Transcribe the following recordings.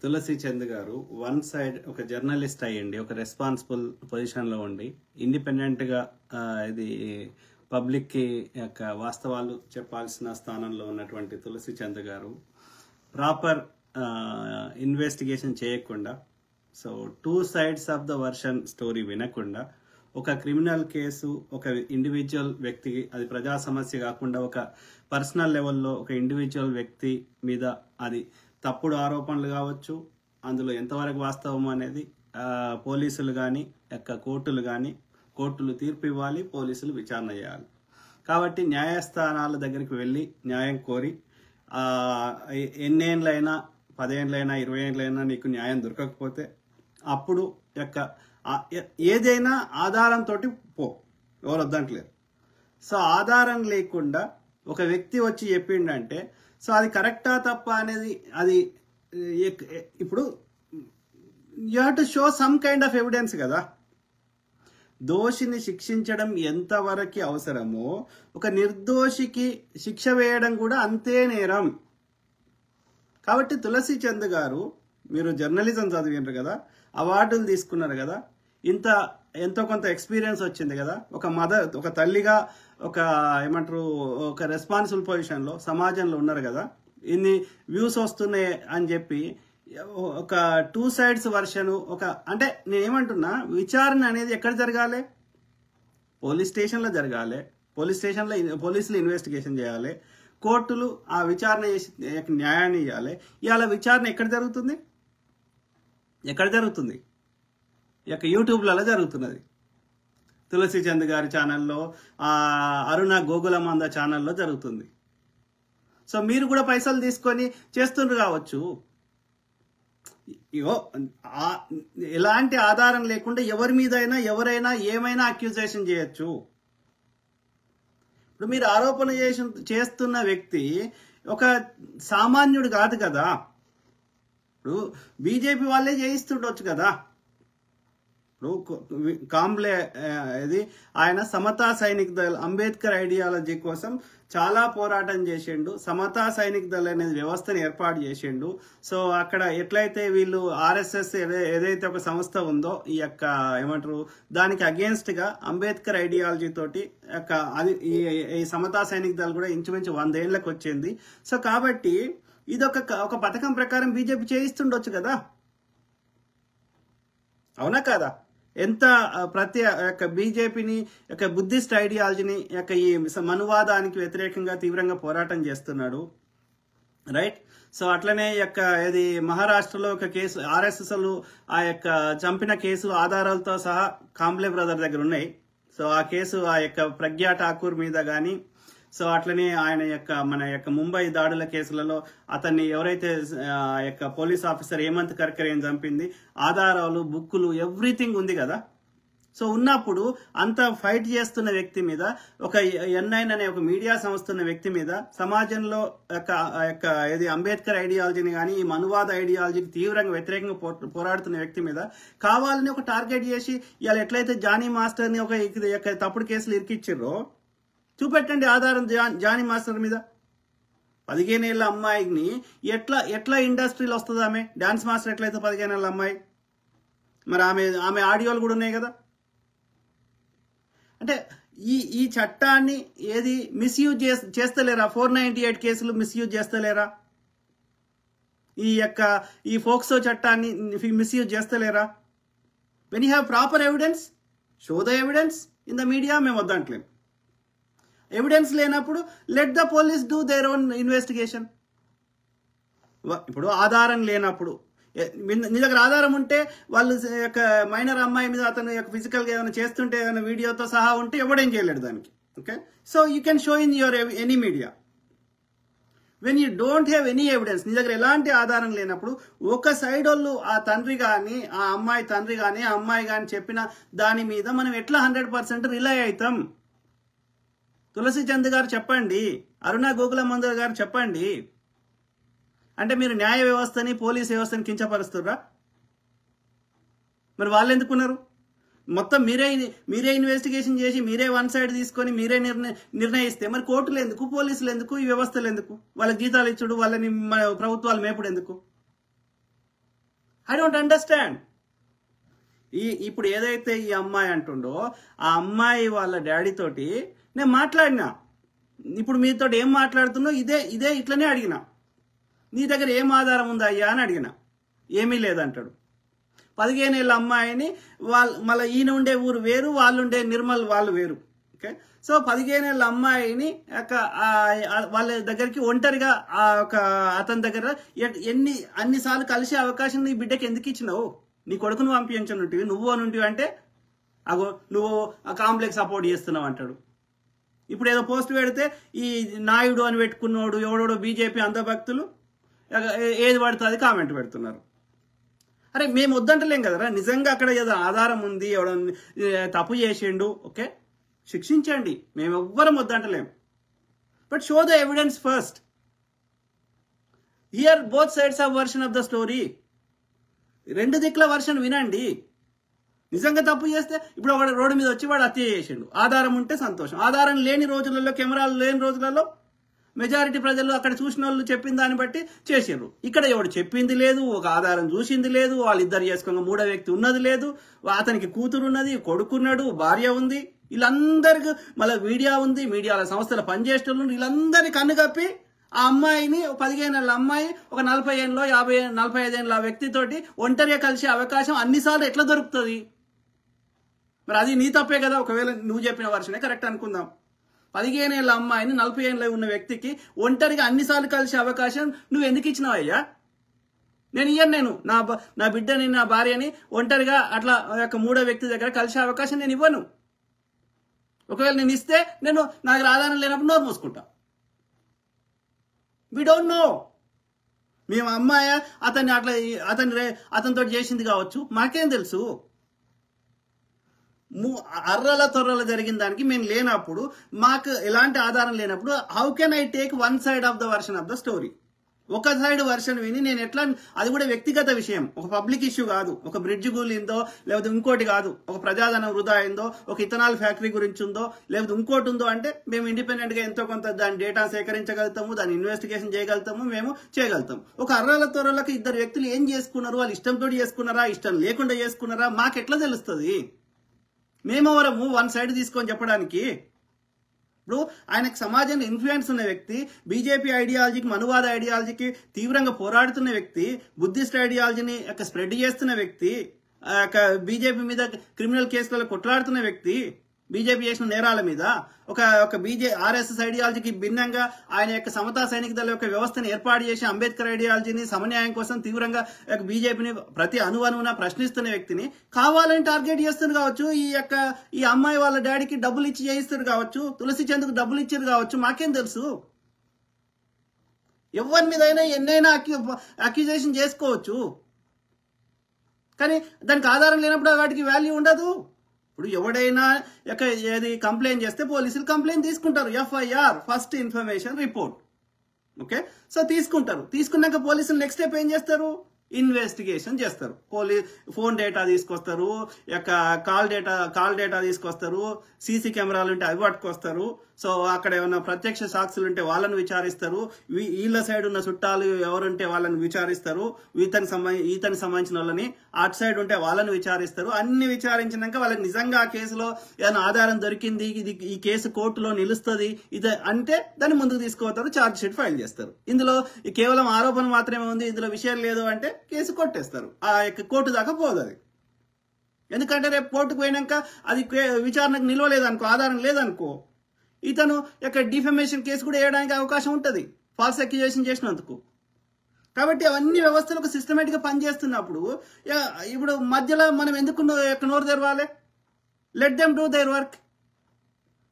తులసి చంద్ గారు one side ఒక journalist అయ్యండి, ఒక రెస్పాన్సిబుల్ పొజిషన్లో ఉండి ఇండిపెండెంట్గా ఇది పబ్లిక్కి యొక్క వాస్తవాలు చెప్పాల్సిన స్థానంలో ఉన్నటువంటి తులసి చంద్ గారు ప్రాపర్ ఇన్వెస్టిగేషన్ చేయకుండా, so 2 sides of the version story వినకుండా ఒక క్రిమినల్ కేసు ఒక ఇండివిజువల్ వ్యక్తికి, అది ప్రజా సమస్య కాకుండా ఒక పర్సనల్ లెవెల్లో ఒక ఇండివిజువల్ వ్యక్తి మీద అది తప్పుడు ఆరోపణలు కావచ్చు, అందులో ఎంతవరకు వాస్తవం అనేది పోలీసులు కానీ కోర్టులు కానీ, కోర్టులు తీర్పు ఇవ్వాలి, పోలీసులు విచారణ చేయాలి. కాబట్టి న్యాయస్థానాల దగ్గరికి వెళ్ళి న్యాయం కోరి ఎన్నేళ్ళైనా 10 ఏళ్ళైనా 20 ఏళ్ళైనా నీకు న్యాయం దొరకకపోతే అప్పుడు ఏదైనా ఆధారంతో పో, ఎవరు వద్దంటలేరు. సో ఆధారం లేకుండా ఒక వ్యక్తి వచ్చి చెప్పిండంటే సో అది కరెక్టా తప్ప అనేది అది ఇప్పుడు you have to show some kind of evidence కదా. దోషిని శిక్షించడం ఎంతవరకు అవసరమో ఒక నిర్దోషికి శిక్ష వేయడం కూడా అంతే నేరం. కాబట్టి తులసి చంద్ గారు, మీరు జర్నలిజం చదివినారు కదా, అవార్డులు తీసుకున్నారు కదా, ఎంతో కొంత ఎక్స్పీరియన్స్ వచ్చింది కదా, ఒక తల్లిగా ఒక ఏమంటారు ఒక రెస్పాన్సిబుల్ పొజిషన్లో సమాజంలో ఉన్నారు కదా, ఇన్ని వ్యూస్ వస్తున్నాయి అని చెప్పి ఒక 2 sides వర్షన్ అంటే నేనేమంటున్నా, విచారణ అనేది ఎక్కడ జరగాలి? పోలీస్ స్టేషన్లో జరగాలి. పోలీసులు ఇన్వెస్టిగేషన్ చేయాలి, కోర్టులు ఆ విచారణ చేసి న్యాయాన్ని ఇవ్వాలి. ఇవాళ విచారణ ఎక్కడ జరుగుతుంది? యూట్యూబ్లలో జరుగుతున్నది. తులసి చంద్ గారి ఛానల్లో, అరుణ గోగులమంద ఛానల్లో జరుగుతుంది. సో మీరు కూడా పైసలు తీసుకొని చేస్తుండ్రు కావచ్చు. ఎలాంటి ఆధారం లేకుండా ఎవరి మీదైనా ఎవరైనా ఏమైనా అక్యూజేషన్ చేయొచ్చు. ఇప్పుడు మీరు ఆరోపణ చేస్తున్న వ్యక్తి ఒక సామాన్యుడు కాదు కదా. ఇప్పుడు బీజేపీ వాళ్ళే చేయిస్తుండొచ్చు కదా. ఇప్పుడు కాంబ్లే ఇది ఆయన సమతా సైనిక్ దళ్, అంబేద్కర్ ఐడియాలజీ కోసం చాలా పోరాటం చేసిండు. సమతా సైనిక్ దళ్ అనేది వ్యవస్థను ఏర్పాటు చేసిండు. సో అక్కడ ఎట్లయితే వీళ్ళు ఆర్ఎస్ఎస్ ఏదైతే ఒక సంస్థ ఉందో ఈ యొక్క ఏమంటారు దానికి అగేన్స్ట్ గా అంబేద్కర్ ఐడియాలజీ తోటి అది ఈ సమతా సైనిక్ దళ్ కూడా ఇంచుమించు 100 ఏళ్లకు వచ్చింది. సో కాబట్టి ఇది ఒక పథకం ప్రకారం బీజేపీ చేయిస్తుండొచ్చు కదా, అవునా కాదా? ఎంత ప్రతి బీజేపీని బుద్ధిస్ట్ ఐడియాలజీని ఈ మనువాదానికి వ్యతిరేకంగా తీవ్రంగా పోరాటం చేస్తున్నాడు, రైట్? సో అట్లనే ఇది మహారాష్ట్రలో ఒక కేసు, ఆర్ఎస్ఎస్లు చంపిన కేసు ఆధారాలతో సహా కాంబ్లే బ్రదర్ దగ్గర ఉన్నాయి. సో ఆ కేసు ప్రజ్ఞా ఠాకూర్ మీద కానీ, సో అట్లనే ఆయన మన ముంబై దాడుల కేసులలో అతన్ని ఎవరైతే పోలీస్ ఆఫీసర్ హేమంత్ కర్కరేని చంపింది, ఆధారాలు, బుక్కులు, ఎవ్రీథింగ్ ఉంది కదా. సో ఉన్నప్పుడు అంత ఫైట్ చేస్తున్న వ్యక్తి మీద, ఒక N9 అనే ఒక మీడియా సంస్థ ఉన్న వ్యక్తి మీద, సమాజంలో ఇది అంబేద్కర్ ఐడియాలజీని కానీ ఈ మనువాద ఐడియాలజీకి తీవ్రంగా వ్యతిరేకంగా పోరాడుతున్న వ్యక్తి మీద కావాలని ఒక టార్గెట్ చేసి ఇవాళ ఎట్లయితే జానీ మాస్టర్ని ఒక తప్పుడు కేసులు ఇరికిచ్చిర్రో చూపెట్టండి ఆధారం. జానీ మాస్టర్ మీద 15 ఏళ్ల అమ్మాయిని ఎట్లా ఇండస్ట్రీలో వస్తుంది? ఆమె డాన్స్ మాస్టర్ ఎట్లయితే 15 ఏళ్ల అమ్మాయి, మరి ఆమె ఆడియోలు కూడా ఉన్నాయి కదా. అంటే ఈ చట్టాన్ని ఏది మిస్యూజ్ చేస్తలేరా? 498 కేసులు మిస్యూజ్ చేస్తలేరా? ఈ ఫోక్సో చట్టాన్ని మిస్యూజ్ చేస్తలేరా? When you have proper evidence, show the evidence in the media. మేము వద్దంటలేం. ఎవిడెన్స్ లేనప్పుడు let the police do their own investigation. ఇప్పుడు ఆధారం లేనప్పుడు, నీ దగ్గర ఆధారం ఉంటే, వాళ్ళు మైనర్ అమ్మాయి మీద అతను ఫిజికల్గా ఏమైనా చేస్తుంటే ఏమైనా వీడియోతో సహా ఉంటే ఎవడేం చేయలేడు దానికి. Okay, so you can show in your any media. When you don't have any evidence, నీ దగ్గర ఎలాంటి ఆధారం లేనప్పుడు ఒక సైడ్ వాళ్ళు ఆ తండ్రి కానీ ఆ అమ్మాయి తండ్రి కానీ ఆ అమ్మాయి కానీ చెప్పిన దాని మీద మనం ఎట్లా 100% రిలై అవుతాం? తులసి చంద్ గారు చెప్పండి, అరుణ గోకులమంద గారు చెప్పండి. అంటే మీరు న్యాయ వ్యవస్థని పోలీస్ వ్యవస్థని కించపరుస్తుర్రా? మరి వాళ్ళు ఎందుకున్నారు? మొత్తం మీరే ఇన్వెస్టిగేషన్ చేసి మీరే వన్ సైడ్ తీసుకొని మీరే నిర్ణయిస్తే మరి కోర్టులు ఎందుకు, పోలీసులు ఎందుకు, ఈ వ్యవస్థలు ఎందుకు? వాళ్ళకి జీతాలు ఇచ్చుడు, వాళ్ళని ప్రభుత్వాలు మేపుడు ఎందుకు? I don't understand. ఇప్పుడు ఏదైతే ఈ అమ్మాయి అంటుండో ఆ అమ్మాయి వాళ్ళ డాడీ తోటి నేను మాట్లాడినా, ఇప్పుడు మీతో ఏం మాట్లాడుతున్నో ఇదే ఇట్లనే అడిగిన, నీ దగ్గర ఏం ఆధారం ఉందా అయ్యా అని అడిగిన. ఏమీ లేదంటాడు. 15 ఏళ్ళ అమ్మాయిని మళ్ళీ ఈయన ఉండే ఊరు వేరు, వాళ్ళుండే నిర్మల్ వాళ్ళు వేరు. ఓకే, సో 15 ఏళ్ళ అమ్మాయిని వాళ్ళ దగ్గరికి ఒంటరిగా అతని దగ్గర అన్నిసార్లు కలిసే అవకాశం నీ బిడ్డకి ఎందుకు ఇచ్చినావు? నీ కొడుకును పంపించనుంటివి, నువ్వు అని ఉంటివి అంటే అగో నువ్వు కాంప్లెక్స్ సపోర్ట్ చేస్తున్నావు అంటాడు. ఇప్పుడు ఏదో పోస్ట్ పెడితే ఈ నాయుడు అని పెట్టుకున్నోడు ఎవడోడో బీజేపీ అంధభక్తులు ఏది పడుతుంది కామెంట్ పెడుతున్నారు. అరే మేము వద్దంటలేం కదరా, నిజంగా అక్కడ ఏదో ఆధారం ఉంది, ఎవడో తప్పు చేసిండు, ఓకే శిక్షించండి, మేము ఎవ్వరం వద్దంటలేం. But show the evidence first. Hear both sides of version of the story. 2 దిక్కుల వర్షన్ వినండి. నిజంగా తప్పు చేస్తే ఇప్పుడు వాడు రోడ్డు మీద వచ్చి వాడు హత్య చేసిండు, ఆధారం ఉంటే సంతోషం. ఆధారం లేని రోజులలో, కెమెరాలు లేని రోజులలో మెజారిటీ ప్రజలు అక్కడ చూసిన వాళ్ళు చెప్పిన దాన్ని బట్టి చేసారు. ఇక్కడ ఎవడు చెప్పింది లేదు, ఒక ఆధారం చూసింది లేదు, వాళ్ళిద్దరు చేసుకోగా 3వ వ్యక్తి ఉన్నది లేదు, అతనికి కూతురు ఉన్నది, కొడుకున్నాడు, భార్య ఉంది, వీళ్ళందరికీ మళ్ళీ మీడియా ఉంది, మీడియాల సంస్థల పనిచేసేటోళ్ళు, వీళ్ళందరినీ కన్ను కప్పి ఆ అమ్మాయిని 15 ఏళ్ళ అమ్మాయి ఒక 40 ఏళ్ళలో 45 ఏళ్ళ వ్యక్తితోటి ఒంటరిగా కలిసే అవకాశం అన్నిసార్లు ఎట్లా దొరుకుతుంది? మరి అది నీ తప్పే కదా. ఒకవేళ నువ్వు చెప్పిన వర్షనే కరెక్ట్ అనుకుందాం. 15 ఏళ్ళ అమ్మాయిని 40 ఏళ్ళ ఉన్న వ్యక్తికి ఒంటరిగా అన్నిసార్లు కలిసే అవకాశం నువ్వు ఎందుకు ఇచ్చినావు అయ్యా? నేను ఇయ్యను. నా బిడ్డని, నా భార్యని ఒంటరిగా అట్లా 3వ వ్యక్తి దగ్గర కలిసే అవకాశం నేను ఇవ్వను. ఒకవేళ నేను ఇస్తే నాకు ఆధారం లేనప్పుడు నోరు మూసుకుంటా. We don't know. మేము అమ్మాయి అతనితో చేసింది కావచ్చు, మాకేం తెలుసు? అర్రల తొర్రల జరిగిన దానికి మేము లేనప్పుడు, మాకు ఎలాంటి ఆధారం లేనప్పుడు how can I take one side of the version of the story? ఒక సైడ్ వర్షన్ విని నేను ఎట్లా, అది కూడా వ్యక్తిగత విషయం, ఒక పబ్లిక్ ఇష్యూ కాదు, ఒక బ్రిడ్జ్ కూలిందో లేకపోతే ఇంకోటి కాదు, ఒక ప్రజాధనం వృధా అయిందో, ఒక ఇథనాల్ ఫ్యాక్టరీ గురించి ఉందో లేకపోతే ఇంకోటి ఉందో అంటే మేము ఇండిపెండెంట్ గా ఎంతో కొంత దాని డేటా సేకరించగలుగుతాము, దాన్ని ఇన్వెస్టిగేషన్ చేయగలుగుతాము, మేము చేయగలుగుతాం. ఒక అర్రల తొర్రలకు 2 వ్యక్తులు ఏం చేసుకున్నారు? వాళ్ళు ఇష్టంతో చేసుకున్నారా, ఇష్టం లేకుండా చేసుకున్నారా? మాకెట్లా తెలుస్తుంది? మేమెవరము వన్ సైడ్ తీసుకొని చెప్పడానికి? ఇప్పుడు ఆయనకు సమాజంలో ఇన్ఫ్లుయెన్స్ ఉన్న వ్యక్తి, బీజేపీ ఐడియాలజీకి, మనువాద ఐడియాలజీకి తీవ్రంగా పోరాడుతున్న వ్యక్తి, బుద్ధిస్ట్ ఐడియాలజీని స్ప్రెడ్ చేస్తున్న వ్యక్తి, బీజేపీ మీద క్రిమినల్ కేసులలో కొట్లాడుతున్న వ్యక్తి, బీజేపీ చేసిన నేరాల మీద ఒక ఆర్ఎస్ఎస్ ఐడియాలజీకి భిన్నంగా ఆయన సమతా సైనిక దళ యొక్క వ్యవస్థను ఏర్పాటు చేసి అంబేద్కర్ ఐడియాలజీని, సమన్యాయం కోసం తీవ్రంగా బీజేపీని ప్రతి అణువణువున ప్రశ్నిస్తున్న వ్యక్తిని కావాలని టార్గెట్ చేస్తున్నారు కావచ్చు. ఈ అమ్మాయి వాళ్ళ డాడీకి డబ్బులు ఇచ్చి చేయిస్తారు కావచ్చు, తులసి చంద్కు డబ్బులు ఇచ్చారు కావచ్చు, మాకేం తెలుసు? ఎవరి మీదైనా ఎన్నైనా అక్యూజేషన్ చేసుకోవచ్చు, కానీ దానికి ఆధారం లేనప్పుడు వాటికి వాల్యూ ఉండదు. ఇప్పుడు ఎవడైనా ఏది కంప్లైంట్ చేస్తే పోలీసులు కంప్లైంట్ తీసుకుంటారు, FIR, first information report. Okay, so తీసుకున్నాక పోలీసులు నెక్స్ట్ స్టెప్ ఏం చేస్తారు? ఇన్వెస్టిగేషన్ చేస్తారు. ఫోన్ డేటా తీసుకొస్తారు, కాల్ డేటా తీసుకొస్తారు, సీసీ కెమెరాలు ఉంటే అవి పట్టుకొస్తారు. సో అక్కడ ఏమైనా ప్రత్యక్ష సాక్షులు ఉంటే వాళ్ళని విచారిస్తారు, వీళ్ళ సైడ్ ఉన్న చుట్టాలు ఎవరుంటే వాళ్ళని విచారిస్తారు, ఈతనికి సంబంధించిన వాళ్ళని, అటు సైడ్ ఉంటే వాళ్ళని విచారిస్తారు. అన్ని విచారించినాక వాళ్ళకి నిజంగా ఆ కేసులో ఏదైనా ఆధారం దొరికింది, ఈ కేసు కోర్టులో నిలుస్తుంది ఇది అంటే దాన్ని ముందుకు తీసుకుపోతారు, ఛార్జ్ షీట్ ఫైల్ చేస్తారు. ఇందులో కేవలం ఆరోపణ మాత్రమే ఉంది, ఇందులో విషయం లేదు అంటే కేసు కొట్టేస్తారు. ఆ కోర్టు దాకా పోదు అది. ఎందుకంటే రేపు కోర్టుకు పోయినాక అది విచారణకు నిలవలేదనుకో, ఆధారం లేదనుకో, ఇతను డిఫమేషన్ కేసు కూడా వేయడానికి అవకాశం ఉంటుంది, ఫాల్స్ అక్యూజేషన్ చేసినందుకు. కాబట్టి అవన్నీ వ్యవస్థలకు సిస్టమేటిక్ గా పనిచేస్తున్నప్పుడు ఇప్పుడు మధ్యలో మనం ఎందుకు నోరు తెరవాలి? Let them do their work.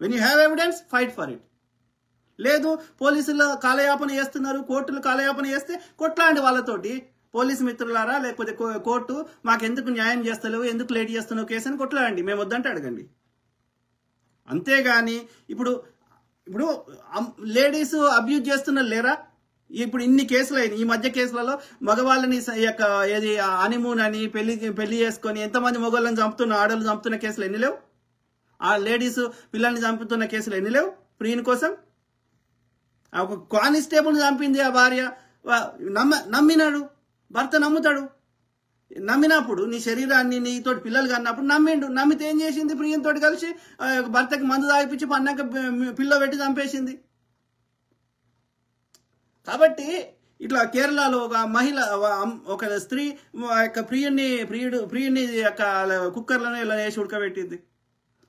When you have evidence, fight for it. లేదు పోలీసులు కాలయాపన చేస్తున్నారు, కోర్టులు కాలయాపన చేస్తే కొట్లాంటి వాళ్ళతోటి, పోలీసు మిత్రులారా లేకపోతే కోర్టు మాకెందుకు న్యాయం చేస్తలేవు, ఎందుకు లేట్ చేస్తున్నావు కేసు అని కొట్లాడండి, మేము వద్దంటే అడగండి. అంతేగాని ఇప్పుడు లేడీస్ అబ్యూజ్ చేస్తున్నారు లేరా? ఇప్పుడు ఇన్ని కేసులు అయినాయి ఈ మధ్య కేసులలో. మగవాళ్ళని ఏది హనీమూన్ అని పెళ్లి చేసుకొని ఎంతమంది మగవాళ్ళని చంపుతున్న, ఆడలు చంపుతున్న కేసులు ఎన్ని లేవు? ఆ లేడీస్ పిల్లల్ని చంపుతున్న కేసులు ఎన్ని లేవు? ప్రియుని కోసం ఒక కానిస్టేబుల్ చంపింది ఆ భార్య, నమ్మినాడు, భర్త నమ్ముతాడు, నమ్మినప్పుడు నీ శరీరాన్ని నీతో పిల్లలు కన్నప్పుడు నమ్మితే ఏం చేసింది? ప్రియంతో కలిసి భర్తకి మందు తాగిపించి పన్నాక పిల్ల పెట్టి చంపేసింది. కాబట్టి ఇట్లా కేరళలో ఒక మహిళ, ఒక స్త్రీ యొక్క ప్రియుడిని యొక్క కుక్కర్లను ఇలా వేసి ఉడకబెట్టింది.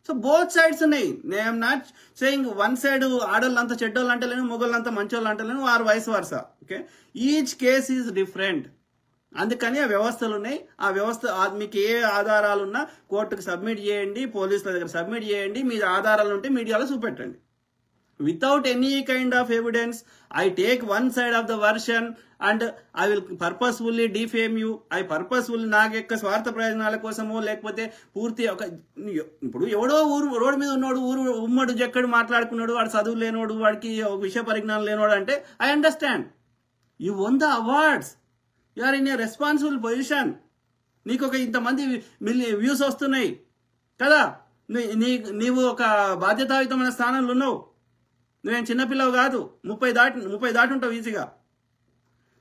సో బోత్ సైడ్స్ ఉన్నాయి. Name not saying one side ఆడోళ్ళంతా చెడ్డోళ్ళు అంటలేను, మొగోళ్ళంతా మంచోళ్ళు అంటలేను, or vice versa. Okay, each case is different. అందుకని ఆ వ్యవస్థలు ఉన్నాయి. ఆ వ్యవస్థ మీకు ఏ ఆధారాలున్నా కోర్టుకు సబ్మిట్ చేయండి, పోలీసుల దగ్గర సబ్మిట్ చేయండి. మీ ఆధారాలు ఉంటే మీడియాలో చూపెట్టండి. Without any kind of evidence I take one side of the version and I will purposefully defame you. I purposefully నా యొక్క స్వార్థ ప్రయోజనాల కోసమో లేకపోతే పూర్తి ఒక ఇప్పుడు ఎవడో రోడ్డు మీద ఉన్నోడు ఉమ్మడు జక్కడు మాట్లాడుకున్నాడు, వాడు చదువు లేనోడు, వాడికి విషయ పరిజ్ఞానం లేనోడు అంటే I understand. You won the awards, you are in a responsible position. నీకు ఒక ఇంతమంది వ్యూస్ వస్తున్నాయి కదా, నీవు ఒక బాధ్యతాయుతమైన స్థానంలో ఉన్నావు. నువ్వేం చిన్నపిల్లవు కాదు, 30 దాటి ఉంటావు ఈజీగా.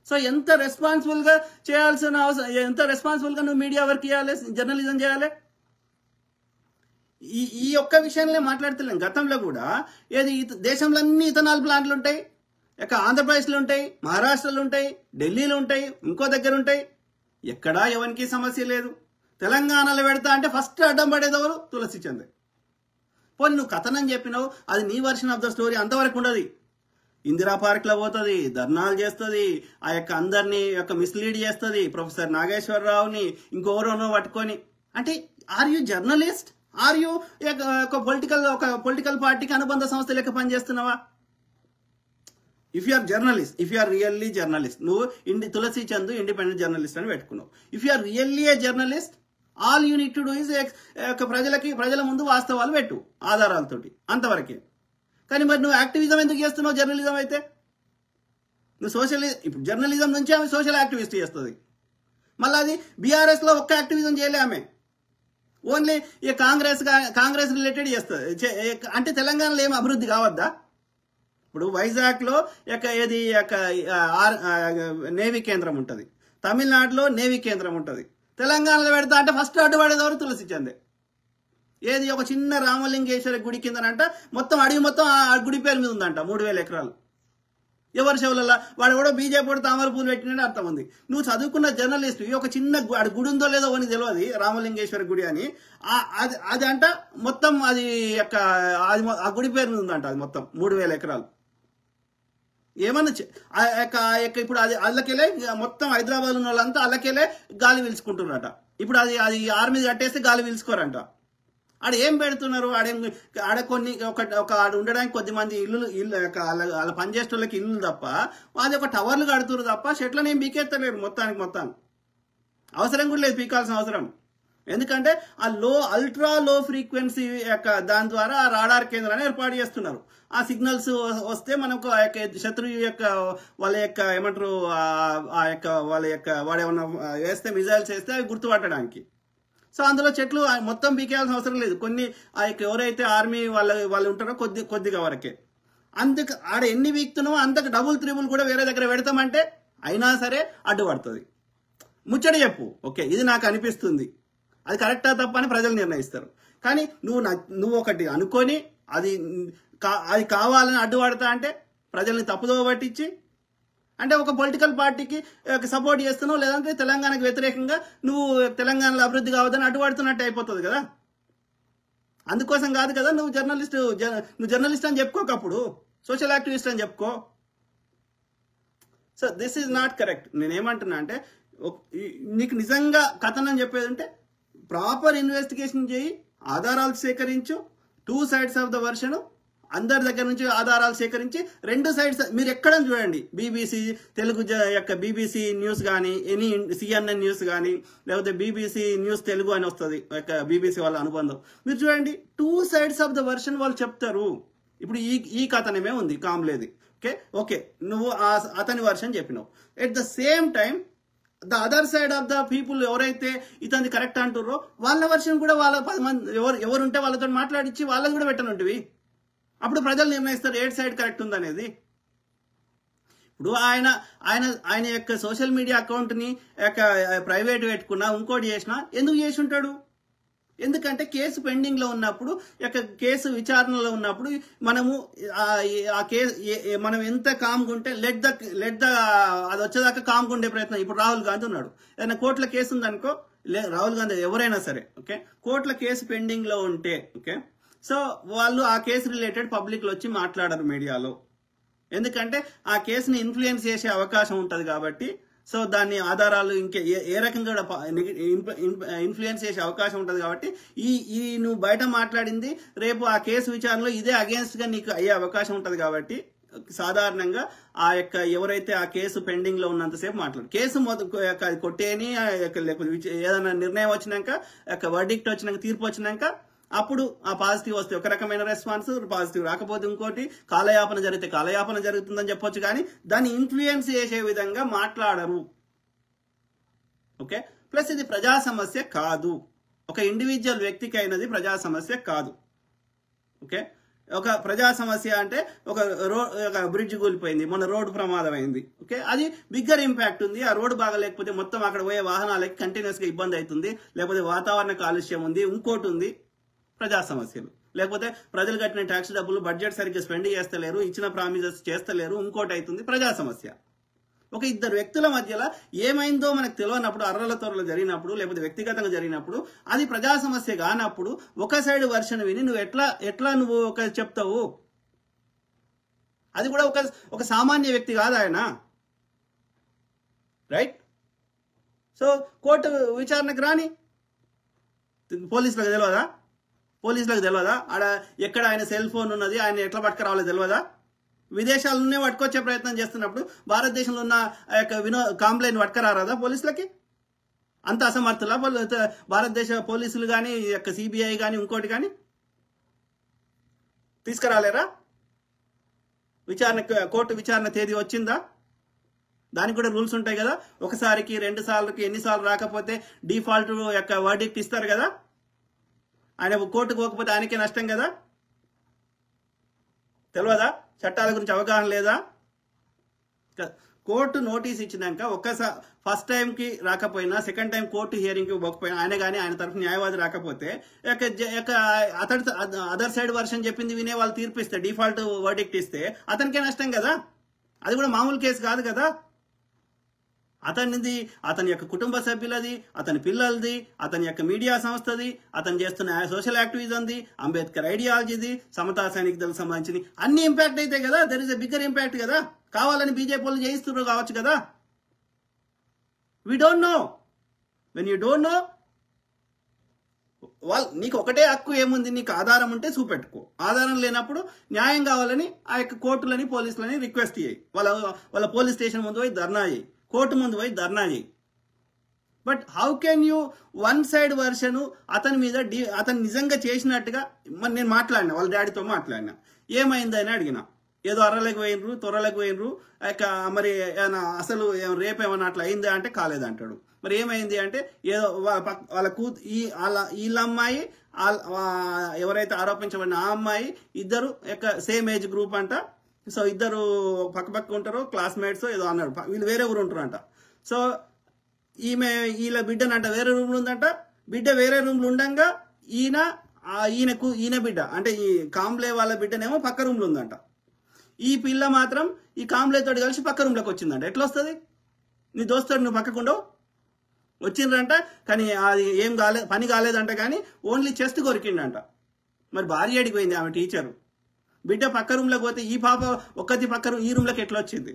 సో ఎంత రెస్పాన్సిబుల్గా చేయాల్సిన అవసరం, ఎంత రెస్పాన్సిబుల్గా నువ్వు మీడియా వర్క్ చేయాలి, జర్నలిజం చేయాలి. ఈ ఒక్క విషయంలో మాట్లాడుతున్నాం. గతంలో కూడా ఏది దేశంలో అన్ని ఇథనాల్ ప్లాంట్లు ఉంటాయి, ఆంధ్రప్రదేశ్లో ఉంటాయి, మహారాష్ట్రలో ఉంటాయి, ఢిల్లీలో ఉంటాయి, ఇంకో దగ్గర ఉంటాయి. ఎక్కడా ఎవరికి సమస్య లేదు. తెలంగాణలో పెడతా అంటే ఫస్ట్ అడ్డం పడేది ఎవరు? తులసి చంద్. పోనీ నువ్వు కథనం చెప్పినావు, అది నీ వర్షన్ ఆఫ్ ద స్టోరీ, అంతవరకు ఉండదు. ఇందిరా పార్క్ లో పోతుంది, ధర్నాలు చేస్తుంది, ఆ యొక్క అందరినీ మిస్లీడ్ చేస్తుంది, ప్రొఫెసర్ నాగేశ్వరరావుని ఇంకెవరోనో పట్టుకొని. అంటే are you journalist? Are you ఒక పొలిటికల్ పార్టీకి అనుబంధ సంస్థ లెక్క పనిచేస్తున్నావా? If you are journalist, if you are really journalist, నువ్వు తులసి చంద్ ఇండిపెండెంట్ జర్నలిస్ట్ అని పెట్టుకున్నావు. If you are really a journalist, all you need to do is ప్రజల ముందు వాస్తవాలు పెట్టు ఆధారాలతోటి, అంతవరకే. కానీ మరి నువ్వు యాక్టివిజం ఎందుకు చేస్తున్నావు? జర్నలిజం అయితే నువ్వు ఇప్పుడు జర్నలిజం నుంచి ఆమె సోషల్ యాక్టివిస్ట్ చేస్తుంది. మళ్ళీ అది బీఆర్ఎస్ లో ఒక్క యాక్టివిజం చేయలే ఆమె, ఓన్లీ ఈ కాంగ్రెస్ రిలేటెడ్ చేస్తుంది. అంటే తెలంగాణలో ఏమి అభివృద్ధి కావద్దా? ఇప్పుడు వైజాగ్ లో ఏది నేవీ కేంద్రం ఉంటుంది, తమిళనాడులో నేవీ కేంద్రం ఉంటుంది, తెలంగాణలో పెడతా అంటే ఫస్ట్ అడ్డుపడేదెవరు? తులసి చందే. ఏది ఒక చిన్న రామలింగేశ్వర గుడి కిందనంట మొత్తం అడవి మొత్తం ఆ గుడి పేరు మీద ఉందంట, 3000 ఎకరాలు. ఎవరి చెవులలో వాడు కూడా బీజేపీ వాడు తామర పూలు పెట్టినట్టు అర్థం ఉంది. నువ్వు చదువుకున్న జర్నలిస్ట్, ఒక చిన్న గుడి ఉందో లేదో అని తెలియదు, రామలింగేశ్వర గుడి అని. అది అంట మొత్తం అది ఆ గుడి పేరు మీద ఉందంట, అది మొత్తం 3000 ఎకరాలు. ఏమన్నా ఇప్పుడు అది అల్లకెళ్ళే మొత్తం హైదరాబాద్ ఉన్న వాళ్ళంతా అల్లకెళ్ళే గాలి పీల్చుకుంటున్నారట. ఇప్పుడు అది ఆర్మీ కట్టేస్తే గాలి పీల్చుకోరంట. ఆడ ఏం పెడుతున్నారు? ఆడ కొన్ని ఆడ ఉండడానికి కొద్దిమంది ఇల్లు వాళ్ళ పనిచేసే వాళ్ళకి ఇల్లు తప్ప, అది ఒక టవర్లు కడుతున్నారు తప్ప చెట్లను ఏం పీకెత్తలేరు. మొత్తానికి అవసరం కూడా లేదు పీకాల్సిన అవసరం. ఎందుకంటే ఆ అల్ట్రా లో ఫ్రీక్వెన్సీ దాని ద్వారా ఆ రాడార్ కేంద్రాన్ని ఏర్పాటు చేస్తున్నారు. ఆ సిగ్నల్స్ వస్తే మనకు ఆ యొక్క శత్రువు యొక్క వాళ్ళ యొక్క ఏమంటారు వాడేమన్నా వేస్తే, మిజైల్స్ వేస్తే అవి గుర్తుపట్టడానికి. సో అందులో చెట్లు మొత్తం పీకేయాల్సిన అవసరం లేదు. కొన్ని ఆ యొక్క ఎవరైతే ఆర్మీ వాళ్ళు ఉంటారో కొద్దిగా వరకే. అందుకు ఆడ ఎన్ని వీక్తున్నామో అంతకు డబుల్ త్రిబుల్ కూడా వేరే దగ్గర పెడతామంటే అయినా సరే అడ్డుపడుతుంది. ముచ్చట చెప్పు, ఓకే ఇది నాకు అనిపిస్తుంది, అది కరెక్టా తప్ప అని ప్రజలు నిర్ణయిస్తారు. కానీ నువ్వు ఒకటి అనుకొని అది కావాలని అడ్డుపడతా అంటే ప్రజల్ని తప్పుదోవ పట్టించి, అంటే ఒక పొలిటికల్ పార్టీకి సపోర్ట్ చేస్తున్నావు, లేదంటే తెలంగాణకు వ్యతిరేకంగా నువ్వు తెలంగాణలో అభివృద్ధి కావద్దని అడ్డుపడుతున్నట్టు అయిపోతుంది కదా. అందుకోసం కాదు కదా నువ్వు జర్నలిస్ట్ అని చెప్పుకోకప్పుడు, సోషల్ యాక్టివిస్ట్ అని చెప్పుకో. So this is not correct. నేనేమంటున్నా అంటే, నీకు నిజంగా కథనం చెప్పేది ఉంటే ప్రాపర్ ఇన్వెస్టిగేషన్ చేయి, ఆధారాలు సేకరించు, 2 sides ఆఫ్ ద వర్షన్, అందరి దగ్గర నుంచి ఆధారాలు సేకరించి 2 sides మీరు ఎక్కడ చూడండి. బీబీసీ తెలుగు బీబీసీ న్యూస్ కానీ, ఎనీ CNN న్యూస్ కానీ, లేకపోతే బీబీసీ న్యూస్ తెలుగు అని వస్తుంది బీబీసీ వాళ్ళ అనుబంధం, మీరు చూడండి 2 sides ఆఫ్ ద వర్షన్ వాళ్ళు చెప్తారు. ఇప్పుడు ఈ కథనమే ఉంది కామ్లేది, ఓకే నువ్వు అతని వర్షన్ చెప్పినావు. At the same time the other side of the people ఎవరైతే ఇతని కరెక్ట్ అంటుర్రో వాళ్ళ వర్షన్ కూడా వాళ్ళ 10 మంది ఎవరుంటే వాళ్ళతో మాట్లాడించి వాళ్ళని కూడా పెట్టనుంటివి. అప్పుడు ప్రజలు నిర్ణయిస్తారు ఏడ్ సైడ్ కరెక్ట్ ఉందనేది. ఇప్పుడు ఆయన ఆయన ఆయన యొక్క సోషల్ మీడియా అకౌంట్ని ప్రైవేట్ పెట్టుకున్నా ఇంకోటి చేసినా ఎందుకు చేసి ఉంటాడు? ఎందుకంటే కేసు పెండింగ్లో ఉన్నప్పుడు కేసు విచారణలో ఉన్నప్పుడు మనము ఆ కేసు మనం ఎంత కామ్గా ఉంటే లెట్ ద అది వచ్చేదాకా కామ్గా ఉండే ప్రయత్నం. ఇప్పుడు రాహుల్ గాంధీ ఉన్నాడు, ఏదైనా కోర్టులో కేసు ఉందనుకో, రాహుల్ గాంధీ ఎవరైనా సరే ఓకే, కోర్టులో కేసు పెండింగ్లో ఉంటే ఓకే, సో వాళ్ళు ఆ కేసు రిలేటెడ్ పబ్లిక్లో వచ్చి మాట్లాడరు మీడియాలో, ఎందుకంటే ఆ కేసుని ఇన్ఫ్లుయెన్స్ చేసే అవకాశం ఉంటుంది కాబట్టి. సో దాన్ని ఆధారాలు ఇంకే ఏ రకంగా ఇన్ఫ్లుయెన్స్ చేసే అవకాశం ఉంటుంది కాబట్టి ఈ నువ్వు బయట మాట్లాడింది రేపు ఆ కేసు విచారణలో ఇదే అగేన్స్ట్గా నీకు అయ్యే అవకాశం ఉంటుంది కాబట్టి సాధారణంగా ఎవరైతే ఆ కేసు పెండింగ్ లో ఉన్నంతసేపు మాట్లాడు, కేసు కొట్టేని లేకపోతే ఏదైనా నిర్ణయం వచ్చినాక వర్డిక్ట్ వచ్చినాక తీర్పు వచ్చినాక అప్పుడు ఆ పాజిటివ్ వస్తే ఒక రకమైన రెస్పాన్స్, పాజిటివ్ రాకపోతే ఇంకోటి, కాలయాపన జరిగితే కాలయాపన జరుగుతుందని చెప్పొచ్చు, కానీ దాన్ని ఇన్ఫ్లుయెన్స్ చేసే విధంగా మాట్లాడరు. ఓకే, ప్లస్ ఇది ప్రజా సమస్య కాదు, ఒక ఇండివిజువల్ వ్యక్తికి అయినది ప్రజా సమస్య కాదు. ఓకే, ఒక ప్రజా సమస్య అంటే ఒక బ్రిడ్జ్ కూలిపోయింది, మొన్న రోడ్డు ప్రమాదం అయింది. ఓకే, అది బిగ్గర్ ఇంపాక్ట్ ఉంది. ఆ రోడ్డు బాగలేకపోతే మొత్తం అక్కడ పోయే వాహనాలకి కంటిన్యూస్ గా ఇబ్బంది అవుతుంది, లేకపోతే వాతావరణ కాలుష్యం ఉంది, ఇంకోటి ఉంది, ప్రజా సమస్యలు. లేకపోతే ప్రజలు కట్టిన ట్యాక్స్ డబ్బులు బడ్జెట్ సరిగ్గా స్పెండ్ చేస్తలేరు, ఇచ్చిన ప్రామిసెస్ చేస్తలేరు, ఇంకోటి అవుతుంది, ప్రజా సమస్య. ఒక ఇద్దరు వ్యక్తుల మధ్యలో ఏమైందో మనకు తెలియనప్పుడు, అర్రల తొరలు జరిగినప్పుడు, లేకపోతే వ్యక్తిగతంగా జరిగినప్పుడు, అది ప్రజా సమస్య కానప్పుడు ఒక సైడ్ వర్షన్ విని నువ్వు ఎట్లా నువ్వు చెప్తావు? అది కూడా ఒక సామాన్య వ్యక్తి కాదు ఆయన, రైట్? సో కోర్టు విచారణకు రాని పోలీసులకు తెలియదా? ఆడ ఎక్కడ ఆయన సెల్ ఫోన్ ఉన్నది, ఆయన ఎట్లా పట్టుకురావాలో తెలియదా? విదేశాలనే పట్టుకొచ్చే ప్రయత్నం చేస్తున్నప్పుడు భారతదేశంలో ఉన్న కాంప్లైంట్ పట్టుకురారాదా పోలీసులకి? అంత అసమర్థులా భారతదేశ పోలీసులు కానీ సిబిఐ కానీ ఇంకోటి కానీ తీసుకురాలేరా? కోర్టు విచారణ తేదీ వచ్చిందా? దానికి కూడా రూల్స్ ఉంటాయి కదా, ఒకసారికి 2 సార్లకి ఎన్నిసార్లు రాకపోతే డిఫాల్ట్ వర్డిక్ట్ ఇస్తారు కదా. ఆయన కోర్టుకు పోకపోతే ఆయనకే నష్టం కదా. తెలియదా? చట్టాల గురించి అవగాహన లేదా? కోర్టు నోటీస్ ఇచ్చినాక ఫస్ట్ టైంకి రాకపోయినా, సెకండ్ టైం కోర్టు హియరింగ్కి పోకపోయినా, ఆయన తరఫు న్యాయవాది రాకపోతే అదర్ సైడ్ వర్షన్ చెప్పింది వినే వాళ్ళు తీర్పిస్తే, డిఫాల్ట్ వర్డిక్ట్ ఇస్తే అతనికే నష్టం కదా. అది కూడా మామూలు కేసు కాదు కదా. అతని యొక్క కుటుంబ సభ్యులది, అతని పిల్లలది, అతని యొక్క మీడియా సంస్థది, అతను చేస్తున్న సోషల్ యాక్టివిజంది, అంబేద్కర్ ఐడియాలజీది, సమతా సైనిక దళకు సంబంధించింది, అన్ని ఇంపాక్ట్ అయితే కదా. There is a bigger impact కదా. కావాలని బీజేపీ వాళ్ళు చేయిస్తున్నారు కావచ్చు కదా. We don't know. When you don't know, నీకు ఒకటే హక్కు ఏముంది, నీకు ఆధారం ఉంటే చూపెట్టుకో. ఆధారం లేనప్పుడు న్యాయం కావాలని ఆ యొక్క కోర్టులని పోలీసులని రిక్వెస్ట్ చేయి. వాళ్ళ పోలీస్ స్టేషన్ ముందు పోయి ధర్నా చేయి, కోర్టు ముందు పోయి ధర్నా చేయి. But how can you one side version అతని మీద అతను నిజంగా చేసినట్టుగా నేను మాట్లాడినా, వాళ్ళ డాడీతో మాట్లాడినా, ఏమైందని అడిగిన, ఏదో అర్రలకు పోయినరు, తొర్రలకు పోయినరు, మరి ఏమైనా అసలు రేపు ఏమన్నా అట్లా అయిందా అంటే కాలేదంటాడు. మరి ఏమైంది అంటే ఏదో వాళ్ళ వీళ్ళ అమ్మాయి, ఎవరైతే ఆరోపించబడిన ఆ అమ్మాయి, ఇద్దరు సేమ్ ఏజ్ గ్రూప్ అంట. సో ఇద్దరు పక్క ఉంటారు, క్లాస్మేట్స్ ఏదో అన్నాడు. వీళ్ళు వేరే ఊరు ఉంటారంట. సో వీళ్ళ బిడ్డనంట వేరే రూమ్లు ఉందంట. బిడ్డ వేరే రూమ్లు ఉండగా ఈయన బిడ్డ అంటే ఈ కాంబ్లే వాళ్ళ బిడ్డనేమో పక్క రూమ్లు ఉందంట. ఈ పిల్ల మాత్రం ఈ కాంబ్లే తోటి కలిసి పక్క రూమ్లోకి వచ్చిందంట. ఎట్లా వస్తుంది? నీ దోస్తాడు నువ్వు పక్కకుండవు వచ్చిండ్రంట, కానీ అది ఏం పని కాలేదంట, కానీ ఓన్లీ చెస్ట్ కొరికిండంట. మరి భార్య అడిగి పోయింది ఆమె టీచరు. బిడ్డ పక్క రూమ్లోకి పోతే ఈ పాప ఒక్కటి ఈ రూమ్లోకి ఎట్లా వచ్చింది?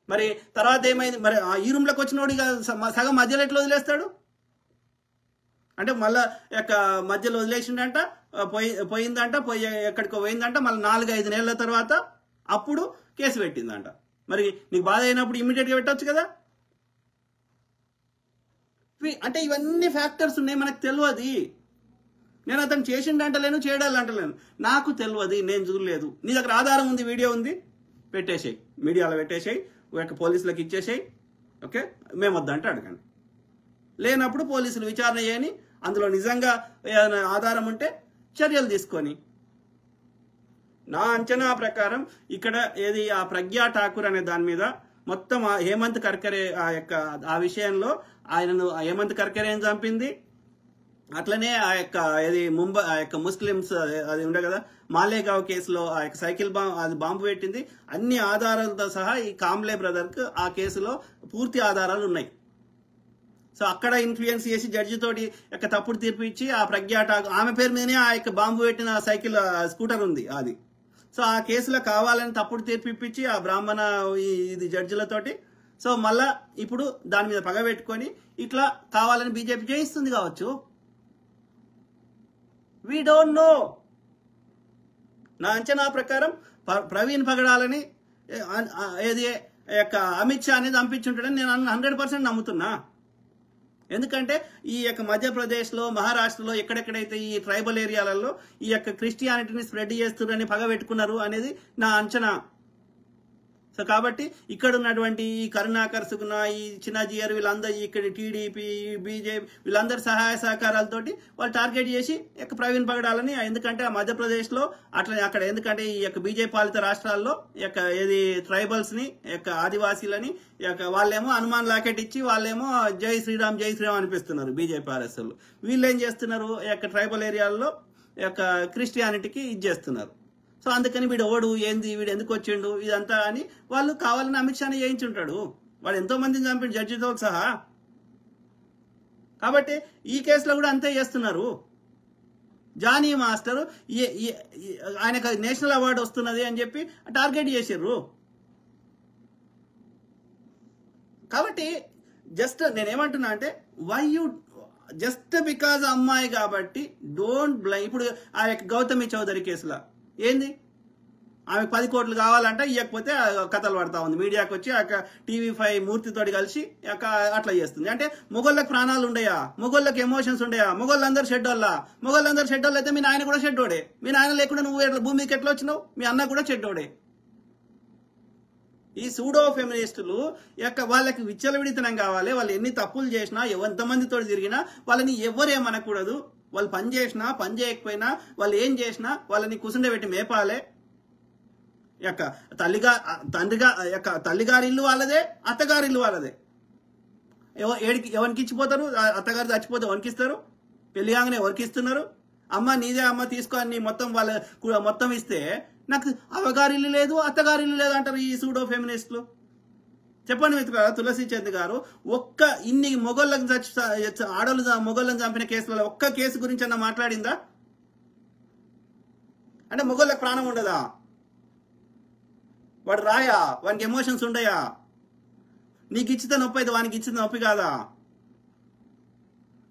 మరి తర్వాత ఏమైంది? మరి ఈ రూమ్లోకి వచ్చినోడు సగం మధ్యలో ఎట్లా వదిలేస్తాడు? అంటే మళ్ళా మధ్యలో వదిలేసిండంట, పోయిందంట, ఎక్కడికో పోయిందంట. మళ్ళీ 4-5 నెలల తర్వాత అప్పుడు కేసు పెట్టిందంట. మరి నీకు బాధ అయినప్పుడు ఇమ్మీడియట్గా పెట్టవచ్చు కదా. అంటే ఇవన్నీ ఫ్యాక్టర్స్ ఉన్నాయి, మనకు తెలియదు. నేను అతను చేసిండంటలేను, చేయడాలంటలేను, నాకు తెలియదు, నేను చూడలేదు. నీ దగ్గర ఆధారం ఉంది, వీడియో ఉంది, పెట్టేసేయి, మీడియాలో పెట్టేసేయి, పోలీసులకు ఇచ్చేసేయి. ఓకే, మేము వద్దంటే అడగండి. లేనప్పుడు పోలీసులు విచారణ చేయని, అందులో నిజంగా ఏదైనా ఆధారం ఉంటే చర్యలు తీసుకొని. నా అంచనా ప్రకారం ఇక్కడ ఏది ఆ ప్రజ్ఞా ఠాకూర్ అనే దాని మీద మొత్తం హేమంత్ కర్కరే ఆ విషయంలో ఆయనను హేమంత్ కర్కరేని చంపింది, అట్లనే ఆ యొక్క ఏది ముంబై ఆ యొక్క ముస్లిమ్స్ అది ఉండే కదా మాలేగావ్ కేసులో ఆ యొక్క సైకిల్ బాంబు పెట్టింది. అన్ని ఆధారాలతో సహా ఈ కాంబ్లే బ్రదర్ కు ఆ కేసులో పూర్తి ఆధారాలు ఉన్నాయి. సో అక్కడ ఇన్ఫ్లుయెన్స్ చేసి జడ్జి తోటి యొక్క తప్పుడు తీర్పు ఇచ్చి ఆ ప్రజ్ఞా ఠాకూర్ ఆమె పేరు మీదనే ఆ యొక్క బాంబు పెట్టిన సైకిల్ స్కూటర్ ఉంది అది. సో ఆ కేసులో కావాలని తప్పుడు తీర్పు ఇప్పించి ఆ బ్రాహ్మణ ఇది జడ్జిలతోటి సో మళ్ళా ఇప్పుడు దాని మీద పగ పెట్టుకొని ఇట్లా కావాలని బీజేపీ చేయిస్తుంది కావచ్చు. We don't no. నా అంచనా ప్రకారం ప్రవీణ్ పగడాలని ఏది యొక్క అమిత్ షా అనేది పంపించుంటాడని నేను 100% నమ్ముతున్నా. ఎందుకంటే ఈ యొక్క మధ్యప్రదేశ్లో మహారాష్ట్రలో ఎక్కడెక్కడైతే ఈ ట్రైబల్ ఏరియాలలో ఈ యొక్క క్రిస్టియానిటీని స్ప్రెడ్ చేస్తున్నారని పగ పెట్టుకున్నారు అనేది నా అంచనా. సో కాబట్టి ఇక్కడ ఉన్నటువంటి ఈ కరుణాకర్ సుగుణ ఈ చిన్నజీఆర్ వీళ్ళందరూ ఇక్కడ టీడీపీ బీజేపీ వీళ్ళందరి సహాయ సహకారాలతోటి వాళ్ళు టార్గెట్ చేసి యొక్క ప్రవీణ్ పగడాలని, ఎందుకంటే ఆ మధ్యప్రదేశ్లో అట్లా అక్కడ ఎందుకంటే ఈ యొక్క బీజేపీ పాలిత రాష్ట్రాల్లో యొక్క ఏది ట్రైబల్స్ ని యొక్క ఆదివాసీలని వాళ్ళేమో హనుమాన్ లాకెట్ ఇచ్చి వాళ్ళేమో జై శ్రీరామ్ అనిపిస్తున్నారు బీజేపీ ఆర్ఎస్ఎల్. వీళ్ళు ఏం చేస్తున్నారు ఈ యొక్క ట్రైబల్ ఏరియాల్లో యొక్క క్రిస్టియానిటీకి ఇది చేస్తున్నారు. సో అందుకని వీడు ఎవడు ఏంది వీడు ఎందుకు వచ్చిండు ఇదంతా అని వాళ్ళు కావాలని అమిత్ షాని చేయించుంటాడు. వాడు ఎంతో మందిని చంపాడు జడ్జితో సహా. కాబట్టి ఈ కేసులో కూడా అంతే చేస్తున్నారు. జానీ మాస్టర్ ఆయనకు నేషనల్ అవార్డు వస్తున్నది అని చెప్పి టార్గెట్ చేసారు. కాబట్టి జస్ట్ నేనేమంటున్నా అంటే వై యూ జస్ట్ బికాజ్ అమ్మాయి కాబట్టి డోంట్ బ్లైమ్. ఇప్పుడు ఆ యొక్క గౌతమి చౌదరి కేసులో ఏంది ఆమె 10 కోట్లు కావాలంటే ఇవ్వకపోతే కథలు పడతా ఉంది. మీడియాకి వచ్చి TV5 మూర్తితోటి కలిసి అట్లా చేస్తుంది. అంటే మొగోళ్ళకి ప్రాణాలు ఉండయా, మొగోళ్ళకి ఎమోషన్స్ ఉండయా, మొగోళ్ళందరూ షెడ్డోళ్ళ అయితే మీ నాయన కూడా షెడ్డోడే. మీ నాయన లేకుండా నువ్వు భూమికి ఎట్లా వచ్చినావు, మీ అన్న కూడా షెడ్డోడే. ఈ సూడో ఫెమినిస్టులు వాళ్ళకి విచ్చలవిడితనం కావాలి. వాళ్ళు ఎన్ని తప్పులు చేసినా ఎంతమందితో తిరిగినా వాళ్ళని ఎవరేమనకూడదు. వాళ్ళు పని చేసినా పని చేయకపోయినా వాళ్ళు ఏం చేసినా వాళ్ళని కూసుండబెట్టి మేపాలే. తల్లిగారి ఇల్లు వాళ్ళదే, అత్తగారి ఇల్లు వాళ్ళదే. ఎవరికి ఇచ్చిపోతారు? అత్తగారు చచ్చిపోతే ఎవరికి ఇస్తారు? పెళ్లి కాగానే ఎవరికి ఇస్తున్నారు? అమ్మ నీదే అమ్మ తీసుకో అని మొత్తం ఇస్తే నాకు అవగారి ఇల్లు లేదు అత్తగారి ఇల్లు లేదు అంటారు ఈ సూడో ఫెమినిస్టులు. చెప్పండి మిత్రులారా, తులసి చంద్ గారు ఒక్క ఇన్ని ఆడోళ్ళు మొగోళ్ళని చంపిన కేసులలో ఒక్క కేసు గురించి అన్న మాట్లాడిందా? అంటే మొగోళ్ళకి ప్రాణం ఉండదా? వాడు రాయా? వానికి ఎమోషన్స్ ఉండయా? నీకు ఇచ్చితే నొప్పి అయితే వానికి ఇచ్చితే నొప్పి కాదా?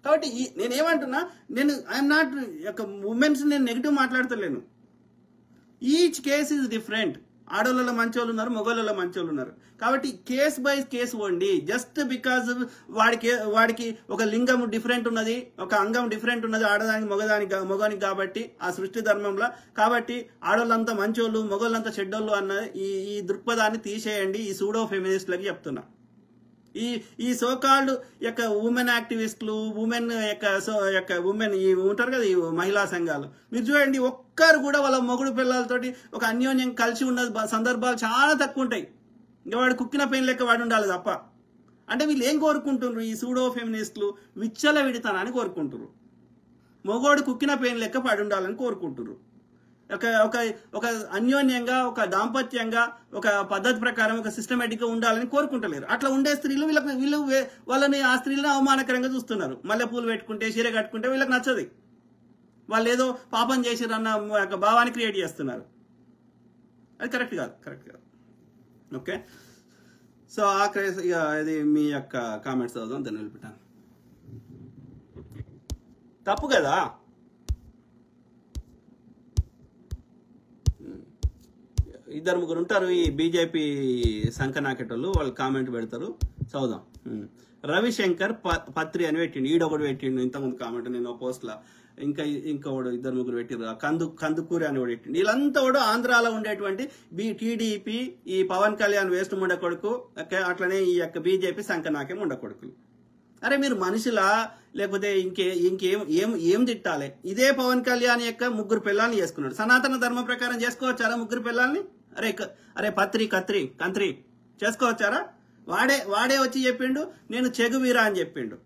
కాబట్టి నేనేమంటున్నా, ఐఎమ్ నాట్ ఉమెన్స్ నేను నెగిటివ్ మాట్లాడతలేను. Each case is different. ఆడోళ్ళలో మంచోళ్ళు ఉన్నారు, మొగోళ్ళలో మంచోళ్ళు ఉన్నారు. కాబట్టి కేస్ బై కేసు వండి జస్ట్ బికాజ్ వాడికి ఒక లింగం డిఫరెంట్ ఉన్నది, ఒక అంగం డిఫరెంట్ ఉన్నది ఆడదానికి మొగానికి కాబట్టి ఆ సృష్టి ధర్మంలో కాబట్టి ఆడోళ్ళంతా మంచోళ్ళు మొగోళ్ళంతా చెడ్డోళ్ళు అన్న ఈ దృక్పథాన్ని తీసేయండి. ఈ సూడో ఫెమినిస్టులకి చెప్తున్నా. ఈ సోకాల్డ్ యొక్క ఉమెన్ యాక్టివిస్టులు ఉమెన్ ఉమెన్ ఈ ఉంటారు కదా ఈ మహిళా సంఘాలు, మీరు చూడండి ఒక్కరు కూడా వాళ్ళ మొగుడు పిల్లలతోటి ఒక అన్యోన్యం కలిసి ఉన్న సందర్భాలు చాలా తక్కువ ఉంటాయి. ఇంకా వాడు కుక్కిన పెయిన్ లెక్క వాడు ఉండాలి తప్ప. అంటే వీళ్ళు ఏం కోరుకుంటున్నారు? ఈ సూడో ఫెమినిస్టులు విచ్చల విడితనాన్ని కోరుకుంటున్నారు. మొగోడు కుక్కిన పెయిన్ లెక్క పడి ఉండాలని కోరుకుంటున్నారు. ఒక అన్యోన్యంగా ఒక దాంపత్యంగా ఒక పద్ధతి ప్రకారం ఒక సిస్టమేటిక్ గా ఉండాలని కోరుకుంటలేరు. అట్లా ఉండే స్త్రీలు వాళ్ళని ఆ స్త్రీలను అవమానకరంగా చూస్తున్నారు. మల్లె పూలు పెట్టుకుంటే చీర కట్టుకుంటే వీళ్ళకి నచ్చదు. వాళ్ళు ఏదో పాపం చేసిరన్న భావాన్ని క్రియేట్ చేస్తున్నారు. అది కరెక్ట్ కాదు. ఓకే, సో ఇది మీ యొక్క కామెంట్స్ చదువుదాం, దాన్ని వెళ్ళిపెట్టాను. తప్పు కదా. ఇద్దరు ముగ్గురు ఉంటారు ఈ బీజేపీ సంకనాకెటోళ్ళు, వాళ్ళు కామెంట్ పెడతారు, చదువుదాం. రవిశంకర్ పత్రి అని పెట్టిండు, ఈడొకటి పెట్టిండు ఇంతకుముందు కామెంట్ నేను పోస్ట్లా. ఇంకోడు ఇద్దరు ముగ్గురు పెట్టిరు, కందుకూరి అని కూడా పెట్టిండు. వీళ్ళంతా కూడా ఆంధ్రాలో ఉండేటువంటి టీడీపీ ఈ పవన్ కళ్యాణ్ వేస్ట్ ముండ కొడుకు, అట్లనే ఈ యొక్క బీజేపీ సంకనాకే ముండ కొడుకులు. అరే మీరు మనుషులా లేకపోతే ఏం తిట్టాలి? ఇదే పవన్ కళ్యాణ్ యొక్క 3 పిల్లల్ని చేసుకున్నాడు. సనాతన ధర్మం ప్రకారం చేసుకోవచ్చారా 3 పిల్లల్ని? అరే కంత్రి చేసుకోవచ్చారా? వాడే వచ్చి చెప్పిండు నేను చెగువీరా అని చెప్పిండు.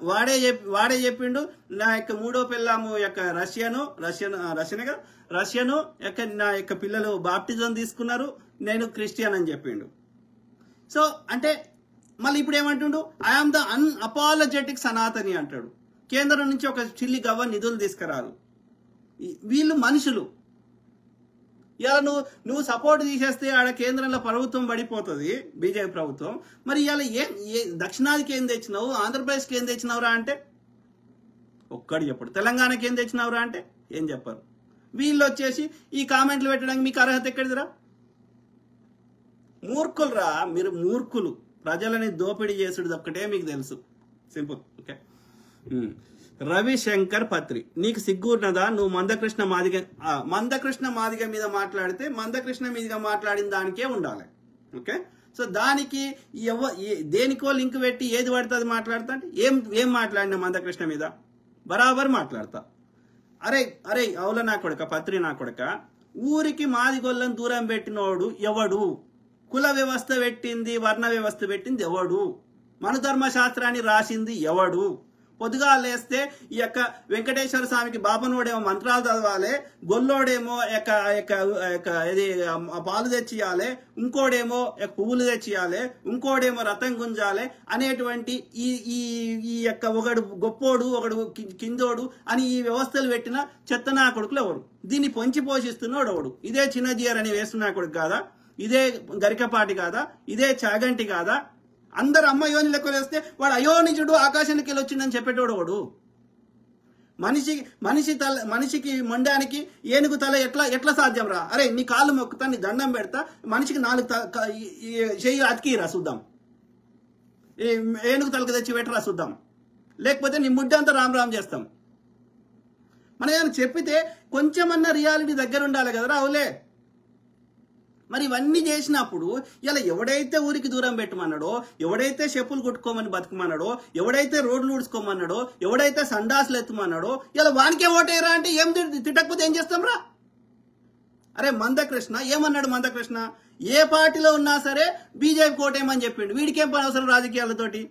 వాడే చెప్పిండు నా యొక్క 3వ పిల్లము యొక్క రష్యను యొక్క నా యొక్క పిల్లలు బాప్టిజం తీసుకున్నారు, నేను క్రిస్టియన్ అని చెప్పిండు. సో అంటే మళ్ళీ ఇప్పుడు ఏమంటుండు, ఐఆమ్ ద అన్అపాలజెటిక్ సనాతని అంటాడు. కేంద్రం నుంచి ఒక చిల్లి గవ్వ నిధులు తీసుకురారు. వీళ్ళు మనుషులు. ఇలా నువ్వు సపోర్ట్ తీసేస్తే ఆడ కేంద్రంలో ప్రభుత్వం పడిపోతుంది, బీజేపీ ప్రభుత్వం. మరి ఇలా దక్షిణాదికి ఏం తెచ్చినావు, ఆంధ్రప్రదేశ్కి ఏం తెచ్చినావురా అంటే ఒక్కడు చెప్పడు. తెలంగాణకి ఏం తెచ్చినావురా అంటే ఏం చెప్పరు. వీళ్ళు వచ్చేసి ఈ కామెంట్లు పెట్టడానికి మీకు అర్హత ఎక్కడిదిరా? మూర్ఖులురా మీరు, మూర్ఖులు. ప్రజలని దోపిడీ చేసుడు ఒక్కటే మీకు తెలుసు. సింపుల్. ఓకే. రవిశంకర్ పత్రి, నీకు సిగ్గున్నదా? నువ్వు మందకృష్ణ మాదిగ మీద మాట్లాడితే మందకృష్ణ మీదుగా మాట్లాడిన దానికే ఉండాలి. ఓకే. సో దానికి దేనికో లింక్ పెట్టి ఏది పడుతుంది మాట్లాడతా అంటే ఏం మాట్లాడినా మందకృష్ణ మీద బరాబర్ మాట్లాడతా. అరే అవుల నా కొడక, పత్రి నా కొడక, ఊరికి మాదిగొల్లను దూరం పెట్టినోడు ఎవడు? కుల వ్యవస్థ పెట్టింది, వర్ణ వ్యవస్థ పెట్టింది ఎవడు? మనుధర్మ శాస్త్రాన్ని రాసింది ఎవడు? పొద్దుగా లేస్తే ఈ యొక్క వెంకటేశ్వర స్వామికి బాపనోడేమో మంత్రాలు చదవాలి, గొల్లోడేమో ఇది పాలు తెచ్చియాలి, ఇంకోడేమో పువ్వులు తెచ్చియాలి, ఇంకోడేమో రథం గుంజాలి అనేటువంటి ఈ యొక్క ఒకడు గొప్పోడు ఒకడు కిందోడు అని ఈ వ్యవస్థలు పెట్టిన చెత్తనా కొడుకులు ఎవరు? దీన్ని పొంచి పోషిస్తున్నాడు ఎవడు? ఇదే చిన్నజీయర్ అని వేస్తున్నా కొడుకు కాదా? ఇదే గరికపాటి కాదా? ఇదే చాగంటి కాదా? అందరు అమ్మ యోని లెక్కలు వేస్తే వాడు అయోనిజుడు ఆకాశానికి వెళ్ళి వచ్చిందని చెప్పేటోడు వాడు. మనిషికి మొండానికి ఏనుగు తల ఎట్లా సాధ్యం రా? అరే నీ కాళ్ళు మొక్కుతా, నీ దండం పెడతా, మనిషికి 4 చెయ్యి అతికిరా చూద్దాం, ఏనుగు తలకు తెచ్చి పెట్టరా చూద్దాం, లేకపోతే నీ ముడ్డ అంతా రామ్ చేస్తాం. మనం ఏమైనా చెప్పితే కొంచెమన్నా రియాలిటీ దగ్గర ఉండాలి కదరా. అవులే. మరి ఇవన్నీ చేసినప్పుడు ఇలా ఎవడైతే ఊరికి దూరం పెట్టమన్నాడో, ఎవడైతే చెప్పులు కొట్టుకోమని బతుకమన్నాడో, ఎవడైతే రోడ్లు ఊడ్చుకోమన్నాడో, ఎవడైతే సండాసులు ఎత్తుమన్నాడో ఇలా వానికే ఓటేరా అంటే ఏం తిట్టకపోతే ఏం చేస్తాం రా? అరే మందకృష్ణ ఏమన్నాడు? మందకృష్ణ ఏ పార్టీలో ఉన్నా సరే బీజేపీ ఓటేయమని చెప్పిండు. వీడికేం పని అవసరం రాజకీయాలతోటి?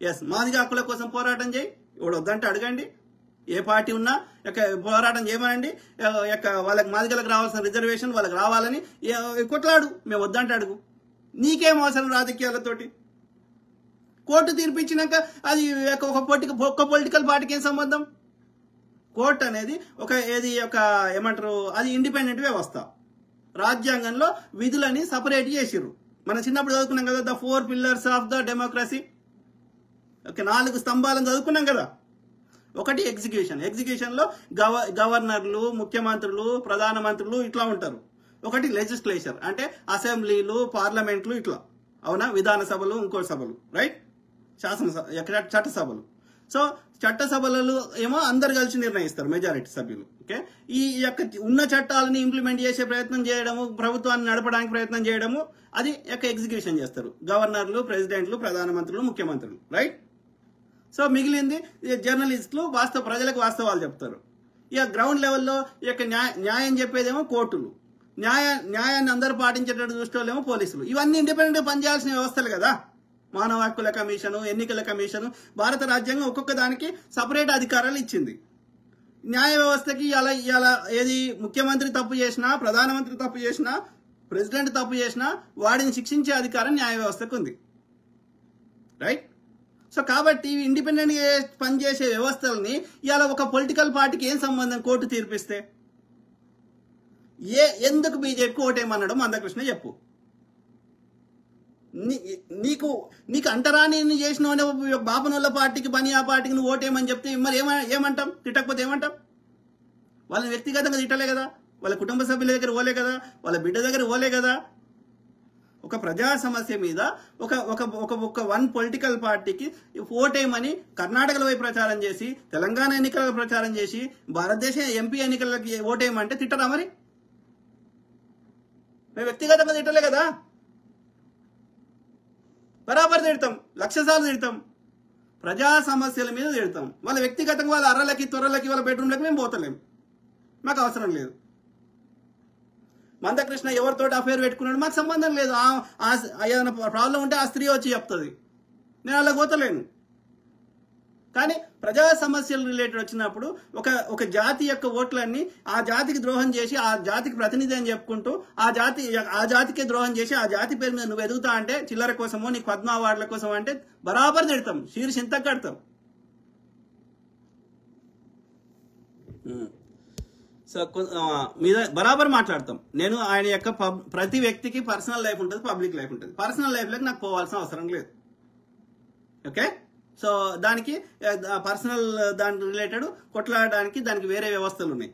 ఎస్, మాదిగ హక్కుల కోసం పోరాటం చేయి, ఎవడు వద్దంటే అడగండి. ఏ పార్టీ ఉన్నా పోరాటం చేయమనండి. వాళ్ళకి మాదిగలకు రావాల్సిన రిజర్వేషన్ వాళ్ళకి రావాలని కొట్లాడు, మేము వద్దంటే అడుగు. నీకేం అవసరం రాజకీయాలతోటి? కోర్టు తీర్పిచ్చినాక అది ఒక పొలిటికల్ పార్టీకి ఏం సంబంధం? కోర్టు అనేది ఏమంటారు, అది ఇండిపెండెంట్ వ్యవస్థ. రాజ్యాంగంలో విధులని సపరేట్ చేసిర్రు. మనం చిన్నప్పుడు చదువుకున్నాం కదా, the 4 pillars of the democracy. 4 స్తంభాలను చదువుకున్నాం కదా. ఒకటి ఎగ్జిక్యూషన్ లో గవర్నర్లు, ముఖ్యమంత్రులు, ప్రధానమంత్రులు ఇట్లా ఉంటారు. ఒకటి లెజిస్లేచర్ అంటే అసెంబ్లీలు, పార్లమెంట్లు ఇట్లా, అవునా, విధానసభలు, ఇంకో సభలు, రైట్, చట్టసభలు. సో చట్టసభలలో ఏమో అందరు కలిసి నిర్ణయిస్తారు, మెజారిటీ సభ్యులు. ఓకే. ఈ యొక్క ఉన్న చట్టాలని ఇంప్లిమెంట్ చేసే ప్రయత్నం చేయడము, ప్రభుత్వాన్ని నడపడానికి ప్రయత్నం చేయడము, అది ఎగ్జిక్యూషన్ చేస్తారు గవర్నర్లు, ప్రెసిడెంట్లు, ప్రధానమంత్రులు, ముఖ్యమంత్రులు, రైట్. సో మిగిలింది జర్నలిస్టులు ప్రజలకు వాస్తవాలు చెప్తారు. ఇక గ్రౌండ్ లెవెల్లో న్యాయం చెప్పేదేమో కోర్టులు, న్యాయాన్ని అందరూ పాటించేటట్టు చూసేవాళ్ళేమో పోలీసులు. ఇవన్నీ ఇండిపెండెంట్ పనిచేయాల్సిన వ్యవస్థలు కదా. మానవ హక్కుల కమిషను, ఎన్నికల కమిషను, భారత రాజ్యాంగం ఒక్కొక్క దానికి సపరేట్ అధికారాలు ఇచ్చింది. న్యాయ వ్యవస్థకి ఇలా ఏది ముఖ్యమంత్రి తప్పు చేసినా, ప్రధానమంత్రి తప్పు చేసినా, ప్రెసిడెంట్ తప్పు చేసినా వాడిని శిక్షించే అధికారం న్యాయ వ్యవస్థకు ఉంది, రైట్. సో కాబట్టి ఇండిపెండెంట్ గా పనిచేసే వ్యవస్థల్ని ఇలా ఒక పొలిటికల్ పార్టీకి ఏం సంబంధం? కోర్టు తీర్పిస్తే ఎందుకు బీజేపీకి ఓటేయమన్నాడు మందకృష్ణ చెప్పు. నీకు అంటరాని చేసిన బాపనోళ్ళ పార్టీకి, బనియా పార్టీకి నువ్వు ఓటేయమని చెప్తే మరి ఏమంటాం? తిట్టకపోతే ఏమంటాం? వాళ్ళని వ్యక్తిగతంగా తిట్టలే కదా, వాళ్ళ కుటుంబ సభ్యుల దగ్గర ఓలే కదా, వాళ్ళ బిడ్డ దగ్గర ఓలే కదా. ఒక ప్రజా సమస్య మీద ఒక వన్ పొలిటికల్ పార్టీకి ఓటేయమని కర్ణాటకలో పోయి ప్రచారం చేసి, తెలంగాణ ఎన్నికల ప్రచారం చేసి, భారతదేశ ఎంపీ ఎన్నికలకి ఓటేయమంటే తిట్టరా? మరి మేము వ్యక్తిగతంగా తిట్టలే కదా, బరాబర్ తిడతాం, 1,00,000 సార్లు తిడతాం. ప్రజా సమస్యల మీద తిడతాం. వాళ్ళ వ్యక్తిగతంగా వాళ్ళ అర్రలకి త్వరలకి వాళ్ళ బెడ్రూమ్లకి మేము పోతలేం, మాకు అవసరం లేదు. మందకృష్ణ ఎవరితో అఫేర్ పెట్టుకున్నాడు మాకు సంబంధం లేదు. ఏదైనా ప్రాబ్లం ఉంటే ఆ స్త్రీ వచ్చి చెప్తుంది, నేను అలా పోతలేను. కానీ ప్రజా సమస్యలు రిలేటెడ్ వచ్చినప్పుడు ఒక జాతి యొక్క ఓట్లన్నీ ఆ జాతికి ద్రోహం చేసి ఆ జాతికి ప్రతినిధి అని చెప్పుకుంటూ ఆ జాతికే ద్రోహం చేసి ఆ జాతి పేరు మీద నువ్వు ఎదుగుతా అంటే చిల్లర కోసమో నీకు పద్మ అవార్డుల కోసం అంటే బరాబర్ తిడతాం, శీర్ష ఇంత కడతాం. సో మీద బరాబర్ మాట్లాడతాం. నేను ఆయన యొక్క ప్రతి వ్యక్తికి పర్సనల్ లైఫ్ ఉంటుంది, పబ్లిక్ లైఫ్ ఉంటుంది. పర్సనల్ లైఫ్లోకి నాకు పోవాల్సిన అవసరం లేదు. ఓకే, సో దానికి పర్సనల్ దాని రిలేటెడ్ కొట్లాడడానికి దానికి వేరే వ్యవస్థలు ఉన్నాయి.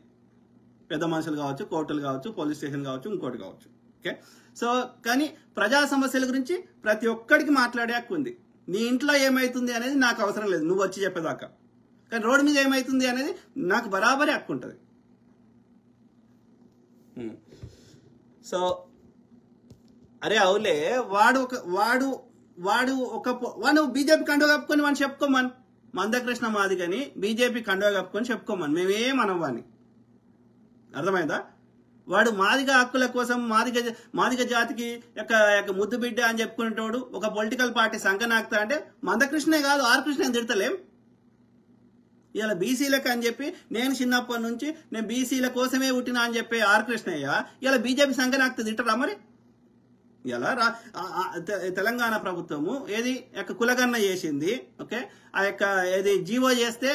పెద్ద మనుషులు కావచ్చు, కోర్టులు కావచ్చు, పోలీస్ స్టేషన్ కావచ్చు, ఇంకోటి కావచ్చు. ఓకే, సో కానీ ప్రజా సమస్యల గురించి ప్రతి ఒక్కడికి మాట్లాడే హక్కు ఉంది. నీ ఇంట్లో ఏమైతుంది అనేది నాకు అవసరం లేదు నువ్వు వచ్చి చెప్పేదాకా. కానీ రోడ్డు మీద ఏమైతుంది అనేది నాకు బరాబరే హక్కు ఉంటుంది. సో అరే అవులే వాడు బీజేపీ కండువా కప్పుకొని వాడిని చెప్పుకోమని, మందకృష్ణ మాదిగని బీజేపీ కండువా కప్పుకొని చెప్పుకోమని, మేమేమనం వాడిని. అర్థమైందా? వాడు మాదిగ హక్కుల కోసం మాదిగ జాతికి యొక్క ముద్దు బిడ్డ అని చెప్పుకునేటోడు ఒక పొలిటికల్ పార్టీ సంకనాక్తా అంటే మందకృష్ణే కాదు ఆర్ కృష్ణ తిడతలేం. ఇలా బీసీలకు అని చెప్పి నేను చిన్నప్పటి నుంచి నేను బీసీల కోసమే పుట్టినా అని చెప్పి ఆర్ కృష్ణయ్య ఇలా బీజేపీ సంఘనాక్త తిట్టరా మరి? ఇలా తెలంగాణ ప్రభుత్వము ఏది యొక్క కులగన్న చేసింది. ఓకే, ఆ యొక్క ఏది జీవో చేస్తే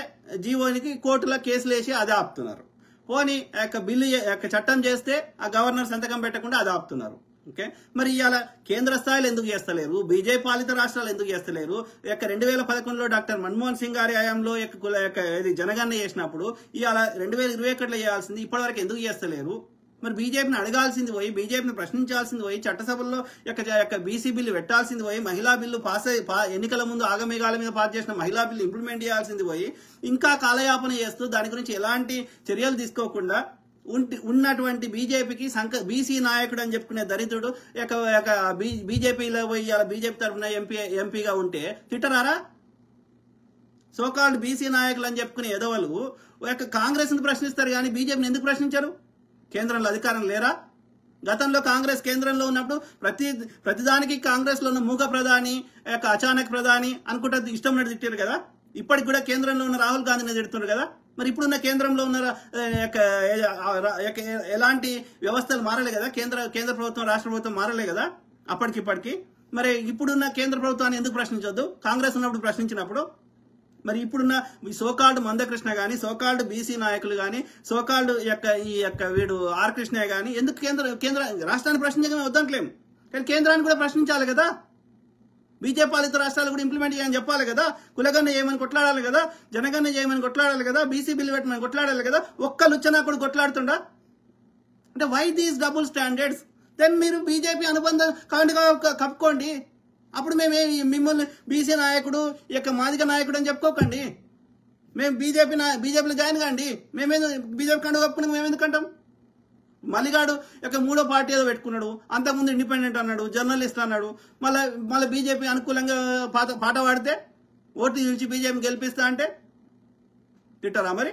జీవోనికి కోర్టులో కేసులు వేసి అది ఆపుతున్నారు. పోనీ ఆ యొక్క బిల్లు యొక్క చట్టం చేస్తే ఆ గవర్నర్ సంతకం పెట్టకుండా అది ఆపుతున్నారు. ఓకే, మరి ఇవాళ కేంద్ర స్థాయిలో ఎందుకు చేస్తలేరు? బీజేపీ పాలిత రాష్ట్రాలు ఎందుకు చేస్తలేరు? 2011లో డాక్టర్ మన్మోహన్ సింగ్ గారి హయాంలో జనగణన చేసినప్పుడు ఇవాళ 2021లో చేయాల్సింది ఇప్పటివరకు ఎందుకు చేస్తలేరు? మరి బీజేపీని అడగాల్సింది పోయి, బీజేపీని ప్రశ్నించాల్సింది పోయి, చట్టసభల్లో యొక్క బీసీ బిల్లు పెట్టాల్సింది పోయి, మహిళా బిల్లు ఎన్నికల ముందు ఆగమేఘాల మీద పాస్ చేసిన మహిళా బిల్లు ఇంప్లిమెంట్ చేయాల్సింది పోయి, ఇంకా కాలయాపన చేస్తూ దాని గురించి ఎలాంటి చర్యలు తీసుకోకుండా ఉన్నటువంటి బీజేపీకి బీసీ నాయకుడు అని చెప్పుకునే దరిద్రుడు బీజేపీలో పోయి బీజేపీ తరఫున ఎంపీగా ఉంటే తిట్టరారా? సోకాల్డ్ బీసీ నాయకులు అని చెప్పుకునే ఎదవలు కాంగ్రెస్ ని ప్రశ్నిస్తారు కానీ బీజేపీని ఎందుకు ప్రశ్నించారు? కేంద్రంలో అధికారం లేరా? గతంలో కాంగ్రెస్ కేంద్రంలో ఉన్నప్పుడు ప్రతిదానికి కాంగ్రెస్ లో ఉన్న మూగ ప్రధాని అచానక్ ప్రధాని అనుకుంటే ఇష్టం ఉన్నట్టు తిట్టారు కదా. ఇప్పటికి కూడా కేంద్రంలో ఉన్న రాహుల్ గాంధీని తిడుతున్నారు కదా. మరి ఇప్పుడున్న కేంద్రంలో ఉన్న ఎలాంటి వ్యవస్థలు మారలే కదా. కేంద్ర ప్రభుత్వం రాష్ట్ర ప్రభుత్వం మారలే కదా అప్పటికిప్పటికి. మరి ఇప్పుడున్న కేంద్ర ప్రభుత్వాన్ని ఎందుకు ప్రశ్నించొద్దు? కాంగ్రెస్ ఉన్నప్పుడు ప్రశ్నించినప్పుడు. మరి ఇప్పుడున్న సోకాల్డ్ మందకృష్ణ గాని, సోకాల్డ్ బీసీ నాయకులు గాని, సోకాల్డ్ వీడు ఆర్ కృష్ణ గాని ఎందుకు కేంద్ర రాష్ట్రాన్ని ప్రశ్నించగానే వద్దంటలేము, కానీ కేంద్రాన్ని కూడా ప్రశ్నించాలి కదా. బీజేపీ పాలిత రాష్ట్రాలు కూడా ఇంప్లిమెంట్ చేయని చెప్పాలి కదా. కులగన్న చేయమని కొట్లాడాలి కదా, జనగన్న చేయమని కొట్లాడాలి కదా, బీసీ బిల్లు పెట్టమని కొట్లాడాలి కదా. ఒక్క లుచ్చనా కూడా కొట్లాడుతుండా అంటే why these double standards? Then మీరు బీజేపీ అనుబంధం కప్పుకోండి. అప్పుడు మిమ్మల్ని బీసీ నాయకుడు మాదిగ నాయకుడు అని చెప్పుకోకండి. మేము బీజేపీలో జాయిన్ కాండి. మేమేదో బీజేపీ కండు కప్పుకుని మేము ఎందుకంటాం? మల్లిగాడు మూడో పార్టీ ఏదో పెట్టుకున్నాడు, అంతకుముందు ఇండిపెండెంట్ అన్నాడు, జర్నలిస్ట్ అన్నాడు. మళ్ళీ బీజేపీ అనుకూలంగా పాట పాడితే ఓటు నిలిచి బీజేపీ గెలిపిస్తా అంటే తిట్టారా మరి?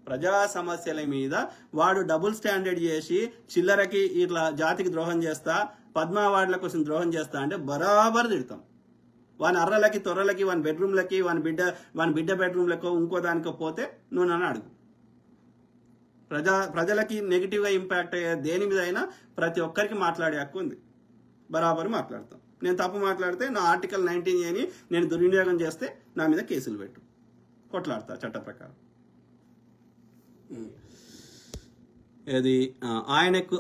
ప్రజా సమస్యల మీద వాడు డబుల్ స్టాండర్డ్ చేసి చిల్లరకి ఇట్లా జాతికి ద్రోహం చేస్తా, పద్మ అవార్డుల కోసం ద్రోహం చేస్తా అంటే బరాబర్ తిడతాం. వాని అర్రలకి తొర్రలకి వాని బెడ్రూమ్లకి వాని బిడ్డ బెడ్రూమ్లకో ఇంకో దానికో పోతే నువ్వు నన్ను అడుగు. ప్రజలకి నెగిటివ్గా ఇంపాక్ట్ అయ్యే దేని మీద అయినా ప్రతి ఒక్కరికి మాట్లాడే హక్కు ఉంది. బరాబర్ మాట్లాడతాం. నేను తప్పు మాట్లాడితే నా ఆర్టికల్ 19A నేను దుర్వినియోగం చేస్తే నా మీద కేసులు పెట్టు, కొట్లాడతా చట్ట ప్రకారం. అది ఆయనకు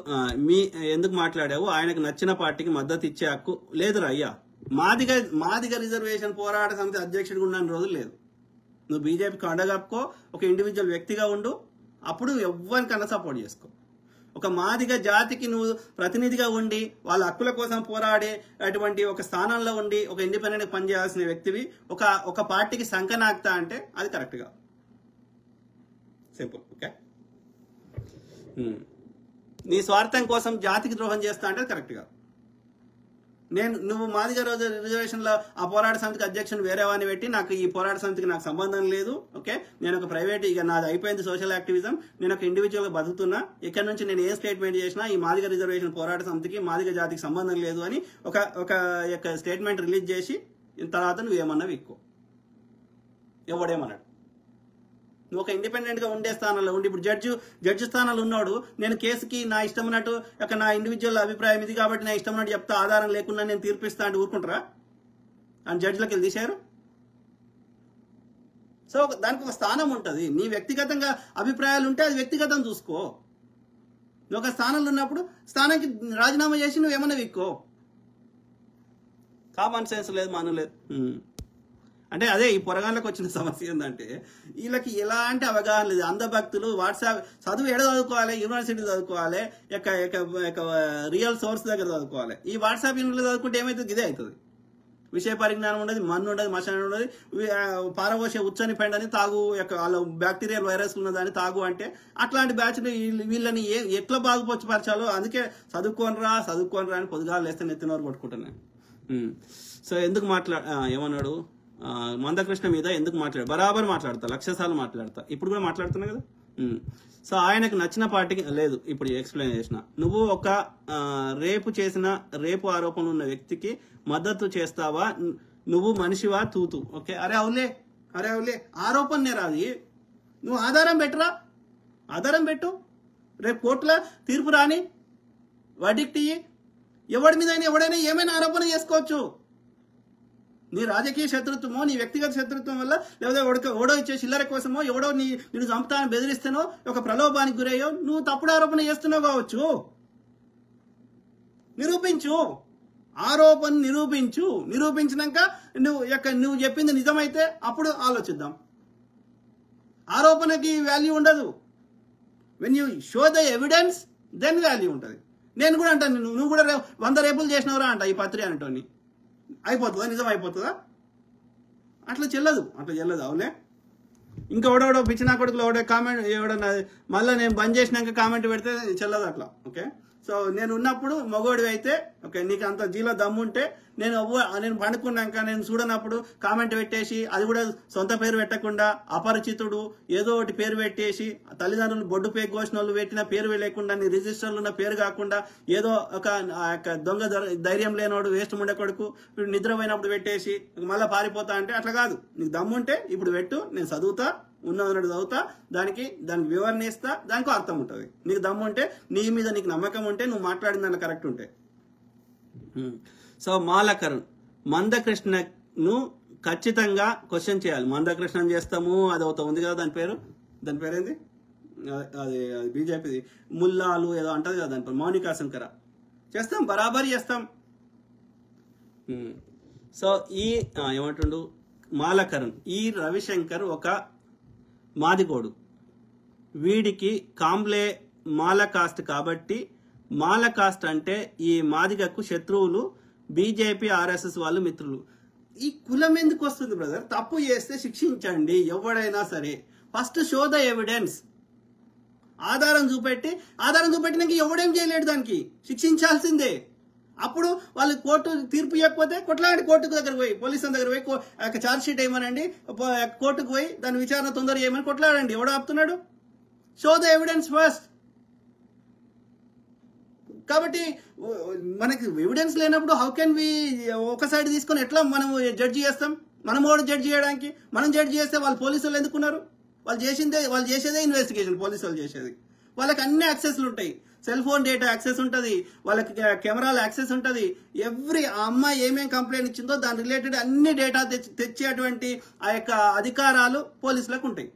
ఎందుకు మాట్లాడావు? ఆయనకు నచ్చిన పార్టీకి మద్దతు ఇచ్చే హక్కు లేదురా అయ్యా. మాదిగ రిజర్వేషన్ పోరాట సమితి అధ్యక్షుడిగా ఉన్న రోజులు లేదు. నువ్వు బీజేపీకి అండగప్పుకో, ఒక ఇండివిజువల్ వ్యక్తిగా ఉండు, అప్పుడు ఎవ్వరికన్నా సపోర్ట్ చేసుకో. ఒక మాదిగ జాతికి నువ్వు ప్రతినిధిగా ఉండి వాళ్ళ హక్కుల కోసం పోరాడే అటువంటి ఒక స్థానంలో ఉండి ఒక ఇండిపెండెంట్ పనిచేయాల్సిన వ్యక్తివి ఒక పార్టీకి సంకనాక్తా అంటే అది కరెక్ట్గా సింపుల్. ఓకే, నీ స్వార్థం కోసం జాతికి ద్రోహం చేస్తా అంటే కరెక్ట్గా. నువ్వు మాదిగ రిజర్వేషన్లో ఆ పోరాట సమితికి అధ్యక్షుని వేరే వాడిని పెట్టి నాకు ఈ పోరాట సమితికి నాకు సంబంధం లేదు, ఓకే, నేను ఒక ప్రైవేట్, ఇక నాది అయిపోయింది సోషల్ యాక్టివిజం, నేను ఒక ఇండివిజువల్గా బతుకుతున్నా, ఇక్కడ నుంచి నేను ఏ స్టేట్మెంట్ చేసినా ఈ మాదిగ రిజర్వేషన్ పోరాట సమితికి మాదిగ జాతికి సంబంధం లేదు అని ఒక స్టేట్మెంట్ రిలీజ్ చేసి తర్వాత నువ్వేమన్నా విక్కో, ఎవడేమన్నాడు. నువ్వు ఒక ఇండిపెండెంట్గా ఉండే స్థానంలో ఉండి ఇప్పుడు జడ్జి స్థానంలో ఉన్నాడు, నేను కేసుకి నా ఇష్టం ఉన్నట్టు నా ఇండివిజువల్ అభిప్రాయం ఇది కాబట్టి నా ఇష్టం ఉన్నట్టు చెప్తా, ఆధారం లేకుండా నేను తీర్పిస్తా అంటే ఊరుకుంటారా అని జడ్జిలోకి వెళ్ళి తీశారు. సో దానికి ఒక స్థానం ఉంటుంది. నీ వ్యక్తిగతంగా అభిప్రాయాలు ఉంటే అది వ్యక్తిగతం చూసుకో. నువ్వు ఒక స్థానంలో ఉన్నప్పుడు స్థానానికి రాజీనామా చేసి నువ్వు ఏమన్నా విక్కో. కామన్ సెన్స్ లేదు, మనం లేదు. అంటే అదే ఈ పొరగాళ్ళకి వచ్చిన సమస్య ఏంటంటే వీళ్ళకి ఎలాంటి అవగాహన లేదు. అంధభక్తులు వాట్సాప్ చదువు ఎడ చదువుకోవాలి, యూనివర్సిటీ చదువుకోవాలి, రియల్ సోర్స్ దగ్గర చదువుకోవాలి. ఈ వాట్సాప్ యూనివర్సిటీ చదువుకుంటే ఏమవుతుంది, ఇదే అవుతుంది. విషయ పరిజ్ఞానం ఉండదు, మన్ను ఉండదు, మశానం ఉండదు, పారబోసే ఉచ్చని పెండని తాగు, వాళ్ళ బ్యాక్టీరియల్ వైరస్ ఉన్నదని తాగు అంటే అట్లాంటి బ్యాచ్లు వీళ్ళని ఎట్లా బాగుపరచాలో అందుకే చదువుకోనరా అని పొద్దుగాలు వేస్తే నెత్తినోరు కొట్టుకుంటున్నాను. సో ఎందుకు ఏమన్నాడు మందకృష్ణ మీద ఎందుకు బరాబర్ మాట్లాడతా, 1,00,000 సార్లు మాట్లాడతా, ఇప్పుడు కూడా మాట్లాడుతున్నా కదా. సో ఆయనకు నచ్చిన పార్టీకి లేదు, ఇప్పుడు ఎక్స్ప్లెయిన్ చేసిన. నువ్వు ఒక రేపు ఆరోపణలు ఉన్న వ్యక్తికి మద్దతు చేస్తావా, నువ్వు మనిషివా తూతు, ఓకే, అరే అవులే ఆరోపణ నేరాది, నువ్వు ఆధారం పెట్టు, రేపు కోర్టులో తీర్పు రాని వడిక్ట్ ఎవడి మీద ఎవడైనా ఏమైనా ఆరోపణ చేసుకోవచ్చు. నీ రాజకీయ శత్రుత్వమో నీ వ్యక్తిగత శత్రుత్వం వల్ల, లేకపోతే ఓడో ఇచ్చే చిల్లర కోసమో ఎవడో నిన్ను చంపుతానని బెదిరిస్తేనో ఒక ప్రలోభానికి గురయ్యో నువ్వు తప్పుడు ఆరోపణ చేస్తున్నావు కావచ్చు. ఆరోపణ నిరూపించినాక నువ్వు చెప్పింది నిజమైతే అప్పుడు ఆలోచిద్దాం. ఆరోపణకి వాల్యూ ఉండదు. When you show the evidence then value ఉంటుంది. నేను కూడా అంటాను, నువ్వు కూడా 100 రేపులు చేసినవరా అంట ఈ పత్రి అంటోని, అయిపోతుందా, నిజం అయిపోతుందా? అట్లా చెల్లదు. అవునే ఇంకా ఎవడో పిచ్చినా కొడుకులో ఎవడన్నా మళ్ళీ నేను బంద్ చేసినాక కామెంట్ పెడితే చెల్లదు అట్లా, ఓకే. సో నేను ఉన్నప్పుడు మగోడివి అయితే, ఓకే, నీకు అంత జీలో దమ్ముంటే నేను పండుకున్నాక నేను చూడనప్పుడు కామెంట్ పెట్టేసి, అది కూడా సొంత పేరు పెట్టకుండా అపరిచితుడు ఏదో ఒకటి పేరు పెట్టేసి, తల్లిదండ్రులు బొడ్డు పేరు కోసిన వాళ్ళు పెట్టిన పేరు లేకుండా, నీ రిజిస్టర్లు ఉన్న పేరు కాకుండా ఏదో ఒక దొంగ ధైర్యం లేనోడు వేస్ట్ ముండే కొడుకు నిద్రపోయినప్పుడు పెట్టేసి మళ్ళీ పారిపోతా అంటే అట్లా కాదు. నీకు దమ్ముంటే ఇప్పుడు పెట్టు, నేను ఉన్నట్టు చదువుతా, దానికి వివరణ ఇస్తా, దానికి అర్థం ఉంటుంది. నీకు దమ్ము ఉంటే, నీ మీద నీకు నమ్మకం ఉంటే, నువ్వు మాట్లాడిన దాంట్లో కరెక్ట్ ఉంటే. సో మాలకరుణ్ మందకృష్ణను ఖచ్చితంగా క్వశ్చన్ చేయాలి. మందకృష్ణను చేస్తాము, అది ఉంది కదా దాని పేరేంది, అది బీజేపీది ముల్లాలు ఏదో అంటది కదా దాని పేరు, మౌనికా శంకర, చేస్తాం, బరాబరి చేస్తాం. సో ఏమంటుండు మాలకరుణ్, ఈ రవిశంకర్ ఒక మాదిగోడు, వీడికి కాంబ్లే మాల కాస్ట్ కాబట్టి, మాల కాస్ట్ అంటే ఈ మాదిగకు శత్రువులు, బీజేపీ ఆర్ఎస్ఎస్ వాళ్ళు మిత్రులు. ఈ కులం ఎందుకు వస్తుంది బ్రదర్? తప్పు చేస్తే శిక్షించండి ఎవడైనా సరే, ఫస్ట్ షో ద ఎవిడెన్స్. ఆధారం చూపెట్టినాక ఎవడేం చేయలేడు, దానికి శిక్షించాల్సిందే. అప్పుడు వాళ్ళు కోర్టు తీర్పు ఇవ్వకపోతే కొట్లాడి కోర్టుకు దగ్గర పోయి, పోలీసుల దగ్గర పోయి ఛార్జ్ షీట్ వేయమనండి, కోర్టుకు పోయి దాని విచారణ తొందర చేయమని కొట్లాడండి. ఎవడో ఆపుతున్నాడు? Show the evidence first. కాబట్టి మనకి ఎవిడెన్స్ లేనప్పుడు హౌ కెన్ వి ఒక సైడ్ తీసుకొని ఎట్లా మనం జడ్జి చేస్తాం? మనం కూడా జడ్జి చేయడానికి, మనం జడ్జి చేస్తే వాళ్ళు పోలీసులు ఎందుకున్నారు? వాళ్ళు చేసేదే ఇన్వెస్టిగేషన్. పోలీసులు చేసేది, వాళ్ళకి అన్ని యాక్సెస్లు ఉంటాయి. సెల్ ఫోన్ డేటా యాక్సెస్ ఉంటుంది, వాళ్ళకి కెమెరాల యాక్సెస్ ఉంటుంది. ఆ అమ్మాయి ఏమేమి కంప్లైంట్ ఇచ్చిందో దాని రిలేటెడ్ అన్ని డేటా తెచ్చేటువంటి ఆ యొక్క అధికారాలు పోలీసులకు ఉంటాయి.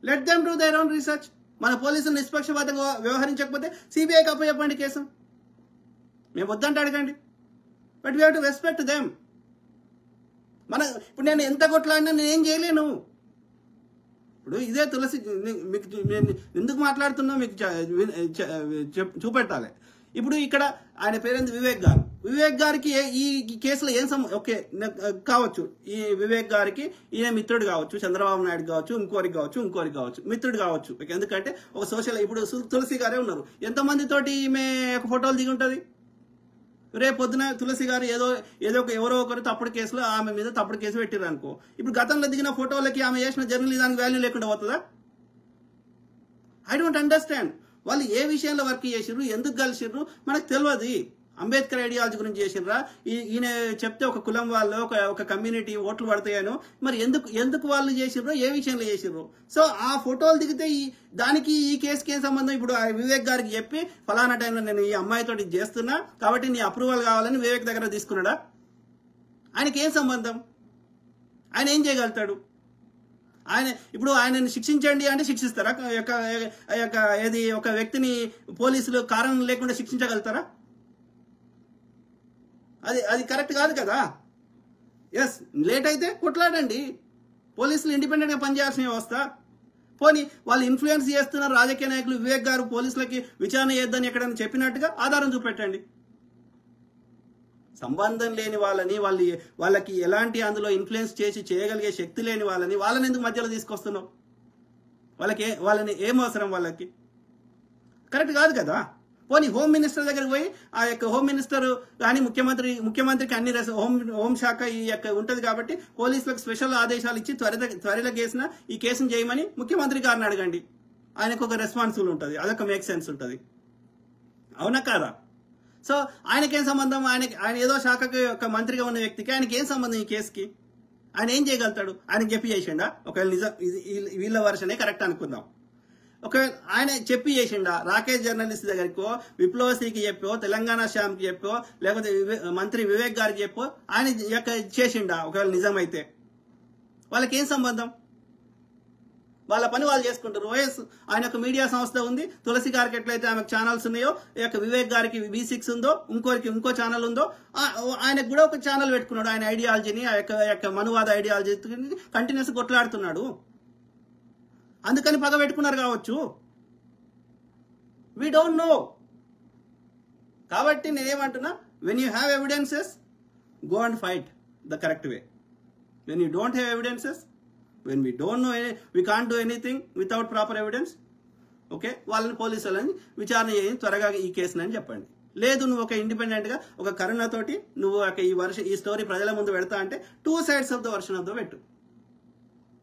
Let them do their own research. మన పోలీసులు నిష్పక్షపాతంగా వ్యవహరించకపోతే సిబిఐకి అప్పచెప్పండి కేసు, మేము వద్దంటే అడగండి. But we have to respect them. ఇప్పుడు నేను ఎంత కొట్లాడినా నేనేం చేయలేను. ఇప్పుడు ఇదే తులసి, మీకు నేను ఎందుకు మాట్లాడుతున్నా మీకు చూపెట్టాలి. ఇప్పుడు ఇక్కడ ఆయన పేరేంది, వివేక్ గారికి ఈ కేసులో ఏం ఓకే కావచ్చు, ఈ వివేక్ గారికి ఈయన మిత్రుడు కావచ్చు, చంద్రబాబు నాయుడు కావచ్చు, ఇంకోరికి కావచ్చు మిత్రుడు కావచ్చు. ఎందుకంటే ఒక సోషల్, ఇప్పుడు తులసి గారే ఉన్నారు, ఎంతమందితోటి ఈమె ఫోటోలు దిగి ఉంటుంది, రేపొద్దున తులసి గారు ఎవరో ఒకరు తప్పుడు కేసులో ఆమె మీద తప్పుడు కేసు పెట్టారు అనుకో, ఇప్పుడు గతంలో దిగిన ఫోటోలకి ఆమె చేసిన జర్నలిజానికి వాల్యూ లేకుండా పోతుందా? I don't understand. వాళ్ళు ఏ విషయంలో వర్క్ చేసిర్రు, ఎందుకు కలిసిర్రు మనకు తెలియదు. అంబేద్కర్ ఐడియాలజీ గురించి చేసిర్రా, ఈయన చెప్తే ఒక కులం వాళ్ళు ఒక కమ్యూనిటీ ఓట్లు పడతాయను, మరి ఎందుకు వాళ్ళు చేసిర్రో, ఏ విషయంలో చేసిర్రు? సో ఆ ఫోటోలు దిగితే దానికి ఈ కేసుకి ఏం సంబంధం? ఇప్పుడు వివేక్ గారికి చెప్పి ఫలానా టైంలో నేను ఈ అమ్మాయితో చేస్తున్నా కాబట్టి నీ అప్రూవల్ కావాలని వివేక్ దగ్గర తీసుకున్నాడా? ఆయనకి ఏం సంబంధం? ఆయన ఏం చేయగలుగుతాడు? ఇప్పుడు ఆయనని శిక్షించండి అంటే శిక్షిస్తారా? ఒక వ్యక్తిని పోలీసులు కారణం లేకుండా శిక్షించగలుగుతారా? అది కరెక్ట్ కాదు కదా. ఎస్, లేట్ అయితే కొట్లాడండి. పోలీసులు ఇండిపెండెంట్గా పనిచేయాల్సిన వ్యవస్థ. పోనీ వాళ్ళు ఇన్ఫ్లుయెన్స్ చేస్తున్నారు రాజకీయ నాయకులు, వివేక్ గారు పోలీసులకి విచారణ చేద్దని ఎక్కడైనా చెప్పినట్టుగా ఆధారం చూపెట్టండి. సంబంధం లేని వాళ్ళకి ఎలాంటి అందులో ఇన్ఫ్లుయెన్స్ చేయగలిగే శక్తి లేని వాళ్ళని ఎందుకు మధ్యలో తీసుకొస్తున్నావు? వాళ్ళని ఏం అవసరం? వాళ్ళకి కరెక్ట్ కాదు కదా. పోనీ హోమ్ మినిస్టర్ దగ్గరికి పోయి ఆ యొక్క హోమ్ మినిస్టర్ కానీ ముఖ్యమంత్రికి అన్ని హోంశాఖ ఈ యొక్క ఉంటుంది కాబట్టి పోలీసులకు స్పెషల్ ఆదేశాలు ఇచ్చి త్వరలో ఈ కేసును చేయమని ముఖ్యమంత్రి గారిని అడగండి. ఆయనకు ఒక రెస్పాన్సిబుల్ ఉంటుంది, అదొక మేక్ సెన్స్ ఉంటుంది. అవునా కాదా? సో ఆయనకేం సంబంధం? ఆయన ఏదో శాఖకి ఒక మంత్రిగా ఉన్న వ్యక్తికి ఆయనకి ఏం సంబంధం ఈ కేసుకి? ఆయన ఏం చేయగలుగుతాడు? ఆయనకి చెప్పి చేసిండా? ఒకవేళ నిజం వీళ్ళ వర్షనే కరెక్ట్ అనుకుందాం. ఒకవేళ ఆయన చెప్పి చేసిండా? రాకేష్ జర్నలిస్ట్ దగ్గరికో, విప్లవశ్రీకి చెప్పో, తెలంగాణ శ్యామ్కి చెప్పో, లేకపోతే మంత్రి వివేక్ గారికి చెప్పో ఆయన చేసిండా? ఒకవేళ నిజమైతే వాళ్ళకి ఏం సంబంధం? వాళ్ళ పని వాళ్ళు చేసుకుంటారు. ఓఎస్ ఆయన ఒక మీడియా సంస్థ ఉంది, తులసి గారికి ఎట్లయితే ఆమెకు ఛానల్స్ ఉన్నాయో, వివేక్ గారికి V6 ఉందో, ఇంకో ఛానల్ ఉందో, ఆయనకు కూడా ఒక ఛానల్ పెట్టుకున్నాడు. ఆయన ఐడియాలజీని, ఆ యొక్క మనువాద ఐడియాలజీ కంటిన్యూస్ కొట్లాడుతున్నాడు. అందుకని పగ పెట్టుకున్నారు కావచ్చు. We don't no. కాబట్టి నేనేమంటున్నా, when you have evidences go and fight the correct way. When you don't have evidences, when we don't know, we can't do anything without proper evidence, okay, వాళ్ళని పోలీసులని విచారణ చేసి త్వరగా ఈ కేసుని అని చెప్పండి. లేదు నువ్వు ఒక ఇండిపెండెంట్గా ఒక కరుణతోటి నువ్వు ఈ స్టోరీ ప్రజల ముందు పెడతా అంటే 2 sides of the version of the పెట్టు.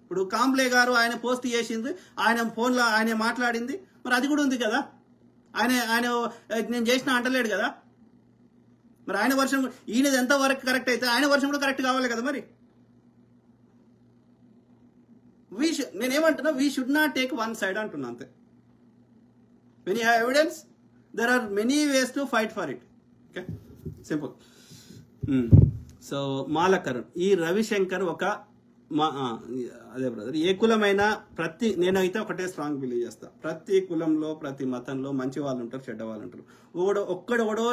ఇప్పుడు కాంబ్లే గారు ఆయన పోస్ట్ చేసింది, ఆయన ఫోన్లో ఆయన మాట్లాడింది, మరి అది కూడా ఉంది కదా. ఆయన నేను చేసిన అంటలేడు కదా. మరి ఆయన వర్షం ఈయనది ఎంత వరకు కరెక్ట్ అయితే ఆయన వర్షం కూడా కరెక్ట్ కావాలి కదా. మరి నేనేమంటున్నా, we should not take one side అంటున్నా అంతే. When you have evidence there are many ways to fight for it. Okay, simple. So Malakaran, ఈ రవిశంకర్ అదే బ్రదర్, ఏ కులమైనా నేనైతే ఒకటే స్ట్రాంగ్ బిలీవ్ చేస్తా, ప్రతి కులంలో ప్రతి మతంలో మంచి వాళ్ళు ఉంటారు, చెడ్డ వాళ్ళు ఉంటారు. ఒక్కడోడో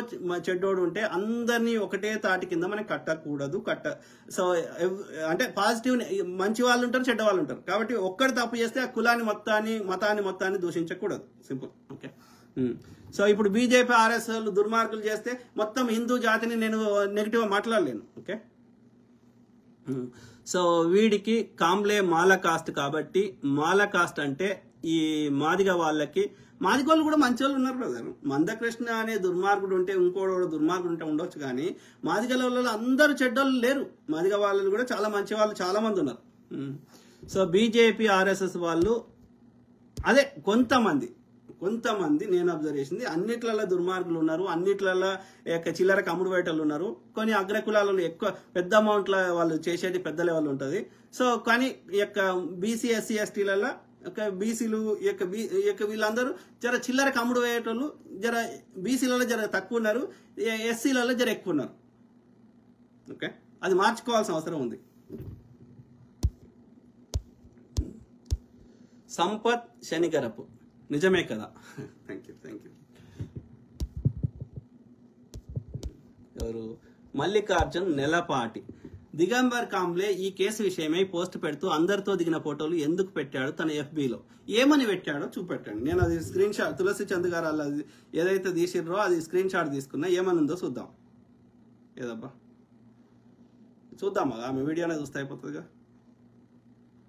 చెడ్డోడు ఉంటే అందరినీ ఒకటే తాటి కింద మనం కట్టకూడదు. సో అంటే పాజిటివ్ మంచి వాళ్ళు ఉంటారు, చెడ్డ వాళ్ళు ఉంటారు. కాబట్టి ఒక్కడు తప్పు చేస్తే ఆ కులాన్ని మతాన్ని మొత్తాన్ని దూషించకూడదు. సింపుల్. ఓకే. సో ఇప్పుడు బీజేపీ RS దుర్మార్గులు చేస్తే మొత్తం హిందూ జాతిని నేను నెగిటివ్గా మాట్లాడలేను. ఓకే. సో వీడికి కాంబ్లే మాల కాస్ట్ కాబట్టి, మాల కాస్ట్ అంటే ఈ మాదిగ వాళ్ళు కూడా మంచి వాళ్ళు ఉన్నారు బ్రదర్. మందకృష్ణ అనే దుర్మార్గుడు ఉంటే ఇంకోడు దుర్మార్గుడు ఉంటే ఉండొచ్చు, కానీ మాదిగల వాళ్ళు అందరూ చెడ్డోళ్ళు లేరు. మాదిగ వాళ్ళు కూడా చాలా మంచి వాళ్ళు చాలా మంది ఉన్నారు. సో బీజేపీ RSS వాళ్ళు అదే కొంతమంది నేను అబ్జర్వ్ చేసింది, అన్నిట్లలో దుర్మార్గులు ఉన్నారు, అన్నిట్లలో చిల్లరకు అమ్ముడు బయటలు ఉన్నారు. కొన్ని అగ్రకులాలలో ఎక్కువ పెద్ద అమౌంట్ల వాళ్ళు చేసేది పెద్ద లెవెల్ ఉంటుంది. సో కానీ ఈ యొక్క BC SC STలలో బీసీలు వీళ్ళందరూ జర చిల్లరకు అమ్ముడు పోయేటోళ్ళు, జర బీసీలలో జర తక్కువ ఉన్నారు, SCలలో జర ఎక్కువ ఉన్నారు. ఓకే, అది మార్చుకోవాల్సిన అవసరం ఉంది. సంపత్ శనిగరపు, నిజమే కదా. Thank you. ఎవరు? మల్లికార్జున్ నెలపాటి. దిగంబర్ కాంబ్లే ఈ కేసు విషయమై పోస్ట్ పెడుతూ అందరితో దిగిన ఫోటోలు ఎందుకు పెట్టాడు తన FBలో? ఏమని పెట్టాడో చూపెట్టండి. నేను అది స్క్రీన్ షాట్, తులసి చంద్ గారు అలా ఏదైతే తీసిర్రో అది స్క్రీన్ షాట్ తీసుకున్నా. ఏమనుందో చూద్దాం. ఏదబ్బా చూద్దామా, ఆమె వీడియోనే చూస్తే అయిపోతుందిగా.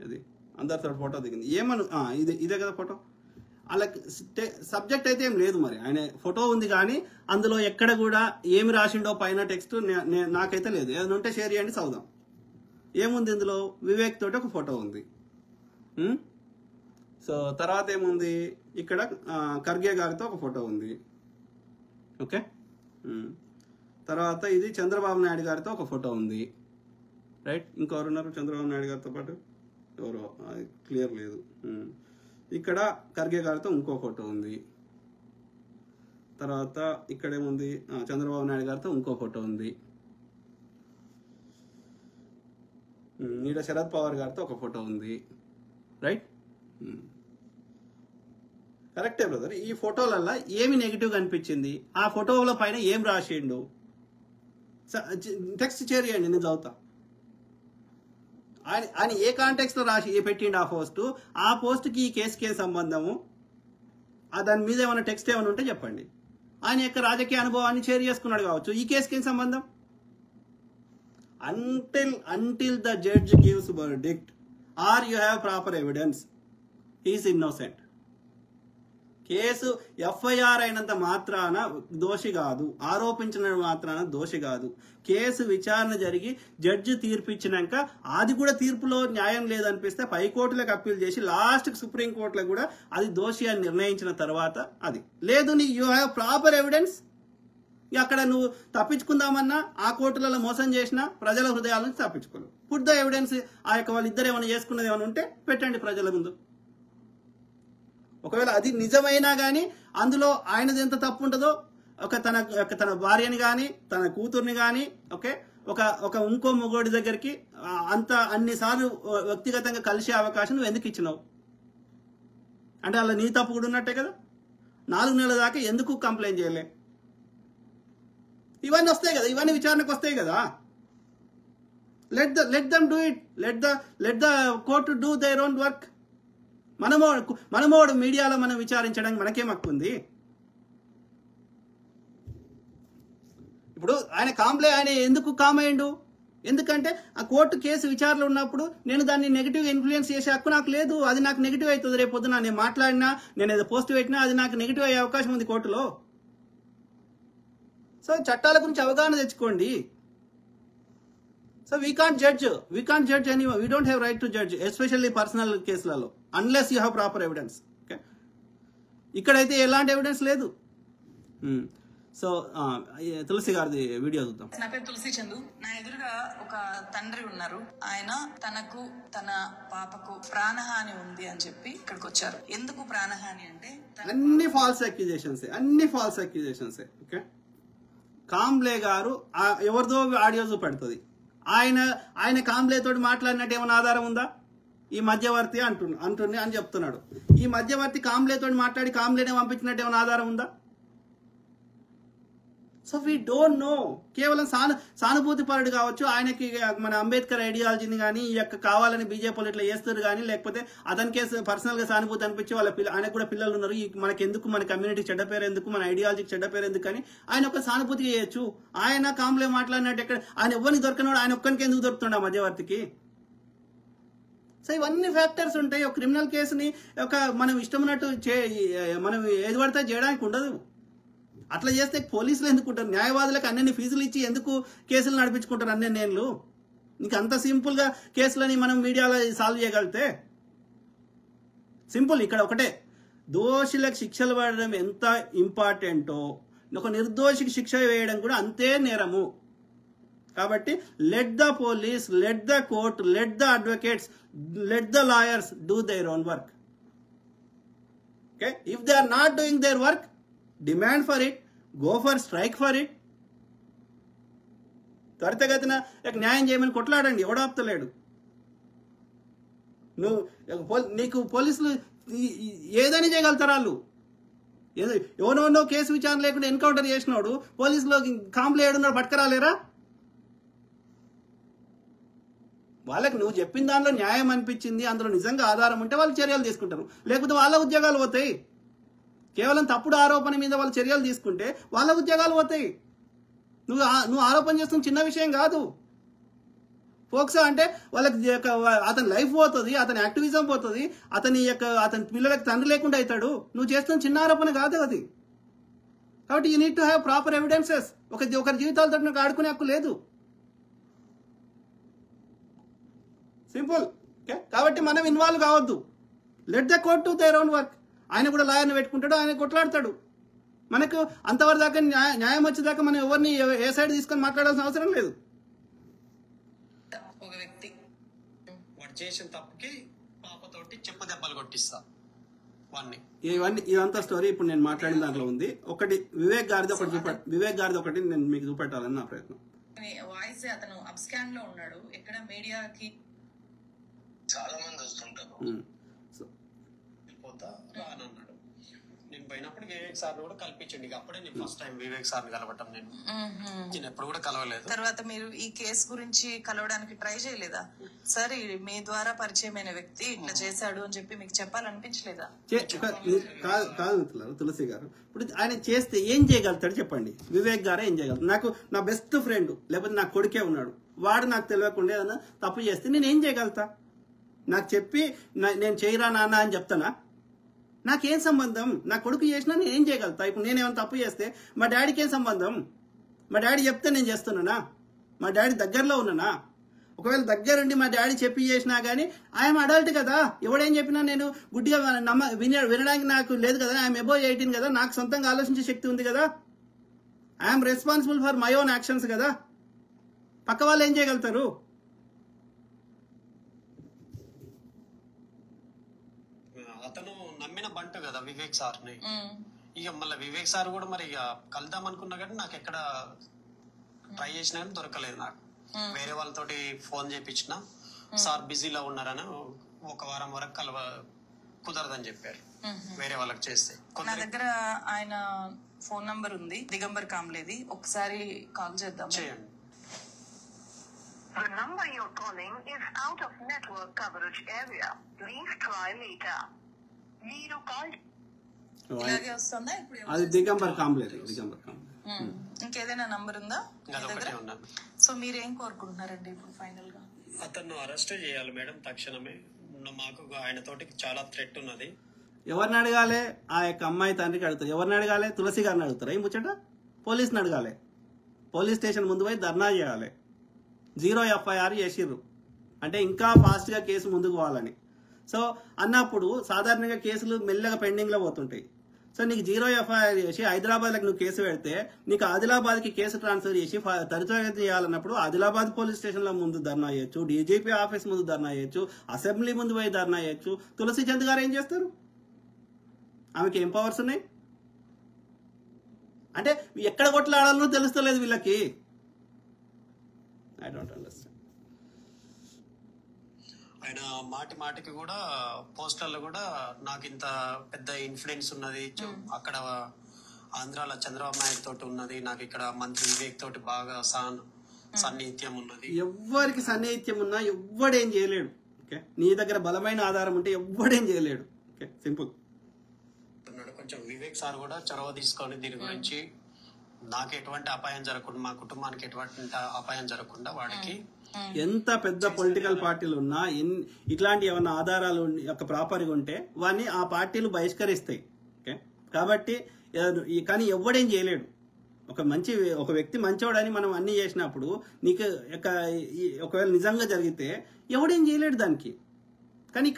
ఇది అందరితో ఫోటో దిగింది. ఇదే కదా ఫోటో. వాళ్ళకి సబ్జెక్ట్ అయితే ఏం లేదు. మరి ఆయన ఫోటో ఉంది కానీ అందులో ఎక్కడ కూడా ఏమి రాసిండో పైన టెక్స్ట్ నాకైతే లేదు. ఏదైనా ఉంటే షేర్ చేయండి, చదువుదాం. ఏముంది ఇందులో? వివేక్ తోటి ఒక ఫోటో ఉంది. సో తర్వాత ఏముంది ఇక్కడ? ఖర్గే గారితో ఒక ఫోటో ఉంది. ఓకే. తర్వాత ఇది చంద్రబాబు నాయుడు గారితో ఒక ఫోటో ఉంది. రైట్. ఇంకెవరు ఉన్నారు చంద్రబాబు నాయుడు గారితో పాటు? ఎవరో క్లియర్ లేదు. ఇక్కడ ఖర్గే గారితో ఇంకో ఫోటో ఉంది. తర్వాత ఇక్కడేముంది? చంద్రబాబు నాయుడు గారితో ఇంకో ఫోటో ఉంది. ఈడ శరద్ పవార్ గారితో ఒక ఫోటో ఉంది. రైట్. కరెక్టే బ్రదర్. ఈ ఫోటోలల్లో ఏమి నెగిటివ్ అనిపించింది? ఆ ఫోటోల పైన ఏం రాసిండు? టెక్స్ట్ చేయండి, నేను చదువుతా. ఆయన ఏ కాంటెక్స్ట్ లో రాసి పెట్టిండు ఆ పోస్ట్కి ఈ కేసుకి ఏం సంబంధము? దాని మీద ఏమైనా టెక్స్ట్ ఏమైనా ఉంటే చెప్పండి. ఆయన యొక్క రాజకీయ అనుభవాన్ని షేర్ చేసుకున్నాడు కావచ్చు. ఈ కేసుకి ఏం సంబంధం? until the judge gives verdict or you have proper evidence, he is innocent. Case FIR అయినంత మాత్రాన దోషి కాదు, ఆరోపించిన మాత్రాన దోషి కాదు. కేసు విచారణ జరిగి జడ్జి తీర్పు ఇచ్చినాక అది కూడా తీర్పులో న్యాయం లేదనిపిస్తే పైకోర్టులకు అప్పీల్ చేసి లాస్ట్కి సుప్రీంకోర్టులో కూడా అది దోషి అని నిర్ణయించిన తర్వాత అది లేదు, యూ హ్యావ్ ప్రాపర్ ఎవిడెన్స్. అక్కడ నువ్వు తప్పించుకుందామన్నా ఆ కోర్టులలో మోసం చేసినా ప్రజల హృదయాల నుంచి తప్పించుకోలేవు. Put the evidence. ఆ యొక్క వాళ్ళిద్దరు ఏమైనా చేసుకున్నది ఏమైనా ఉంటే పెట్టండి ప్రజల ముందు. ఒకవేళ అది నిజమైనా కానీ అందులో ఆయనది ఎంత తప్పు ఉంటుందో, తన భార్యని కానీ తన కూతుర్ని కానీ ఒక ఇంకో మొగోడి దగ్గరికి అన్నిసార్లు వ్యక్తిగతంగా కలిసే అవకాశం నువ్వు ఎందుకు ఇచ్చినావు? అంటే అలా నీ తప్పు కూడా ఉన్నట్టే కదా. 4 నెలల దాకా ఎందుకు కంప్లైంట్ చేయలే? ఇవన్నీ వస్తాయి కదా, ఇవన్నీ విచారణకు వస్తాయి కదా. Let them do it. Let the court do their own work. మనమోడు మీడియాలో మనం విచారించడానికి మనకేం హక్కు ఉంది? ఇప్పుడు ఆయన ఎందుకు కామ్ అయ్యిండు? ఎందుకంటే ఆ కోర్టు కేసు విచారణలో ఉన్నప్పుడు నేను దాన్ని నెగిటివ్ ఇన్ఫ్లుయెన్స్ చేసే హక్కు నాకు లేదు. అది నాకు నెగిటివ్ అవుతుంది. రేపు పొద్దున నేను మాట్లాడినా, నేను ఏదో పోస్ట్ పెట్టినా అది నాకు నెగిటివ్ అయ్యే అవకాశం ఉంది కోర్టులో. సో చట్టాల గురించి అవగాహన తెచ్చుకోండి. So we can't judge any, we don't have right to judge, especially personal కేసులలో, unless you have proper evidence. Okay. ఇక్కడైతే ఎలాంటి ఎవిడెన్స్ లేదు. సో తులసి గారిది వీడియో చూద్దాం. నా పేరు తులసి చందు. నా ఎదురుగా ఒక తండ్రి ఉన్నారు. ఆయన తనకు తన పాపకు ప్రాణహాని ఉంది అని చెప్పి ఇక్కడికి వచ్చారు. ఎందుకు ప్రాణహాని అంటే అన్ని ఫాల్స్ అక్యూజేషన్స్. ఓకే. కాంబ్లే గారు ఎవరిదో ఆడియో చూపెడుతుంది. ఆయన కాంబ్లే తోటి మాట్లాడినట్టు ఏమైనా ఆధారం ఉందా? ఈ మధ్యవర్తి అంటుంది అని చెప్తున్నాడు. ఈ మధ్యవర్తి కాంబ్లే తోటి మాట్లాడి కాంబ్లేనే పంపించినట్టు ఏమైనా ఆధారం ఉందా? So we don't no. కేవలం సానుభూతి పరుడు కావచ్చు, ఆయనకి మన అంబేద్కర్ ఐడియాలజీని కానీ ఈ యొక్క కావాలని బీజేపీ వాళ్ళు ఇట్లా చేస్తారు కానీ, లేకపోతే అతనికి పర్సనల్ గా సానుభూతి అనిపించి ఆయనకు కూడా పిల్లలు ఉన్నారు, మనకెందుకు, మన కమ్యూనిటీకి చెడ్డ పేరు ఎందుకు, మన ఐడియాలజీకి చెడ్డ పేరు ఎందుకు అని ఆయన ఒక సానుభూతి చేయొచ్చు. ఆయన కాంబ్లే మాట్లాడినట్టు ఎక్కడ ఆయన ఎవరిని దొరకనోడు ఆయన ఒక్కరికి ఎందుకు దొరుకుతుండ మధ్యవర్తికి? సో ఇవన్నీ ఫ్యాక్టర్స్ ఉంటాయి. ఒక క్రిమినల్ కేసుని మనం ఇష్టం ఉన్నట్టు మనం ఏది పడితే చేయడానికి ఉండదు. అట్లా చేస్తే పోలీసులు ఎందుకుంటారు? న్యాయవాదులకు అన్ని ఫీజులు ఇచ్చి ఎందుకు కేసులు నడిపించుకుంటారు అన్నేళ్ళు? ఇంకా అంత సింపుల్ గా కేసులని మనం మీడియాలో సాల్వ్ చేయగలిగితే సింపుల్. ఇక్కడ ఒకటే, దోషులకు శిక్షలు పడడం ఎంత ఇంపార్టెంటో ఒక నిర్దోషికి శిక్ష వేయడం కూడా అంతే నేరము. కాబట్టి let the police, let the court, let the advocates, let the lawyers do their own work. Okay. If they are not doing their work, demand for it, go for strike for it. త్వరితగతిన న్యాయం చేయమని కొట్లాడండి, ఎవడాపుతలేడు. నీకు పోలీసులు ఏదని చేయగలుగుతారు? వాళ్ళు ఎవరో case విచారణ లేకుండా ఎన్కౌంటర్ చేసినాడు పోలీసులో కాంప్లే ఏడున్నాడు పట్టుకరాలేరా? వాళ్ళకి నువ్వు చెప్పిన దానిలో న్యాయం అనిపించింది, అందులో నిజంగా ఆధారం ఉంటే వాళ్ళు చర్యలు తీసుకుంటారు, లేకపోతే వాళ్ళ ఉద్యోగాలు పోతాయి. కేవలం తప్పుడు ఆరోపణ మీద వాళ్ళు చర్యలు తీసుకుంటే వాళ్ళ ఉద్యోగాలు పోతాయి. నువ్వు ఆరోపణ చేస్తున్న చిన్న విషయం కాదు. పోక్సో అంటే వాళ్ళకి అతని లైఫ్ పోతుంది, అతని యాక్టివిజం పోతుంది, అతని పిల్లలకు తండ్రి లేకుండా అవుతాడు. నువ్వు చేస్తున్న చిన్న ఆరోపణ కాదు అది. కాబట్టి you need to have proper evidences. ఒకరి జీవితాలతో నాకు ఆడుకునే హక్కు లేదు. సింపుల్. ఓకే, కాబట్టి మనం ఇన్వాల్వ్ కావద్దు. Let the court to their own work. ఆయన కూడా లాయర్ని పెట్టుకుంటాడు, ఆయన కొట్లాడతాడు. మనకు అంతవరకు దాకా న్యాయం వచ్చేదాకా మనం ఎవరిని ఏ సైడ్ తీసుకొని మాట్లాడాల్సిన అవసరం లేదు. ఒక వ్యక్తి వాడు చేసిన తప్పుకి పాపతోటి చెప్పు దెబ్బలు కొట్టిస్తా వాడిని. ఇదంతా స్టోరీ ఇప్పుడు నేను మాట్లాడిన దాంట్లో ఉంది. ఒకటి వివేక్ గారిది ఒకటి నేను మీకు చూపెట్టాలని నా ప్రయత్నం. వాయిస్ అతను అబ్స్కాన్ లో ఉన్నాడు. ఎక్కడ మీడియాకి చాలా మంది వస్తుంటారు. వెళ్ళిపోతా రానన్నాడు. నేను పోయినప్పుడు వివేక్ సార్ కూడా కల్పించండి. అప్పుడే నేను ఫస్ట్ టైం వివేక్ సార్ కలవటం. నేను ఎప్పుడు కూడా కలవలేదు. తర్వాత మీరు ఈ కేసు గురించి కలవడానికి ట్రై చేయలేదా? సరే, మీ ద్వారా పరిచయమైన వ్యక్తి ఇట్లా చేశాడు అని చెప్పి మీకు చెప్పాలనిపించలేదా? కాదు తులసి గారు, ఇప్పుడు ఆయన చేస్తే ఏం చేయగలుగుతాడు చెప్పండి. వివేక్ గారే ఏం చేయగలుగుతాడు? నాకు నా బెస్ట్ ఫ్రెండ్ లేకపోతే నా కొడుకే ఉన్నాడు, వాడు నాకు తెలియకుండా ఏదైనా తప్పు చేస్తే నేను ఏం చేయగలుగుతా? నాకు చెప్పి నేను చేయరా నాన్న అని చెప్తానా? నాకేం సంబంధం? నా కొడుకు చేసినా నేను ఏం చేయగలుగుతా? ఇప్పుడు నేనేమైనా తప్పు చేస్తే మా డాడీకి ఏం సంబంధం? మా డాడీ చెప్తే నేను చేస్తున్నానా? మా డాడీ దగ్గరలో ఉన్నానా? ఒకవేళ దగ్గరుండి మా డాడీ చెప్పి చేసినా కానీ ఐఎమ్ అడల్ట్ కదా. ఎవడేం చెప్పినా నేను గుడ్డిగా వినడానికి నాకు లేదు కదా. ఐఎమ్ అబోవ్ 18 కదా. నాకు సొంతంగా ఆలోచించే శక్తి ఉంది కదా. I'm responsible for my own actions కదా. పక్క వాళ్ళు ఏం చేయగలుగుతారు? అతను నమ్మిన బంటు కదా వివేక్ సార్ని. ఇక మళ్ళీ వివేక్ సార్ కూడా మరి ఇక కలుద్దాం అనుకున్నా కానీ నాకు ఎక్కడ ట్రై చేసినా కానీ దొరకలేదు. నాకు వేరే వాళ్ళతోటి ఫోన్ చేయించిన సార్ బిజీలో ఉన్నారని ఒక వారం వరకు కుదరదని చెప్పారు. వేరే వాళ్ళకి చేస్తే నా దగ్గర ఆయన ఫోన్ నంబర్ ఉంది, దిగంబర్ కాంబ్లేది. ఒకసారి కాల్ చేద్దాం. చేయండి. The number you're calling is out of network coverage area. Please try later. మీరు కాల్ ఇలాగే వస్తుందా ఇప్పుడు? అది దిగంబర్ కాంబ్లేదు. ఇంకేదైనా నంబర్ ఉందా? అదొకటే ఉన్నాను. సో మీరేం కోరుకుంటున్నారండి ఇప్పుడు ఫైనల్ గా? అతను అరెస్ట్ చేయాలి మేడం తక్షణమే. మాకు ఆయనతోటి చాలా థ్రెట్ ఉన్నది. ఎవరిని అడగాలి? ఆ యొక్క అమ్మాయి తండ్రికి అడుగుతారు. ఎవరిని అడగాలి? తులసి గారిని అడుగుతారు. ఏం ముచ్చట? పోలీసుని అడగాలి. పోలీస్ స్టేషన్ ముందు పోయి ధర్నా చేయాలి. 0 FIR చేసిర్రు అంటే ఇంకా ఫాస్ట్గా కేసు ముందుకు పోవాలని. సో అన్నప్పుడు సాధారణంగా కేసులు మెల్లగా పెండింగ్లో పోతుంటాయి. సో నీకు 0 FIR చేసి హైదరాబాద్కి నువ్వు కేసు పెడితే నీకు ఆదిలాబాద్కి కేసు ట్రాన్స్ఫర్ చేసి త్వరితగతిన చేయాలన్నప్పుడు ఆదిలాబాద్ పోలీస్ స్టేషన్లో ముందు ధర్నా చేయొచ్చు, DGP ఆఫీస్ ముందు ధర్నా చేయొచ్చు, అసెంబ్లీ ముందు పోయి ధర్నా చేయొచ్చు. తులసి చంద్ గారు ఏం చేస్తారు? ఆమెకి ఏం పవర్స్ ఉన్నాయి? అంటే ఎక్కడ కొట్లాడాలో తెలుస్తలేదు వీళ్ళకి. I don't understand. ఆయన మాటికి కూడా పోస్టర్లో కూడా నాకు ఇంత పెద్ద ఇన్ఫ్లుయెన్స్ ఉన్నది, అక్కడ ఆంధ్రాలో చంద్రబాబు నాయుడు తోటి ఉన్నది, నాకు ఇక్కడ మంత్రి వివేక్ తోటి బాగా సన్నిహిత్యం ఉన్నది. ఎవ్వరికి సన్నిహిత్యం ఉన్నా ఎవ్వడేం చేయలేడు. ఓకే, నీ దగ్గర బలమైన ఆధారం ఉంటే ఎవ్వడేం చేయలేడు. Okay, simple. కొంచెం వివేక్ సార్ కూడా చొరవ తీసుకొని దీని గురించి నాకు ఎటువంటి అపాయం జరగకుండా, మా కుటుంబానికి ఎటువంటి అపాయం జరగకుండా వాడికి ఎంత పెద్ద పొలిటికల్ పార్టీలు ఉన్నా ఇట్లాంటి ఏమైనా ఆధారాలు ఒక ప్రాపర్గా ఉంటే వాడిని ఆ పార్టీలు బహిష్కరిస్తాయి. ఓకే, కాబట్టి కానీ ఎవడేం చేయలేడు. ఒక వ్యక్తి మంచోడని మనం అన్ని చేసినప్పుడు నీకు ఒకవేళ నిజంగా జరిగితే ఎవడేం చేయలేడు దానికి. కానీ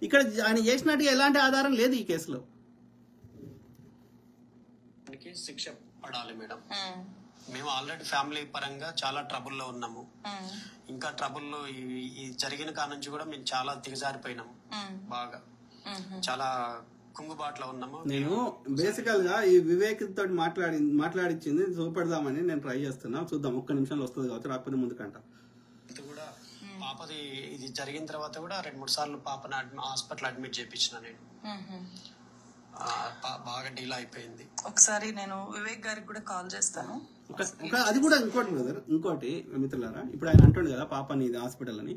ఇక్కడ ఆయన చేసినట్టుగా ఎలాంటి ఆధారం లేదు ఈ కేసులో. శిక్ష పడాలి మేడం. మేము ఆల్రెడీ ఫ్యామిలీ పరంగా చాలా ట్రబుల్లో ఉన్నాము. ఇంకా ట్రబుల్లో ఈ జరిగిన కాడ నుంచి కూడా మేము చాలా దిగజారిపోయినాము. బాగా చాలా కుంగుబాట్లో ఉన్నాము. నేను బేసికల్ గా ఈ వివేక్ తోటి మాట్లాడించింది చూపెడదామని నేను ట్రై చేస్తున్నా. చూద్దాం, ఒక్క నిమిషంలో వస్తుంది కావచ్చు, రాకపోతే ముందుకంట. ఇది కూడా పాపది ఇది జరిగిన తర్వాత కూడా 2-3 సార్లు పాపని హాస్పిటల్ అడ్మిట్ చేయించిన నేను. బాగా డీల్ అయిపోయింది. ఒకసారి నేను వివేక్ గారికి కూడా కాల్ చేస్తాను. అది కూడా ఇంకోటి బ్రదర్, ఇంకోటి మిత్రులారా, ఇప్పుడు ఆయన అంటుండు కదా పాపని హాస్పిటల్ అని.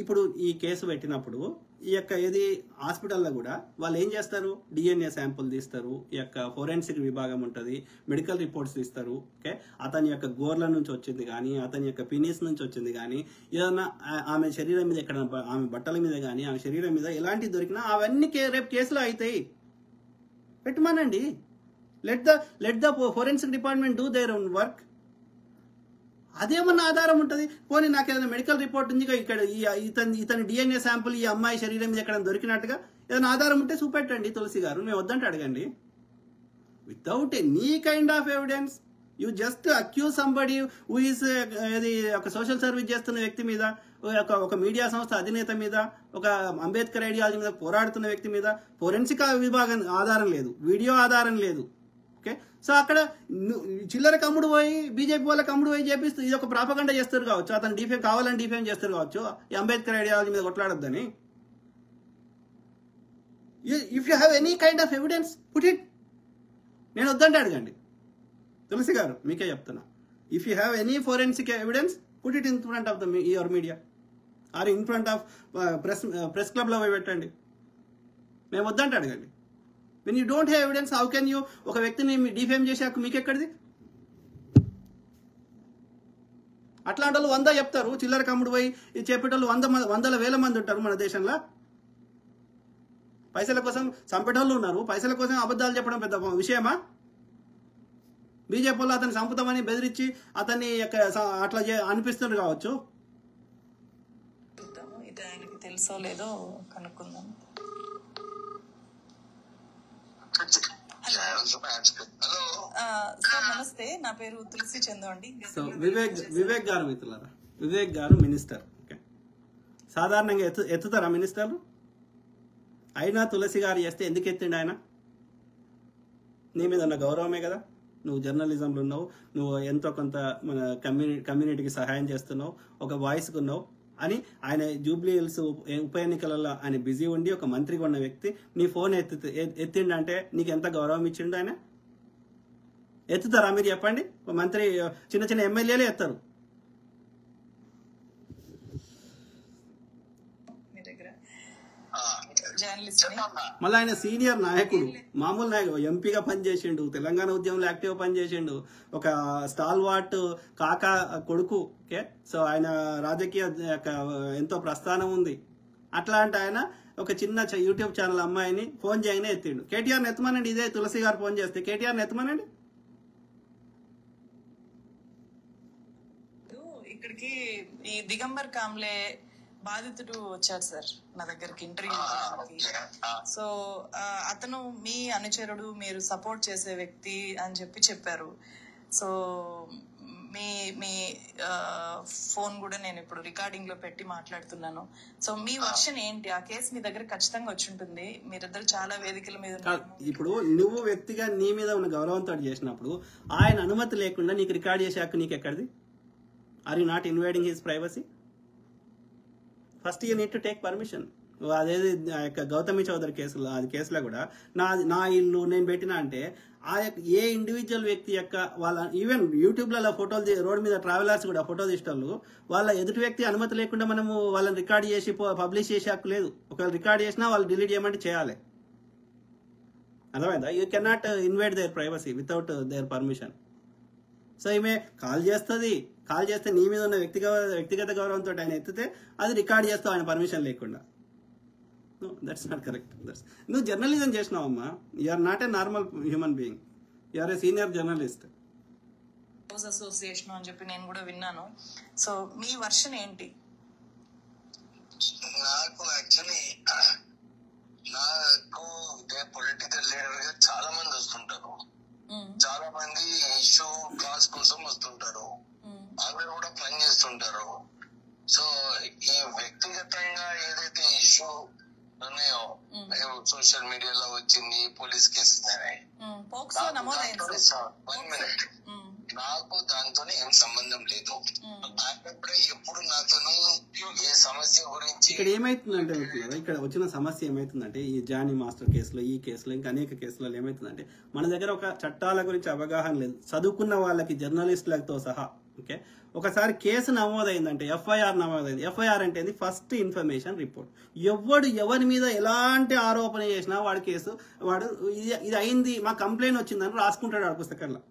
ఇప్పుడు ఈ కేసు పెట్టినప్పుడు ఈ యొక్క ఏది హాస్పిటల్లో కూడా వాళ్ళు ఏం చేస్తారు, DNA శాంపుల్ తీస్తారు, ఈ యొక్క ఫోరెన్సిక్ విభాగం ఉంటుంది, మెడికల్ రిపోర్ట్స్ తీస్తారు. ఓకే, అతని యొక్క గోర్ల నుంచి వచ్చింది కానీ, అతని యొక్క పినిస్ నుంచి వచ్చింది కానీ, ఏదైనా ఆమె శరీరం మీద ఎక్కడ ఆమె బట్టల మీద కానీ, ఆమె శరీరం మీద ఎలాంటివి దొరికినా అవన్నీ రేపు కేసులో అవుతాయి. పెట్టమనండి. Let the forensic department do their own work. అదేమన్నా ఆధారం ఉంటుంది. పోనీ నాకు ఏదైనా మెడికల్ రిపోర్ట్ ఉంది ఇక్కడ ఇతని DNA శాంపుల్ ఈ అమ్మాయి శరీరం మీద ఎక్కడ దొరికినట్టుగా ఏదైనా ఆధారం ఉంటే చూపెట్టండి తులసి గారు, మేము వద్దంటే అడగండి. Without any kind of evidence you just accuse somebody who is ఇది ఒక సోషల్ సర్వీస్ చేస్తున్న వ్యక్తి మీద, ఒక మీడియా సంస్థ అధినేత మీద, ఒక అంబేద్కర్ ఐడియాలజీ మీద పోరాడుతున్న వ్యక్తి మీద ఫోరెన్సిక్ విభాగం ఆధారం లేదు, వీడియో ఆధారం లేదు. ఓకే, సో అక్కడ చిల్లర కమ్ముడు పోయి బీజేపీ వాళ్ళ కమ్ముడు పోయి చేపిస్తూ ఇది ఒక ప్రాపగండ చేస్తారు కావచ్చు, అతను కావాలని డిఫేమ్ చేస్తారు కావచ్చు ఈ అంబేద్కర్ ఐడియాలజీ మీద కొట్లాడొద్దని. If you have any kind of evidence put it. నేను వద్దంటే అడగండి తులసి గారు, మీకే చెప్తున్నా. If you have any forensic evidence put it in front of your media or in front of press క్లబ్లో పోయి పెట్టండి. మేము వద్దంటే అడగండి. When you don't have evidence how can you ఒక వ్యక్తిని డిఫేమ్ చేశాక మీకెక్కడిది? అట్లాంటి వాళ్ళు 100 చెప్తారు, చిల్లర కమ్ముడు పోయి చెప్పేటోళ్ళు 100,000 మంది ఉంటారు మన దేశంలో. పైసల కోసం చంపేటోళ్ళు ఉన్నారు, పైసల కోసం అబద్ధాలు చెప్పడం పెద్ద విషయమా? బీజేపీ వాళ్ళు అతన్ని చంపుతామని బెదిరించి అతన్ని అట్లా అనిపిస్తున్నారు కావచ్చు. ఇది ఆయనకి తెలుసో లేదో కనుక్కుందాం. సార్ నమస్తే, నా పేరు తులసి చందు అండి. సో వివేక్ గారు మిత్రులారా, వివేక్ గారు మినిస్టర్. ఓకే, సాధారణంగా ఎత్తుతారా మినిస్టర్లు? అయినా తులసి గారు చేస్తే ఎందుకు ఎత్తిండి ఆయన? నీ మీద ఉన్న గౌరవమే కదా. నువ్వు జర్నలిజంలో ఉన్నావు, నువ్వు ఎంతో కొంత మన కమ్యూనిటీకి సహాయం చేస్తున్నావు, ఒక వాయిస్కి ఉన్నావు అని ఆయన జూబ్లీ హిల్స్ ఉప ఎన్నికలలో ఆయన బిజీ ఉండి ఒక మంత్రిగా ఉన్న వ్యక్తి నీ ఫోన్ ఎత్తిండంటే నీకు ఎంత గౌరవం ఇచ్చిండు ఆయన? ఎత్తుతారా మీరు చెప్పండి? మంత్రి చిన్న ఎమ్మెల్యేలే ఎత్తారు. మళ్ళీ ఆయన సీనియర్ నాయకుడు, మామూలు నాయకుడు, ఎంపీగా పనిచేసిండు, తెలంగాణ ఉద్యమంలో యాక్టివ్గా పనిచేసిండు, ఒక స్టాల్ వాట్ కాకా కొడుకు. ఓకే, సో ఆయన రాజకీయ ఎంతో ప్రస్థానం ఉంది. అట్లాంటి ఆయన ఒక చిన్న యూట్యూబ్ ఛానల్ అమ్మాయిని ఫోన్ చేయగానే ఎత్తిండు. కేటీఆర్ని ఎత్తమనండి. ఇదే తులసి గారు ఫోన్ చేస్తే కేటీఆర్ని ఎత్తమనండి. ఇక్కడికి ఈ దిగంబర్ కామ్లే బాధితుడు వచ్చాడు సార్ నా దగ్గరికి ఇంటర్వ్యూ. సో అతను మీ అనుచరుడు, మీరు సపోర్ట్ చేసే వ్యక్తి అని చెప్పారు. సో మీ ఫోన్ కూడా నేను ఇప్పుడు రికార్డింగ్ లో పెట్టి మాట్లాడుతున్నాను. సో మీ వర్షన్ ఏంటి? ఆ కేసు మీ దగ్గర ఖచ్చితంగా వచ్చి ఉంటుంది. మీరిద్దరు చాలా వేదికల మీద ఇప్పుడు నువ్వు వ్యక్తిగా నీ మీద ఉన్న గౌరవంతో చేసినప్పుడు ఆయన అనుమతి లేకుండా నీకు రికార్డ్ చేసే హక్కు నీకు ఎక్కడిది? Are you not invading his privacy? First you need to take permission. అదేది గౌతమి చౌదరి కేసులో కూడా నా ఇల్లు నేను పెట్టినా అంటే ఆ యొక్క ఏ ఇండివిజువల్ వ్యక్తి యొక్క వాళ్ళ ఈవెన్ యూట్యూబ్లలో ఫోటోలు రోడ్ మీద ట్రావెలర్స్ కూడా ఫోటో తీసేటోళ్ళు వాళ్ళ ఎదుటి వ్యక్తి అనుమతి లేకుండా మనము వాళ్ళని రికార్డ్ చేసి పబ్లిష్ చేసే హక్కు లేదు. ఒకవేళ రికార్డ్ చేసినా వాళ్ళు డిలీట్ చేయమంటే చేయాలి. అర్థమైందా? You cannot invite their privacy without their permission. So ఈమె కాల్ చేస్తే నీ మీద ఉన్న వ్యక్తిగత గౌరవంతో ఆయన ఎత్తితే అది రికార్డ్ చేస్తావు ఆయన పర్మిషన్ లేకుండా. No, that's not correct. నువ్వు జర్నలిజం చేసినావమ్మా. You are not a normal human being. You are a senior journalist. Association అని చెప్పి నేను కూడా విన్నాను. సో మీ వర్షన్ ఏంటి? నాకు యాక్చువల్లీ నాకు పొలిటికల్ లీడర్ గా చాలా మంది వస్తుంటారు. చాలా మంది ఇష్యూ కాజ్ కోసం వస్తుంటారు. అందరు కూడా పని చేస్తుంటారు. సో ఈ వ్యక్తిగతంగా ఏదైతే ఇష్యూ ఉన్నాయో సోషల్ మీడియాలో వచ్చింది, పోలీస్ కేసెస్ నాకు దాంతో ఏం సంబంధం లేదు. ఎప్పుడు నాతో ఏ సమస్య గురించి ఇక్కడ ఏమైతుందంటే ఇక్కడ వచ్చిన సమస్య ఏమైతుందంటే ఈ జానీ మాస్టర్ కేసులో, ఈ కేసులో, ఇంకా అనేక కేసులలో ఏమైతుందంటే మన దగ్గర ఒక చట్టాల గురించి అవగాహన లేదు. చదువుకున్న వాళ్ళకి, జర్నలిస్టులతో సహా ఓకే, ఒకసారి కేసు నమోదైందంటే ఎఫ్ఐఆర్ నమోదైంది. ఎఫ్ఐఆర్ అంటే ఫస్ట్ ఇన్ఫర్మేషన్ రిపోర్ట్. ఎవరి మీద ఎలాంటి ఆరోపణ చేసినా వాడి కేసు ఇది అయింది, మా కంప్లైంట్ వచ్చిందని రాసుకుంటాడు ఆ పుస్తకంలో.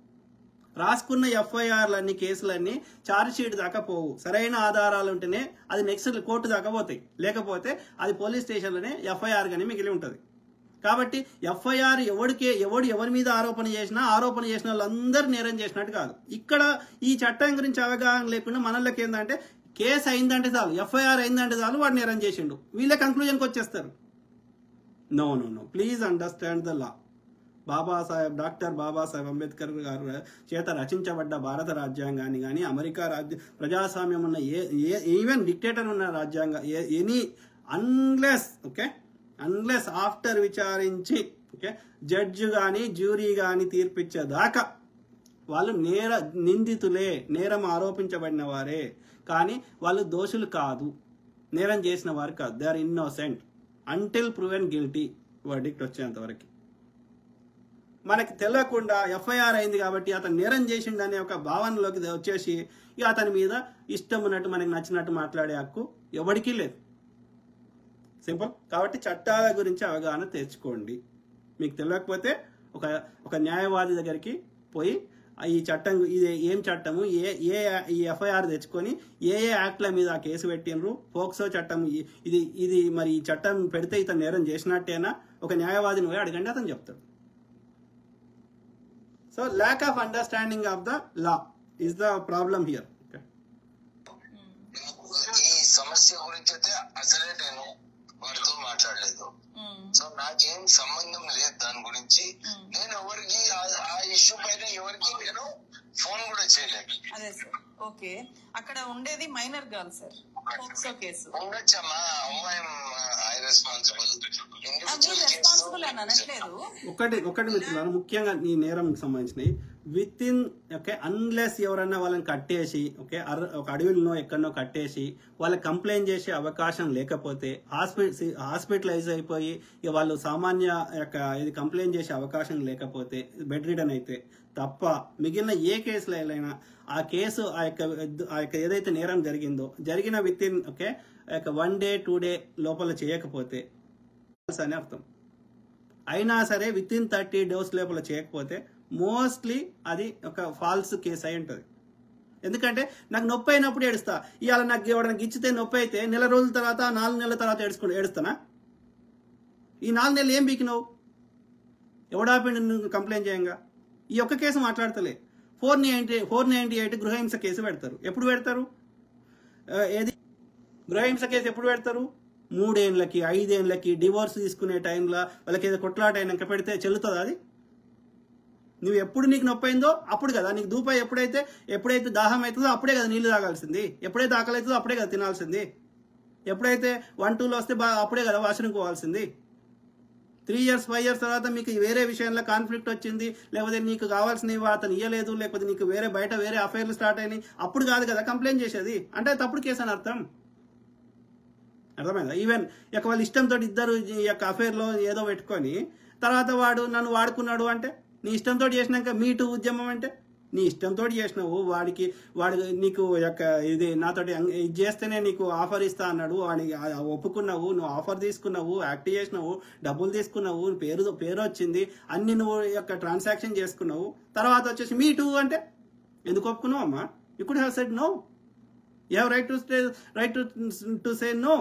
రాసుకున్న ఎఫ్ఐఆర్లన్నీ కేసులన్నీ ఛార్జ్ షీట్ దాకా పోవు. సరైన ఆధారాలు ఉంటేనే అది నెక్స్ట్ కోర్టు దాకా పోతాయి, లేకపోతే అది పోలీస్ స్టేషన్లోనే ఎఫ్ఐఆర్ గానీ మిగిలి ఉంటుంది. కాబట్టి ఎఫ్ఐఆర్ ఎవరి మీద ఆరోపణ చేసిన వాళ్ళందరూ నేరం చేసినట్టు కాదు. ఇక్కడ ఈ చట్టం గురించి అవగాహన లేకుండా మనలోకి ఏంటంటే కేసు అయిందంటే చాలు, ఎఫ్ఐఆర్ అయిందంటే చాలు వాడు నేరం చేసిండు, వీళ్ళే కంక్లూజన్కి వచ్చేస్తారు. No, please understand the law. Doctor Babasaheb Ambedkar garu చేత రచించబడ్డ భారత రాజ్యాంగాన్ని కానీ, అమెరికా ప్రజాస్వామ్యం ఉన్న ఈవెన్ డిక్టేటర్ ఉన్న రాజ్యాంగం అన్లెస్ ఆఫ్టర్ విచారించి జడ్జి కానీ జ్యూరీ కానీ తీర్పిచ్చేదాకా వాళ్ళు నిందితులే, నేరం ఆరోపించబడిన వారే, కానీ వాళ్ళు దోషులు కాదు, నేరం చేసిన వారు కాదు. They are innocent until proven guilty verdict వచ్చేంత వరకు. మనకి తెలియకుండా ఎఫ్ఐఆర్ అయింది కాబట్టి అతను నేరం చేసిండనే ఒక భావనలోకి వచ్చేసి ఇక అతని మీద ఇష్టం ఉన్నట్టు మనకి నచ్చినట్టు మాట్లాడే హక్కు ఎవరికీ లేదు. సింపుల్. కాబట్టి చట్టాల గురించి అవగాహన తెచ్చుకోండి. మీకు తెలియకపోతే ఒక న్యాయవాది దగ్గరికి పోయి ఈ చట్టం ఇది ఏం చట్టము, ఈ ఎఫ్ఐఆర్ తెచ్చుకొని ఏ యాక్ట్ల మీద ఆ కేసు పెట్టినరు, పోక్సో చట్టం ఇది మరి ఈ చట్టం పెడితే ఇతను నేరం చేసినట్టేనా, ఒక న్యాయవాదిని పోయి అడగండి, అతను చెప్తాడు. So lack of understanding of the law is the problem here. ఈ సమస్య గురించి అయితే అసలే నేను వారితో మాట్లాడలేదు. సో నాకేం సంబంధం లేదు దాని గురించి. నేను ఎవరికి ఆ ఇష్యూ పైన ఎవరికి నేను ఫోన్ కూడా చేయలేదు. అదే సార్. ఓకే, అక్కడ ఉండేది minor girl sir, POCSO case ఉండొచ్చమ్మా. అమ్మాయి రెస్పాన్సిబుల్ అని అనట్లేదు. ఒకటి మిత్రులారా, ముఖ్యంగా ఈ నేరం సంబంధించినవి విత్ ఇన్ అన్లెస్ ఎవరన్నా వాళ్ళని కట్టేసి ఒక అడవిలో ఎక్కడనో కట్టేసి వాళ్ళకి కంప్లైంట్ చేసే అవకాశం లేకపోతే, హాస్పిటలైజ్ అయిపోయి ఇక వాళ్ళు సామాన్య ఇది కంప్లైంట్ చేసే అవకాశం లేకపోతే, బెడ్ రిడన్ అయితే తప్ప మిగిలిన ఏ కేసులో అయినా ఆ కేసు ఆ యొక్క ఏదైతే నేరం జరిగిన విత్ ఇన్ 1 day 2 day లోపల చేయకపోతే అని అర్థం. అయినా సరే విత్ ఇన్ 30 days లోపల చేయకపోతే మోస్ట్లీ అది ఒక ఫాల్స్ కేసు అయి ఉంటుంది. ఎందుకంటే నాకు నొప్పి అయినప్పుడు ఏడుస్తా, ఇవాళ నాకు ఎవరైనా గిచ్చితే నొప్పి అయితే 4 రోజుల తర్వాత 4 నెలల తర్వాత ఏడుస్తానా? ఈ 4 నెలలు ఏం బీకినావు? ఎవడాపిండి నువ్వు కంప్లైంట్ చేయంగా? ఈ ఒక్క కేసు మాట్లాడతలే. 498 గృహహింస కేసు పెడతారు. ఎప్పుడు పెడతారు? ఏది గృహహింస కేసు ఎప్పుడు పెడతారు? 3 ఏళ్ళకి 5 ఏళ్ళకి డివోర్స్ తీసుకునే టైంలో వాళ్ళకి ఏదో కొట్లాట అయినాక పెడితే చెల్లుతుందా? అది నువ్వు ఎప్పుడు నీకు నొప్పి అయిందో అప్పుడు కదా. నీకు దూప ఎప్పుడైతే దాహం అవుతుందో అప్పుడే కదా నీళ్లు తాగాల్సింది. ఎప్పుడైతే ఆకలి అవుతుందో అప్పుడే కదా తినాల్సింది. ఎప్పుడైతే 1-2లో వస్తే అప్పుడే కదా వాష్రూమ్ పోవాల్సింది. 3 years 5 years తర్వాత మీకు వేరే విషయంలో కాన్ఫ్లిక్ట్ వచ్చింది, లేకపోతే నీకు కావాల్సినవి అతను ఇయ్యలేదు, లేకపోతే నీకు వేరే అఫైర్లు స్టార్ట్ అయినాయి, అప్పుడు కాదు కదా కంప్లైంట్ చేసేది. అంటే తప్పుడు కేసు అని అర్థమైందా? ఈవెన్ వాళ్ళ ఇష్టంతో ఇద్దరు ఈ యొక్క అఫైర్లో ఏదో పెట్టుకొని తర్వాత వాడు నన్ను వాడుకున్నాడు అంటే, నీ ఇష్టంతో చేసినాక మీటు ఉద్యమం అంటే నీ ఇష్టంతో చేసినావు. వాడు నీకు ఇది నాతోటి ఇది చేస్తేనే నీకు ఆఫర్ ఇస్తా అన్నాడు, వాడికి ఒప్పుకున్నావు, నువ్వు ఆఫర్ తీసుకున్నావు, యాక్ట్ చేసినావు, డబ్బులు తీసుకున్నావు, పేరు వచ్చింది, అన్ని నువ్వు ట్రాన్సాక్షన్ చేసుకున్నావు. తర్వాత వచ్చేసి మీ టూ అంటే ఎందుకు ఒప్పుకున్నావు అమ్మా? You could have said no. You have right to say no.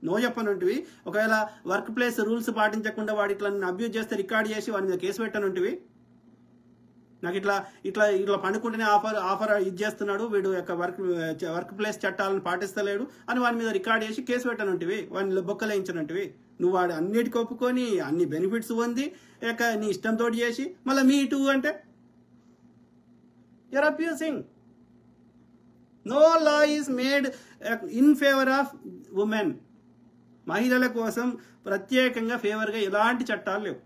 No చెప్పనుంటివి. ఒకవేళ వర్క్ ప్లేస్ రూల్స్ పాటించకుండా వాడు ఇట్లా అబ్యూజ్ చేస్తే రికార్డ్ చేసి వాడి మీద కేసు పెట్టనుంటివి. నాకు ఇట్లా పండుకుంటేనే ఆఫర్ ఇది చేస్తున్నాడు, వీడు యొక్క వర్క్ ప్లేస్ చట్టాలను పాటిస్తలేడు అని వాడి మీద రికార్డ్ చేసి కేసు పెట్టనుంటివి, వాడిని బొక్కలేయించనుంటివి. నువ్వు వాడు అన్నిటికి ఒప్పుకొని అన్ని బెనిఫిట్స్ పొంది నీ ఇష్టంతో చేసి మళ్ళీ మీ టూ అంటే you're abusing. No law is made in favour of women. మహిళల కోసం ప్రత్యేకంగా ఫేవర్గా ఎలాంటి చట్టాలు లేవు.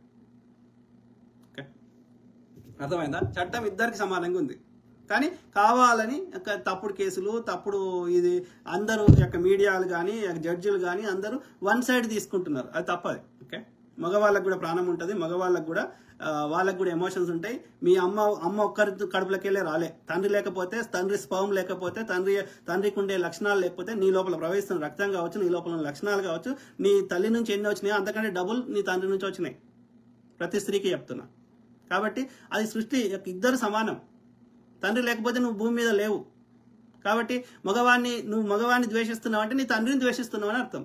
అర్థమైందా? చట్టం ఇద్దరికి సమానంగా ఉంది. కానీ కావాలని తప్పుడు కేసులు, తప్పుడు ఇది అందరూ మీడియాలు కానీ జడ్జిలు కానీ అందరూ వన్ సైడ్ తీసుకుంటున్నారు. అది తప్పది. ఓకే, మగవాళ్ళకు కూడా ప్రాణం ఉంటుంది, మగవాళ్ళకు కూడా వాళ్ళకు కూడా ఎమోషన్స్ ఉంటాయి. మీ అమ్మ ఒక్కరి కడుపులోకి వెళ్ళే రాలే, తండ్రి లేకపోతే, తండ్రి స్పర్మ్ లేకపోతే, తండ్రికి ఉండే లక్షణాలు లేకపోతే, నీ లోపల ప్రవహిస్తున్న రక్తం కావచ్చు, నీ లోపల లక్షణాలు కావచ్చు, నీ తల్లి నుంచి ఎన్ని వచ్చినాయో అంతకంటే డబుల్ నీ తండ్రి నుంచి వచ్చినాయి. ప్రతి స్త్రీకి చెప్తున్నా. కాబట్టి అది సృష్టి ఇద్దరు సమానం. తండ్రి లేకపోతే నువ్వు భూమి మీద లేవు. కాబట్టి నువ్వు మగవాన్ని ద్వేషిస్తున్నావు అంటే నీ తండ్రిని ద్వేషిస్తున్నావు అని అర్థం.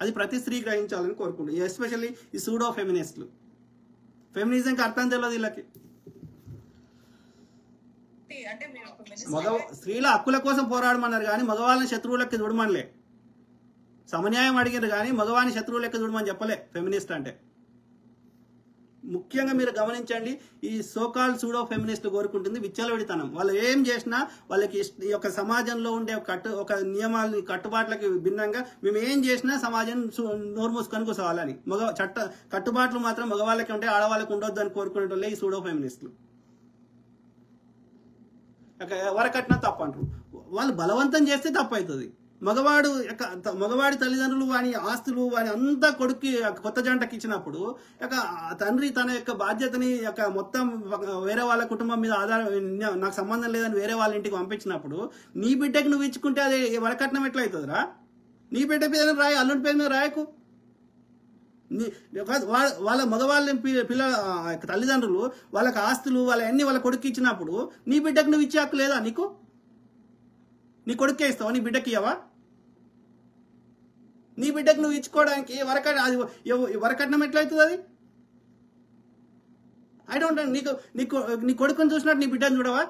అది ప్రతి స్త్రీ గ్రహించాలని కోరుకుంటుంది. ఎస్పెషల్లీ ఈ సూడో ఫెమినిస్టులు. ఫెమినిజంకి అర్థం తెలియదు వీళ్ళకి. స్త్రీల హక్కుల కోసం పోరాడమన్నారు కానీ మగవాళ్ళని శత్రువులకి చూడమనిలే. సమన్యాయం అడిగారు కానీ మగవాని శత్రువులకి చూడమని చెప్పలే ఫెమినిస్ట్ అంటే. ముఖ్యంగా మీరు గమనించండి, ఈ సోకాల్ సూడో ఫెమినిస్టులు కోరుకుంటుంది విచ్చలవిడితనం. వాళ్ళు ఏం చేసినా వాళ్ళకి ఈ యొక్క సమాజంలో ఉండే ఒక నియమాలని కట్టుబాట్లకి భిన్నంగా మేము ఏం చేసినా సమాజం నోరు మూసుకొని కూర్చోవాలని. కట్టుబాట్లు మాత్రం మగవాళ్ళకి ఉంటే ఆడవాళ్ళకి ఉండొద్దు అని కోరుకునే వాళ్ళే ఈ సూడో ఫెమినిస్టులు. వరకట్న తప్పు అంటారు. వాళ్ళు బలవంతం చేస్తే తప్పు అవుతుంది. మగవాడి తల్లిదండ్రులు వాని ఆస్తులు వాని అంతా కొడుక్కి కొత్త జంటకి ఇచ్చినప్పుడు తండ్రి తన యొక్క బాధ్యతని మొత్తం వేరే వాళ్ళ కుటుంబం మీద నాకు సంబంధం లేదని వేరే వాళ్ళ ఇంటికి పంపించినప్పుడు నీ బిడ్డకి నువ్వు ఇచ్చుకుంటే అది వరకట్నం ఎట్లా అవుతుందిరా? నీ బిడ్డ పేరు రాయి, అల్లుడి పేరు మీద రాయకు. వాళ్ళ మగవాళ్ళ తల్లిదండ్రులు వాళ్ళకి ఆస్తులు వాళ్ళ అన్ని వాళ్ళ కొడుకు ఇచ్చినప్పుడు నీ బిడ్డకు నువ్వు ఇచ్చే హక్కు లేదా? నీకు నీ కొడుకే ఇస్తావా? నీ బిడ్డకి ఇవ్వవా? నీ బిడ్డకు నువ్వు ఇచ్చుకోవడానికి వరకట్నం ఎట్లయితుంది? అది ఐ డోంట్ నీ కొడుకుని చూసినట్టు నీ బిడ్డను చూడవా?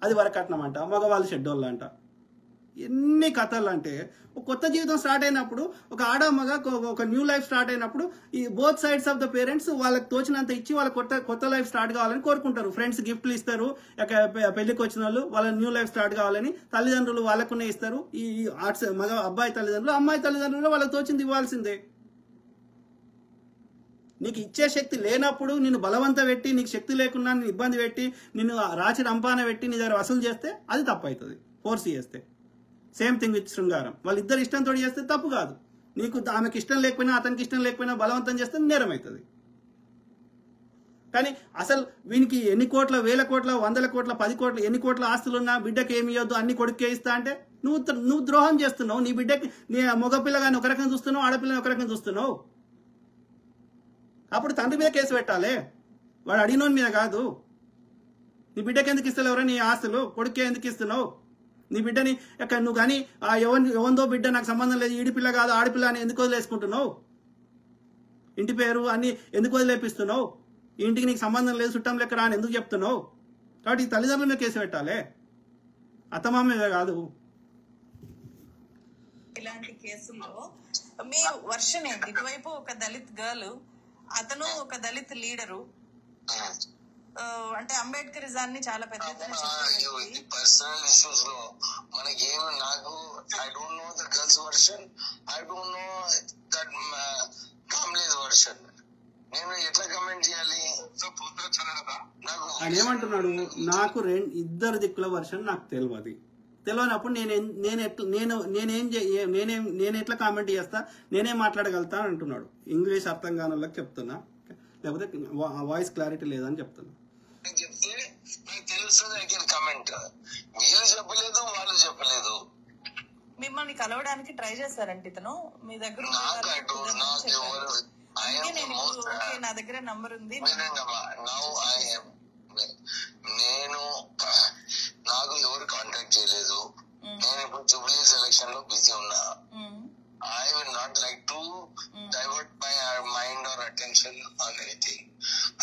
అది వరకట్నం అంట, మగవాళ్ళు షెడ్యూల్ అంట. ఎన్ని కథలు అంటే ఒక కొత్త జీవితం స్టార్ట్ అయినప్పుడు, ఒక ఆడ మగ ఒక న్యూ లైఫ్ స్టార్ట్ అయినప్పుడు ఈ both sides of the parents వాళ్ళకి తోచినంత ఇచ్చి వాళ్ళ కొత్త లైఫ్ స్టార్ట్ కావాలని కోరుకుంటారు. ఫ్రెండ్స్ గిఫ్ట్లు ఇస్తారు, పెళ్లికి వచ్చిన వాళ్ళు వాళ్ళ న్యూ లైఫ్ స్టార్ట్ కావాలని. తల్లిదండ్రులు వాళ్ళకునే ఇస్తారు. ఈ ఆర్ట్స్ అబ్బాయి తల్లిదండ్రులు అమ్మాయి తల్లిదండ్రులు వాళ్ళకి తోచింది ఇవ్వాల్సిందే. నీకు ఇచ్చే శక్తి లేనప్పుడు నిన్ను బలవంత పెట్టి, నీకు శక్తి లేకుండా నిన్ను ఇబ్బంది పెట్టి, నిన్ను రాచి రంపాన పెట్టి నీ దగ్గర వసూలు చేస్తే అది తప్పు అవుతుంది. ఫోర్స్ చేస్తే సేమ్ థింగ్ విత్ శృంగారం. వాళ్ళిద్దరు ఇష్టంతో చేస్తే తప్పు కాదు. నీకు ఆమెకి ఇష్టం లేకపోయినా అతనికి ఇష్టం లేకపోయినా బలవంతం చేస్తే నేరం అవుతుంది. కానీ అసలు వీనికి ఎన్ని కోట్ల, వేల కోట్ల, 100 కోట్ల, 10 కోట్ల, ఎన్ని కోట్ల ఆస్తులున్నా బిడ్డకి ఏమి ఇవ్వద్దు, అన్ని కొడుకే ఇస్తా అంటే నువ్వు ద్రోహం చేస్తున్నావు. నీ బిడ్డకి నీ మగపిల్లగాని ఒక రకం చూస్తున్నావు, ఆడపిల్లని ఒక రకం చూస్తున్నావు. అప్పుడు తండ్రి మీద కేసు పెట్టాలి, వాడు అడిగినోని మీద కాదు. నీ బిడ్డకి ఎందుకు ఇస్తలేవరా నీ ఆస్తులు? కొడుకే ఎందుకు ఇస్తున్నావు? నీ బిడ్డని నువ్వు కానీ ఎవందో బిడ్డ నాకు సంబంధం లేదు, ఈడిపిల్ల కాదు ఆడపిల్ల అని ఎందుకు వదిలేసుకుంటున్నావు? ఇంటి పేరు అన్ని ఎందుకు వదిలేపిస్తున్నావు? ఈ ఇంటికి నీకు సంబంధం లేదు, చుట్టం లెక్క రా అని ఎందుకు చెప్తున్నావు? కాబట్టి ఈ తల్లిదండ్రుల మీద కేసు పెట్టాలి, అత్తమామ మీద కాదు. ఇలాంటి కేసుల్లో మీ వర్షన్ ఏంటి? ఇటువైపు ఒక దళిత్ గర్ల్, అతను ఒక దళిత్ లీడరు. అంటే అంబేద్కరిజాన్ని చాలా పెద్ద పర్సనల్ ఇష్యూస్ లో మనకేమి, నాకు I don't know the girl's version, I don't know that కామ్లేజ్ వర్షన్. నేను ఎట్లా కమెంట్ చేయాలి? ఆయన ఏమంటున్నాడు, నాకు ఇద్దరు దిక్కుల వర్షన్ నాకు తెలియనప్పుడు నేను ఎట్లా కామెంట్ చేస్తా, నేనేం మాట్లాడగలుగుతా అంటున్నాడు. ఇంగ్లీష్ అర్థం కాని వాళ్ళకి చెప్తున్నా, లేకపోతే వాయిస్ క్లారిటీ లేదని చెప్తున్నా. చెప్తే నాకు తెలుస్తుంది, ఐ కెన్ కమెంట్. మీరు చెప్పలేదు, వాళ్ళు చెప్పలేదు. మిమ్మల్ని కలవడానికి ట్రై చేశారంటే ఇతను మీ దగ్గర నా దగ్గర నంబర్ ఉంది. నేను నాకు ఎవరు కాంటాక్ట్ చేయలేదు. నేను ఇప్పుడు జూబ్లీ సెలక్షన్ లో బిజీ ఉన్నా. I will not like to divert my mind or attention on anything.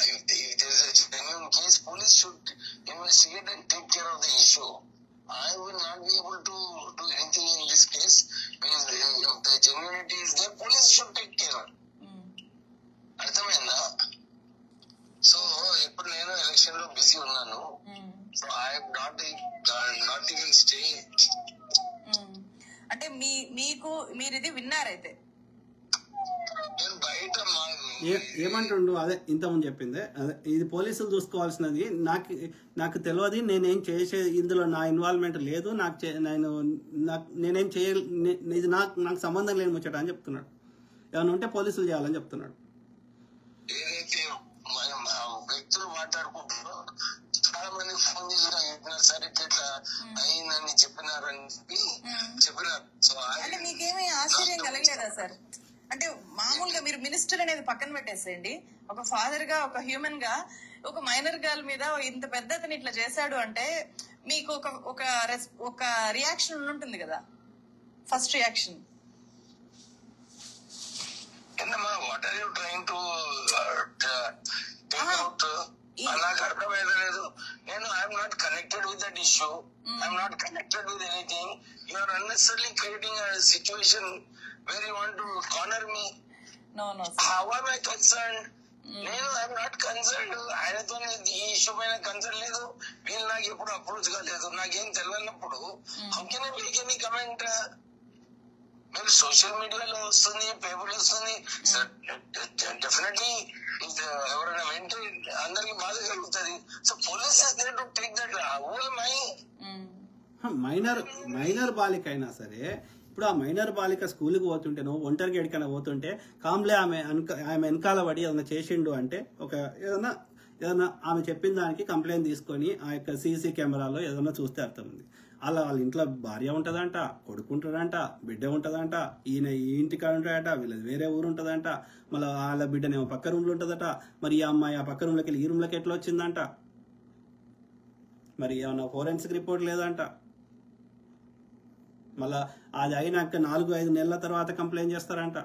If there is a genuine case, police should investigate and take care of the issue. I will not be able to do anything in this case. If the genuinity is there, police should take care. అర్థమైందా? So ఇప్పుడు నేను election లో busy ఉన్నాను. So I not even stay. అంటే మీరు ఇది విన్నారైతే నేను బయట ఏమంటుండు అదే ఇంతకుముందు చెప్పిందే అదే ఇది పోలీసులు చూసుకోవాల్సినది. నాకు తెలియదు, నేనేం ఇందులో నా ఇన్వాల్వ్మెంట్ లేదు, నేనేం ఇది నాకు సంబంధం లేని ముచ్చట అని చెప్తున్నాడు. ఏమైనా ఉంటే పోలీసులు చేయాలని చెప్తున్నాడు. ఏదైతే వ్యక్తులు మాట్లాడుకుంటారో చాలా మంది ఫోన్ చేసి చెప్పినారు సార్ ఇట్లా అయిందని చెప్పినారని చెప్పినారు. సో అంటే మీకేమీ ఆశ్చర్యం కలగలేదా సార్? అంటే మామూలుగా మీరు మినిస్టర్ అనేది పక్కన పెట్టేసేయండి, ఒక ఫాదర్ గా, ఒక హ్యూమన్ గా, ఒక మైనర్ గర్ల్ మీద ఇంత పెద్ద అతను ఇట్లా చేశాడు అంటే మీకు ఒక రియాక్షన్ ఉంటుంది కదా, first reaction. What are you trying to take out? నాకు అర్థమైతే లేదు. నేను I'm not connected with that issue, I'm not connected with anything. You are unnecessarily creating a situation where you want to corner me. No, how am I concerned? నేను I'm not concerned. ఆయనతో ఈ issue పైన concern లేదు. వీళ్ళు నాకు ఎప్పుడు approach కాలేదు, నాకేం తెలియనప్పుడు how can I make any comment? మీరు సోషల్ మీడియాలో వస్తుంది, పేపర్లో వస్తుంది, డెఫినెట్లీ ఎవరైనా వింటే అందరికి బాధ కలుగుతుంది. So police is there to take that. Who am I? Minor బాలిక అయినా సరే, ఇప్పుడు ఆ మైనర్ బాలిక స్కూల్కి పోతుంటే, నువ్వు ఒంటరికి ఎడికైనా పోతుంటే కామ్లే ఆమె వెనకాల పడి ఏదైనా చేసిండు అంటే ఏదైనా ఆమె చెప్పిన దానికి కంప్లైంట్ తీసుకొని ఆ యొక్క సీసీ కెమెరాలో ఏదైనా చూస్తే అర్థం ఉంది. వాళ్ళ ఇంట్లో భార్య ఉంటుందంట, కొడుకు ఉంటాడంట, బిడ్డ ఉంటుందంట, ఈయన ఈ ఇంటికాడ ఉంటాడట, వీళ్ళది వేరే ఊరు ఉంటుందంట, మళ్ళీ వాళ్ళ బిడ్డనేమో పక్క రూమ్లో ఉంటుందట. మరి ఈ అమ్మాయి ఆ పక్క రూమ్లోకి వెళ్ళి ఈ రూమ్లోకి ఎట్లా వచ్చిందంట? మరి ఏమన్నా ఫోరెన్సిక్ రిపోర్ట్ లేదంట. మళ్ళా అది అయినాక 4-5 నెలల తర్వాత కంప్లైంట్ చేస్తారంట.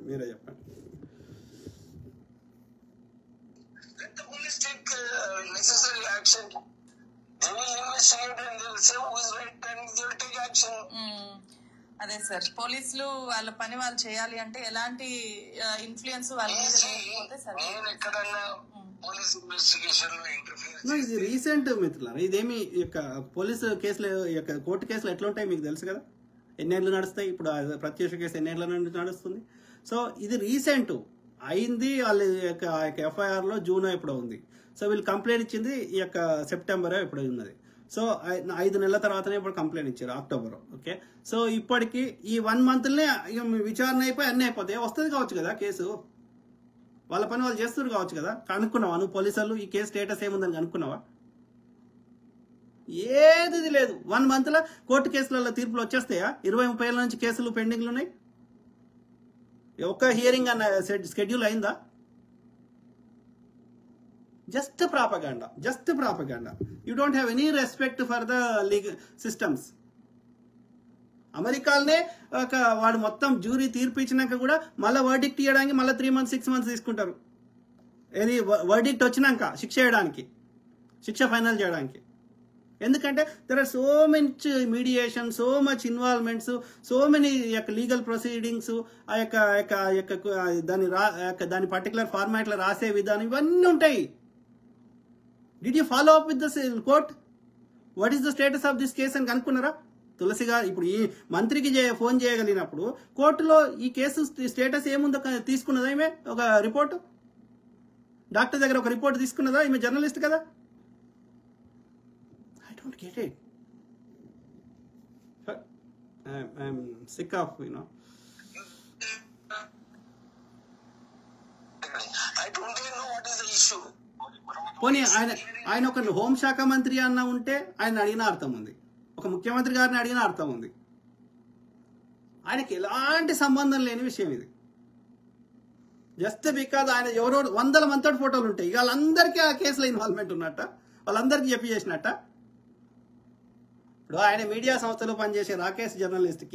మీరే చెప్పండి. necessary action. They will investigate and they will say who is right and they will take action. అదే సార్, పోలీసులు వాళ్ళ పని వాళ్ళు చేయాలి అంటే ఎలాంటి ఇన్ఫ్లుయెన్స్ వాళ్ళ మీద లేకపోతే సరే. నేను ఎక్కడన్నా పోలీస్ ఇన్వెస్టిగేషన్ లో ఇంటర్ఫియర్ ఇది రీసెంట్ మిత్రులారా, ఇదేమి పోలీసు కేసులు కోర్టు కేసులు ఎట్లా ఉంటాయి మీకు తెలుసు కదా, ఎన్నేళ్ళు నడుస్తాయి. ఇప్పుడు ప్రత్యక్ష కేసు ఎన్నేళ్ళ నుండి నడుస్తుంది. సో ఇది రీసెంట్ అయింది. వాళ్ళ యొక్క ఎఫ్ఐఆర్ లో జూన్ ఎప్పుడో ఉంది. సో వీళ్ళు కంప్లైంట్ ఇచ్చింది ఈ యొక్క సెప్టెంబర్ ఎప్పుడో ఉన్నది. సో 5 నెలల తర్వాతనే ఇప్పుడు కంప్లైంట్ ఇచ్చారు, అక్టోబర్. ఓకే, సో ఇప్పటికి ఈ 1 monthనే విచారణ అయిపోయి అన్నీ అయిపోతాయి. వస్తుంది కావచ్చు కదా కేసు, వాళ్ళ పని వాళ్ళు చేస్తున్నారు కావచ్చు కదా. కనుక్కున్నావా నువ్వు పోలీసులు ఈ కేసు స్టేటస్ ఏముందని కనుక్కున్నావా? ఏది లేదు. 1 monthలో కోర్టు కేసులలో తీర్పులు వచ్చేస్తాయా? 20-30 ఏళ్ళ నుంచి కేసులు పెండింగ్లు ఉన్నాయి. ఒక్క హియరింగ్ అన్న షెడ్యూల్ అయిందా? Just propaganda. You don't have any respect for the legal systems. అమెరికాలోనే వాడు మొత్తం జ్యూరీ తీర్పు ఇచ్చినాక కూడా మళ్ళీ వర్డిక్ట్ ఇవ్వడానికి మళ్ళీ 3 months 6 months తీసుకుంటారు. ఏది వర్డిక్ట్ వచ్చినాక శిక్ష ఫైనల్ చేయడానికి. ఎందుకంటే there are so much mediation, so much involvements, so many యొక్క లీగల్ ప్రొసీడింగ్స్, ఆ యొక్క దాని పర్టికులర్ ఫార్మాట్లో రాసే విధానం ఇవన్నీ ఉంటాయి. Did you follow up with the court? What is the status of this case అని కనుక్కున్నారా? తులసి గారు ఇప్పుడు ఈ మంత్రికి ఫోన్ చేయగలిగినప్పుడు కోర్టులో ఈ కేసు స్టేటస్ ఏముందో తీసుకున్నదా? ఈమె ఒక రిపోర్టు, డాక్టర్ దగ్గర ఒక రిపోర్ట్ తీసుకున్నదా? ఈమె జర్నలిస్ట్ కదా. I don't get it. I'm sick of, I don't even know what is the issue. పోనీ ఆయన ఒక హోంశాఖ మంత్రి అన్న ఉంటే ఆయన అడిగిన అర్థం ఉంది, ఒక ముఖ్యమంత్రి గారిని అడిగిన అర్థం ఉంది. ఆయనకి ఎలాంటి సంబంధం లేని విషయం ఇది. జస్ట్ బికాజ్ ఆయన ఎవరో 100 మంది ఫోటోలు ఉంటాయి, వాళ్ళందరికీ ఆ కేసులో ఇన్వాల్వ్మెంట్ ఉన్నట్ట, వాళ్ళందరికీ చెప్పి చేసినట్ట. ఇప్పుడు ఆయన మీడియా సంస్థలో పనిచేసే రాకేష్ జర్నలిస్ట్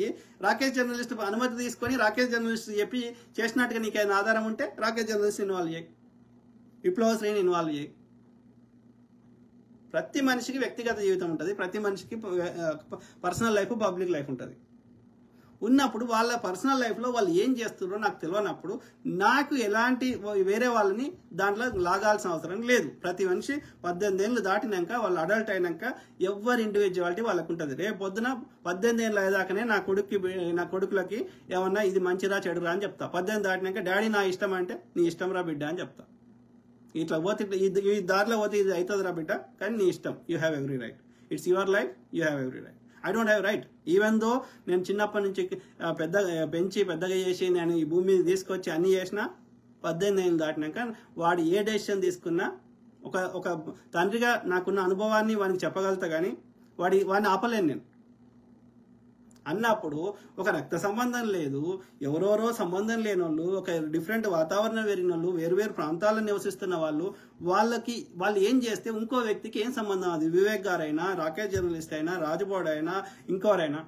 అనుమతి తీసుకొని రాకేష్ జర్నలిస్ట్ చెప్పి చేసినట్టుగా నీకు ఏదైనా ఆధారం ఉంటే రాకేష్ జర్నలిస్ట్ ఇన్వాల్వ్ చేయి, విప్లవశ్రేణి ఇన్వాల్వ్ చేయి. ప్రతి మనిషికి వ్యక్తిగత జీవితం ఉంటుంది, ప్రతి మనిషికి పర్సనల్ లైఫ్, పబ్లిక్ లైఫ్ ఉంటుంది. ఉన్నప్పుడు వాళ్ళ పర్సనల్ లైఫ్లో వాళ్ళు ఏం చేస్తున్నారో నాకు తెలియనప్పుడు నాకు ఎలాంటి వేరే వాళ్ళని దాంట్లో లాగాల్సిన అవసరం లేదు. ప్రతి మనిషి 18 ఏళ్ళు దాటినాక వాళ్ళు అడల్ట్ అయినాక ఎవరి ఇండివిజువాలిటీ వాళ్ళకు ఉంటుంది. రేపు పొద్దున 18 ఏళ్ళు అయ్యేదాకానే నా కొడుకులకి ఏమన్నా ఇది మంచిరా చెడురా అని చెప్తా. 18 దాటినాక డాడీ నా ఇష్టం అంటే నీ ఇష్టం రా బిడ్డ అని చెప్తా. ఇట్లా పోతే ఈ దారిలో పోతే ఇది అవుతుంది రా బిడ్డ, కానీ నీ ఇష్టం. You have every right. It's your life, you have every right. I don't have right. Even though నేను చిన్నప్పటి నుంచి పెద్దగా చేసి నేను ఈ భూమి మీద తీసుకొచ్చి అన్ని చేసినా 18 ఏళ్ళు దాటినాక వాడు ఏ డెసిషన్ తీసుకున్నా ఒక తండ్రిగా నాకున్న అనుభవాన్ని వాడికి చెప్పగలుగుతా, కానీ వాడిని ఆపలేను నేను. అన్నప్పుడు ఒక రక్త సంబంధం లేదు, ఎవరెవరో సంబంధం లేని వాళ్ళు, ఒక డిఫరెంట్ వాతావరణం పెరిగిన వాళ్ళు, వేరు ప్రాంతాల్లో నివసిస్తున్న వాళ్ళు ఏం చేస్తే ఇంకో వ్యక్తికి ఏం సంబంధం? అది వివేక్ గారైనా, రాకేష్ జర్నలిస్ట్ అయినా, రాజుబోడ్ అయినా, ఇంకోరైనా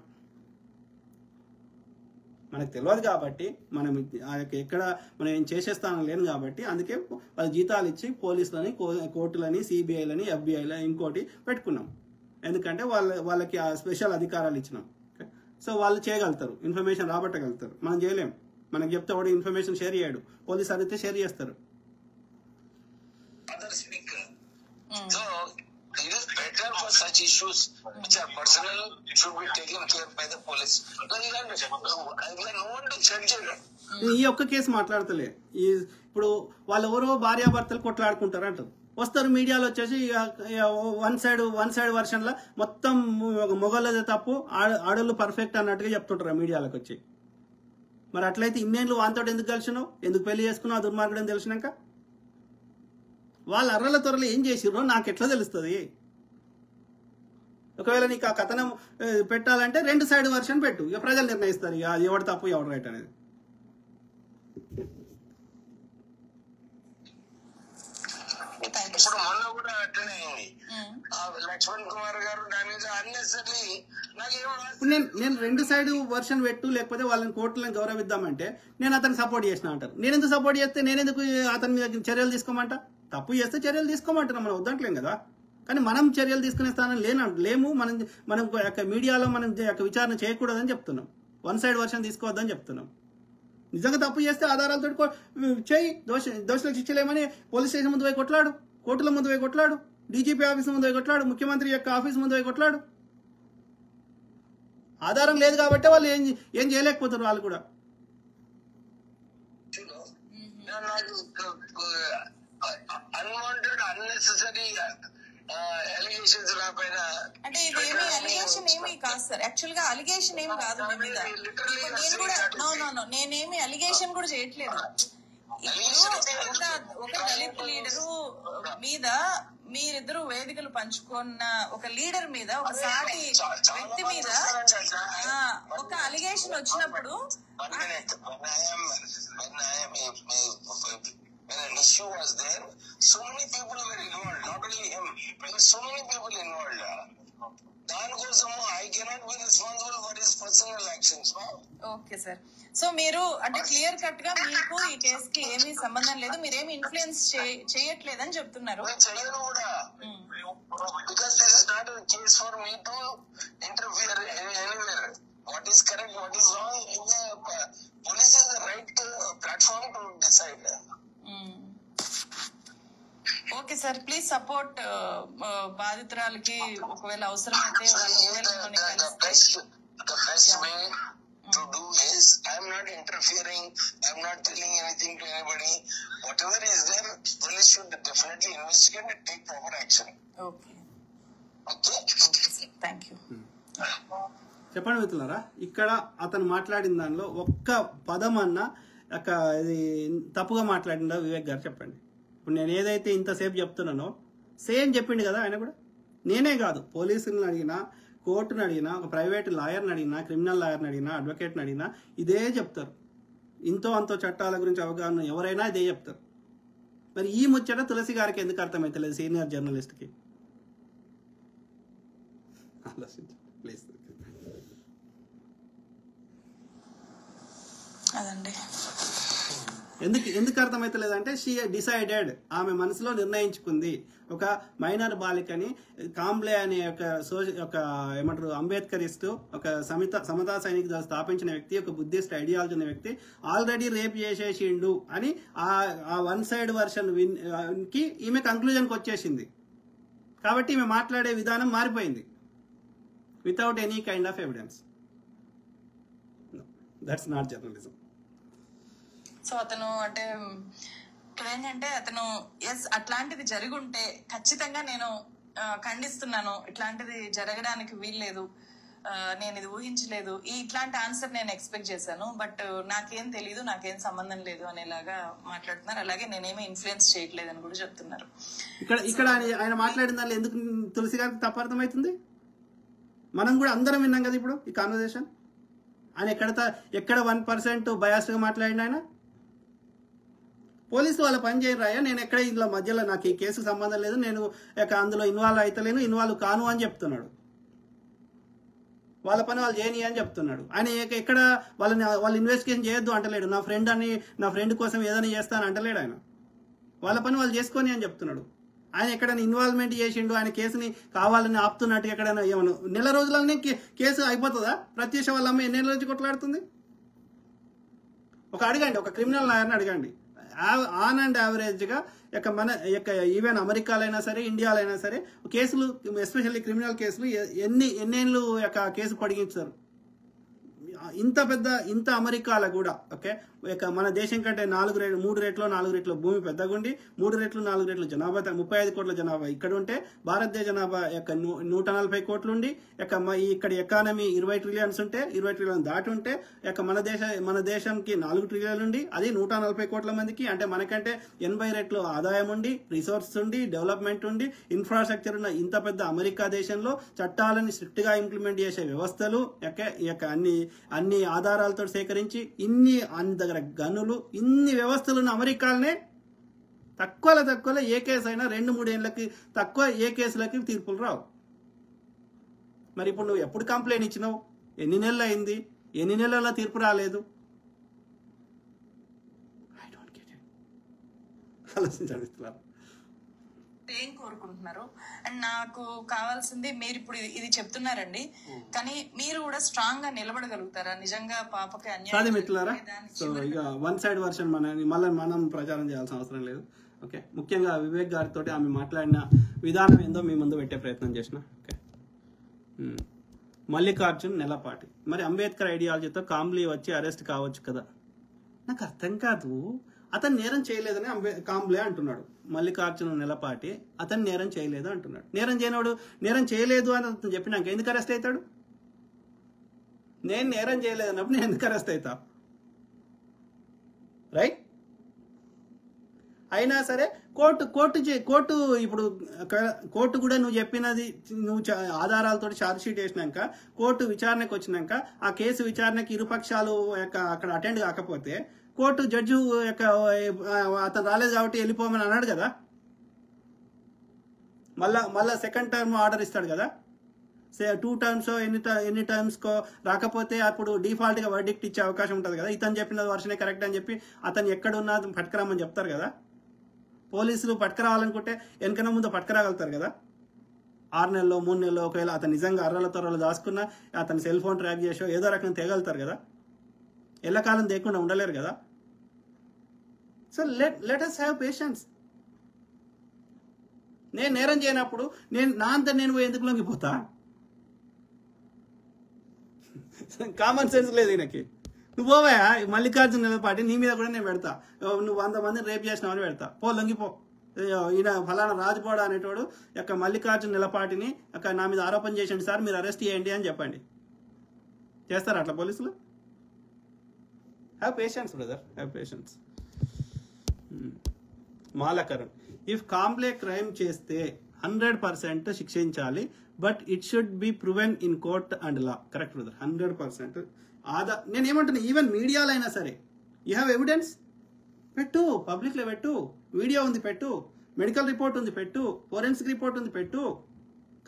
మనకు తెలియదు. కాబట్టి మనం ఎక్కడ మనం ఏం చేసే స్థానం లేను కాబట్టి అందుకే వాళ్ళ జీతాలు ఇచ్చి పోలీసులని, కోర్టులని, సిబిఐలని, ఎఫ్బిఐలని ఇంకోటి పెట్టుకున్నాం. ఎందుకంటే వాళ్ళకి ఆ స్పెషల్ అధికారాలు ఇచ్చినాం. సో వాళ్ళు చేయగలుగుతారు, ఇన్ఫర్మేషన్ రాబట్టగలుగుతారు. మనం చేయలేం. మనకు చెప్తే వాడు ఇన్ఫర్మేషన్ షేర్ చేయడు, పోలీసు అడిగితే షేర్ చేస్తారు. So it is better for such issues which are personal should be taken care by the police. No one to judge it. ఈ ఒక్క కేసు మాట్లాడతలే. ఇప్పుడు వాళ్ళు ఎవరో భార్యాభర్తలు కొట్లాడుకుంటారు అంటారు. వస్తారు మీడియాలో వచ్చేసి వన్ సైడ్ వర్షన్లో మొత్తం మొగళ్ళదే తప్పు, ఆడోళ్ళు పర్ఫెక్ట్ అన్నట్టుగా చెప్తుంటారు మీడియాలోకి వచ్చి. మరి అట్లయితే ఇన్నేళ్ళు వాంతోటి ఎందుకు కలిసినావు, ఎందుకు పెళ్లి చేసుకున్నావు ఆ దుర్మార్గుడు అని తెలిసినాక? వాళ్ళ అర్రల త్వరలో ఏం చేసిర్రో నాకు ఎట్లా తెలుస్తుంది? ఒకవేళ నీకు ఆ కథనం పెట్టాలంటే 2 సైడ్ వర్షన్ పెట్టు, ఇక ప్రజలు నిర్ణయిస్తారు ఇక ఎవడు తప్పు ఎవడు రైట్ అనేది. ఇప్పుడు మొన్న కూడా అట్లనే అయింది. లక్ష్మణ్ కుమార్ గారు దాని మీద అన్నెసరీ ఇప్పుడు నేను 2 సైడ్ వర్షన్ పెట్టు, లేకపోతే వాళ్ళని కోర్టులను గౌరవిద్దామంటే నేను అతను సపోర్ట్ చేసిన అంటారు. నేను ఎందుకు సపోర్ట్ చేస్తే నేనెందుకు అతని మీద చర్యలు తీసుకోమంట? తప్పు చేస్తే చర్యలు తీసుకోమంటున్నాం, మనం వద్దంటలేం కదా. కానీ మనం చర్యలు తీసుకునే స్థానం లేము. మనం మీడియాలో మనం విచారణ చేయకూడదని చెప్తున్నాం, 1 సైడ్ వర్షన్ తీసుకోవద్దని చెప్తున్నాం. నిజంగా తప్పు చేస్తే ఆధారాలతో చేయి, దోషులకు శిక్షలేమని పోలీస్ స్టేషన్ ముందు పోయి కొట్లాడు, కోర్టుల ముందు పోయి కొట్లాడు, డీజీపీ ఆఫీస్ ముందు పోయి కొట్లాడు, ముఖ్యమంత్రి యొక్క ఆఫీస్ ముందు పోయి కొట్లాడు. ఆధారం లేదు కాబట్టి వాళ్ళు ఏం చేయలేకపోతారు. వాళ్ళు కూడా అన్వాంటెడ్ అన్నెసెసరీ అలిగేషన్స్ రాపైన అంటే ఇదేమి అలిగేషన్ ఏమీ కాదు సార్. యాక్చువల్ గా అలిగేషన్ ఏమి కాదు మీ మీద. నేను కూడా నేనేమి అలిగేషన్ కూడా చేయట్లేదు. ఒక దళిత్ లీడరు మీద మీరిద్దరు వేదికలు పంచుకున్న ఒక లీడర్ మీద, ఒక సాటి వ్యక్తి మీద ఒక అలిగేషన్ వచ్చినప్పుడు when an issue was there, so many people were involved, not only him, but so many people involved. దానికోసము I cannot be responsible for his personal actions. Okay sir. So మీరు అంటే క్లియర్ కట్ గా మీకు ఈ case కి ఏమీ సంబంధం లేదు, మీరేమి ఇన్ఫ్లుయెన్స్ చేయట్లేదని చెప్తున్నారు. చేయను కూడా, because this is not a case for me to interfere anywhere. What is correct, what is wrong, police is the right platform to decide. Okay sir, please support బాధితురాలకి. ఒకవేళ అవసరమైతే the best way to do is I am not interfering, I am not telling anything to anybody. Whatever is there, police should definitely investigate and take proper action. Okay. Thank you. చెప్పండి మిత్రులారా, ఇక్కడ అతను మాట్లాడిన దానిలో ఒక్క పదం అన్నా ఇది తప్పుగా మాట్లాడిందో వివేక్ గారు చెప్పండి. ఇప్పుడు నేను ఏదైతే ఇంతసేపు చెప్తున్నానో సేమ్ చెప్పిండు కదా ఆయన కూడా. నేనే కాదు, పోలీసులను అడిగినా, కోర్టును అడిగినా, ఒక ప్రైవేట్ లాయర్ని అడిగినా, క్రిమినల్ లాయర్ని అడిగినా, అడ్వకేట్ని అడిగినా ఇదే చెప్తారు. ఇంతో అంతో చట్టాల గురించి అవగాహన ఎవరైనా ఇదే చెప్తారు. మరి ఈ ముచ్చట తులసి గారికి ఎందుకు అర్థమైతలేదు, సీనియర్ జర్నలిస్ట్కి? ఆలోచించండి ప్లీజ్. అదండి. ఎందుకు అర్థమైతలేదంటే షీ డిసైడెడ్, ఆమె మనసులో నిర్ణయించుకుంది, ఒక మైనర్ బాలికని కాంబ్లే అనే ఒక ఏమంటారు అంబేద్కరిస్టు, ఒక సమతా సైనిక్ స్థాపించిన వ్యక్తి, ఒక బుద్ధిస్ట్ ఐడియాలజీ ఉన్న వ్యక్తి ఆల్రెడీ రేప్ చేసేసిండు అని ఆ వన్ సైడ్ వర్షన్ కి ఈమె కంక్లూజన్కి వచ్చేసింది. కాబట్టి ఈమె మాట్లాడే విధానం మారిపోయింది without any kind of evidence. That's not journalism. So అతను అంటే ఇక్కడ ఏంటంటే అతను ఎస్ అట్లాంటిది జరిగి ఉంటే ఖచ్చితంగా నేను ఖండిస్తున్నాను, ఇట్లాంటిది జరగడానికి వీల్లేదు, నేను ఇది ఊహించలేదు, ఇట్లాంటి ఆన్సర్ నేను ఎక్స్పెక్ట్ చేశాను, బట్ నాకేం తెలీదు, నాకేం సంబంధం లేదు అనేలాగా మాట్లాడుతున్నారు. అలాగే నేనేమీ ఇన్ఫ్లుయెన్స్ చేయట్లేదు అని కూడా చెప్తున్నారు. ఇక్కడ ఆయన మాట్లాడిన దానిలో ఎందుకు తులసి గారికి తప్పు అర్థమవుతుంది? మనం కూడా అందరం విన్నాం కదా ఇప్పుడు ఈ కాన్వర్సేషన్. ఆయన ఎక్కడ 1% బయాస్డ్గా మాట్లాడిన ఆయన. పోలీసు వాళ్ళ పని చేయరాయా, నేను ఎక్కడ ఇందులో మధ్యలో నాకు ఈ కేసుకు సంబంధం లేదు, నేను అందులో ఇన్వాల్వ్ అవుతలేను, ఇన్వాల్వ్ కాను అని చెప్తున్నాడు. వాళ్ళ పని వాళ్ళు చేయని అని చెప్తున్నాడు. ఆయన ఎక్కడ వాళ్ళు ఇన్వెస్టిగేషన్ చేయొద్దు అంటలేడు, నా ఫ్రెండ్ కోసం ఏదైనా చేస్తాను అంటలేడు. ఆయన వాళ్ళ పని వాళ్ళు చేసుకొని అని చెప్తున్నాడు. ఆయన ఎక్కడైనా ఇన్వాల్వ్మెంట్ చేసిండు, ఆయన కేసుని కావాలని ఆపుతున్నట్టు ఎక్కడైనా ఏమన్నా నెల రోజులనే కేసు అయిపోతుందా? ప్రత్యూష వాళ్ళ అమ్మ ఎన్ని రోజులు కొట్లాడుతుంది? అడగండి, ఒక క్రిమినల్ లాయర్ని అడగండి. ఆన్ అండ్ యావరేజ్గా ఈవెన్ అమెరికాలో అయినా సరే, ఇండియాలో అయినా సరే కేసులు, ఎస్పెషల్లీ క్రిమినల్ కేసులు ఎన్నేళ్ళు కేసు పొడిగించారు. ఇంత అమెరికాలో కూడా ఓకే, మన దేశం కంటే 3 రెట్లు 4 రెట్లు భూమి పెద్దగుండి 3 రెట్లు 4 రెట్లు జనాభా, 35 కోట్ల జనాభా ఇక్కడ ఉంటే, భారతదేశ జనాభా 140 కోట్లు ఉండి ఇక్కడ ఎకానమీ 20 ట్రిలియన్స్ ఉంటే, 20 ట్రిలియన్ దాటి ఉంటే మన దేశంకి 4 ట్రిలియన్లు ఉండి, అది 140 కోట్ల మందికి, అంటే మనకంటే 80 రెట్లు ఆదాయం ఉండి, రిసోర్సెస్ ఉండి, డెవలప్మెంట్ ఉండి, ఇన్ఫ్రాస్ట్రక్చర్ ఉన్న ఇంత పెద్ద అమెరికా దేశంలో చట్టాలని స్ట్రిక్ట్ గా ఇంప్లిమెంట్ చేసే వ్యవస్థలు, అన్ని ఆధారాలతో సేకరించి దగ్గర గనులు, ఇన్ని వ్యవస్థలు ఉన్న అమెరికాలనే తక్కువలో ఏ కేసు అయినా 2-3 ఏళ్ళకి తక్కువ ఏ కేసులకి తీర్పులు రావు. మరి ఇప్పుడు నువ్వు ఎప్పుడు కంప్లైంట్ ఇచ్చినావు? ఎన్ని నెలలు అయింది? ఎన్ని నెలల తీర్పు రాలేదు? I don't get it. ఆలోచించాలి. ఏం కోరుకుంటున్నారు? అండ్ నాకు కావాల్సింది, మీరు ఇప్పుడు ఇది చెప్తున్నారండి, కానీ మీరు కూడా స్ట్రాంగ్ గా నిలబడగలుగుతారా నిజంగా పాపకి అన్యాయం? సో ఇక వన్ సైడ్ వర్షన్ మళ్ళీ మనం ప్రచారం చేయాల్సిన అవసరం లేదు. ఓకే, ముఖ్యంగా వివేక్ గారితో ఆమె మాట్లాడిన విధానం ఏందో మీ ముందు పెట్టే ప్రయత్నం చేసిన. ఓకే, మల్లికార్జున్ నెలపాటి, మరి అంబేద్కర్ ఐడియాలజీతో కాంబ్లీ వచ్చి అరెస్ట్ కావచ్చు కదా? నాకు అర్థం కాదు. అతను నేరం చేయలేదని కాంబ్లే అంటున్నాడు. మల్లికార్జున నెలపాటి అతను నేరం చేయలేదు అంటున్నాడు. నేరం చేయలేదు అని అతను చెప్పినాక ఎందుకు అరెస్ట్ అవుతాడు? నేను నేరం చేయలేదు అన్నప్పుడు నేను ఎందుకు అరెస్ట్ అవుతా? రైట్? అయినా సరే కోర్టు ఇప్పుడు కోర్టు కూడా నువ్వు చెప్పినది, నువ్వు ఆధారాలతో ఛార్జ్ షీట్ వేసినాక కోర్టు విచారణకు వచ్చినాక ఆ కేసు విచారణకి ఇరుపక్షాలు అక్కడ అటెండ్ కాకపోతే కోర్టు జడ్జి అతను రాలేదు కాబట్టి వెళ్ళిపోమని అన్నాడు కదా. మళ్ళా సెకండ్ టర్మ్ ఆర్డర్ ఇస్తాడు కదా. 2 టర్మ్స్ ఎన్ని టర్మ్స్కో రాకపోతే అప్పుడు డిఫాల్ట్ గా వర్డిక్ట్ ఇచ్చే అవకాశం ఉంటుంది కదా. ఇతను చెప్పిన వర్షనే కరెక్ట్ అని చెప్పి అతను ఎక్కడున్నా పట్టుకురామని చెప్తారు కదా. పోలీసులు పట్టుకురావాలనుకుంటే వెనకన ముందు పట్టుకురాగలుగుతారు కదా. 6 నెలల్లో 3 నెలల్లో ఒకవేళ అతను నిజంగా అర్రల తొర్రలు దాచుకున్నా అతను సెల్ ఫోన్ ట్రాక్ చేసో ఏదో రకంగా తేగలుగుతారు కదా. ఎల్లకాలం తేకుండా ఉండలేరు కదా. So let us have patience. నేను నేరం చేయనప్పుడు నా అంతా నేను పోయి ఎందుకు లొంగిపోతా? కామన్ సెన్స్ లేదు ఈయనకి. నువ్వు పోవా మల్లికార్జున నెలపాటి, నీ మీద కూడా నేను పెడతా. నువ్వు 100 మందిని రేప్ చేసినావని పెడతా. లొంగిపో. ఈయన ఫలానా రాజుపోడ అనేటోడు మల్లికార్జున నెలపాటిని నా మీద ఆరోపణ చేయండి సార్, మీరు అరెస్ట్ చేయండి అని చెప్పండి. చేస్తారా అట్లా పోలీసులు? Have patience brother, have patience. Malakaran, if కాంప్లే క్రైమ్ చేస్తే 100% శిక్షించాలి, but it should be proven in court and law. Correct brother, 100%. నేను ఏమంటున్నా, ఈవెన్ మీడియాలో అయినా సరే యూ హ్యావ్ ఎవిడెన్స్ పెట్టు, పబ్లిక్ లో పెట్టు, వీడియో ఉంది పెట్టు, మెడికల్ రిపోర్ట్ ఉంది పెట్టు, ఫోరెన్సిక్ రిపోర్ట్ ఉంది పెట్టు.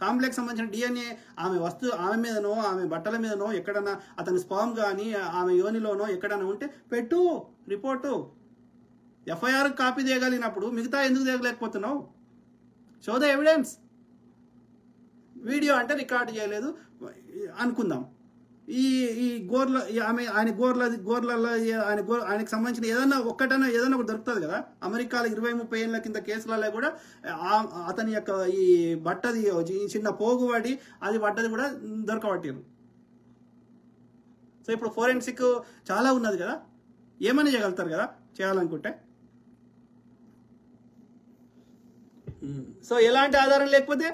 కాంప్లెక్స్ సంబంధించిన DNA ఆమె మీదనో ఆమె బట్టల మీదనో ఎక్కడన్నా అతని స్పామ్ కానీ ఆమె యోనిలోనో ఎక్కడన్నా ఉంటే పెట్టు రిపోర్టు. ఎఫ్ఐఆర్ కాపీ తీయగలిగినప్పుడు మిగతా ఎందుకు తీయలేకపోతున్నావు? Show the evidence. వీడియో అంటే రికార్డు చేయలేదు అనుకుందాం. ఈ గోర్ల ఆయన గోర్లలో ఆయనకు సంబంధించిన ఏదైనా ఒకటి దొరుకుతుంది కదా. అమెరికాలో 20-30 ఏళ్ళ కింద కేసులలో కూడా అతని యొక్క ఈ బట్టది చిన్న పోగుబడి అది పడ్డది కూడా దొరకబట్టారు. సో ఇప్పుడు ఫోరెన్సిక్ చాలా ఉన్నది కదా, ఏమని చేయగలుగుతారు కదా చేయాలనుకుంటే. సో ఎలాంటి ఆధారం లేకపోతే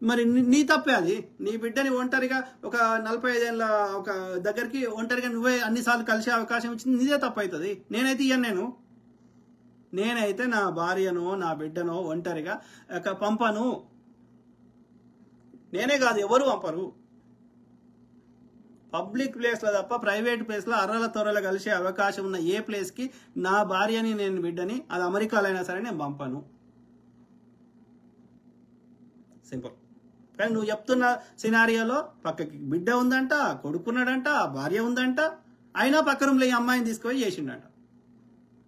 మరి నీ తప్పే అది. నీ బిడ్డని ఒంటరిగా ఒక 45 ఏళ్ళ ఒక దగ్గరికి ఒంటరిగా నువ్వే అన్నిసార్లు కలిసే అవకాశం ఇచ్చింది నీదే తప్పు అవుతుంది. నేనైతే ఇయ్యను. నేనైతే నా భార్యనో నా బిడ్డనో ఒంటరిగా పంపను. నేనే కాదు, ఎవరు పంపరు. పబ్లిక్ ప్లేస్లో తప్ప ప్రైవేట్ ప్లేస్లో అర్రల తొరల కలిసే అవకాశం ఉన్న ఏ ప్లేస్కి నా భార్యని నేను బిడ్డని, అది అమెరికాలో అయినా సరే నేను పంపను. సింపుల్. కానీ నువ్వు చెప్తున్న సినారియోలో పక్కకి బిడ్డ ఉందంట, కొడుకున్నాడంట, భార్య ఉందంట, అయినా పక్క రూమ్లో ఈ అమ్మాయిని తీసుకొని చేసిండంట.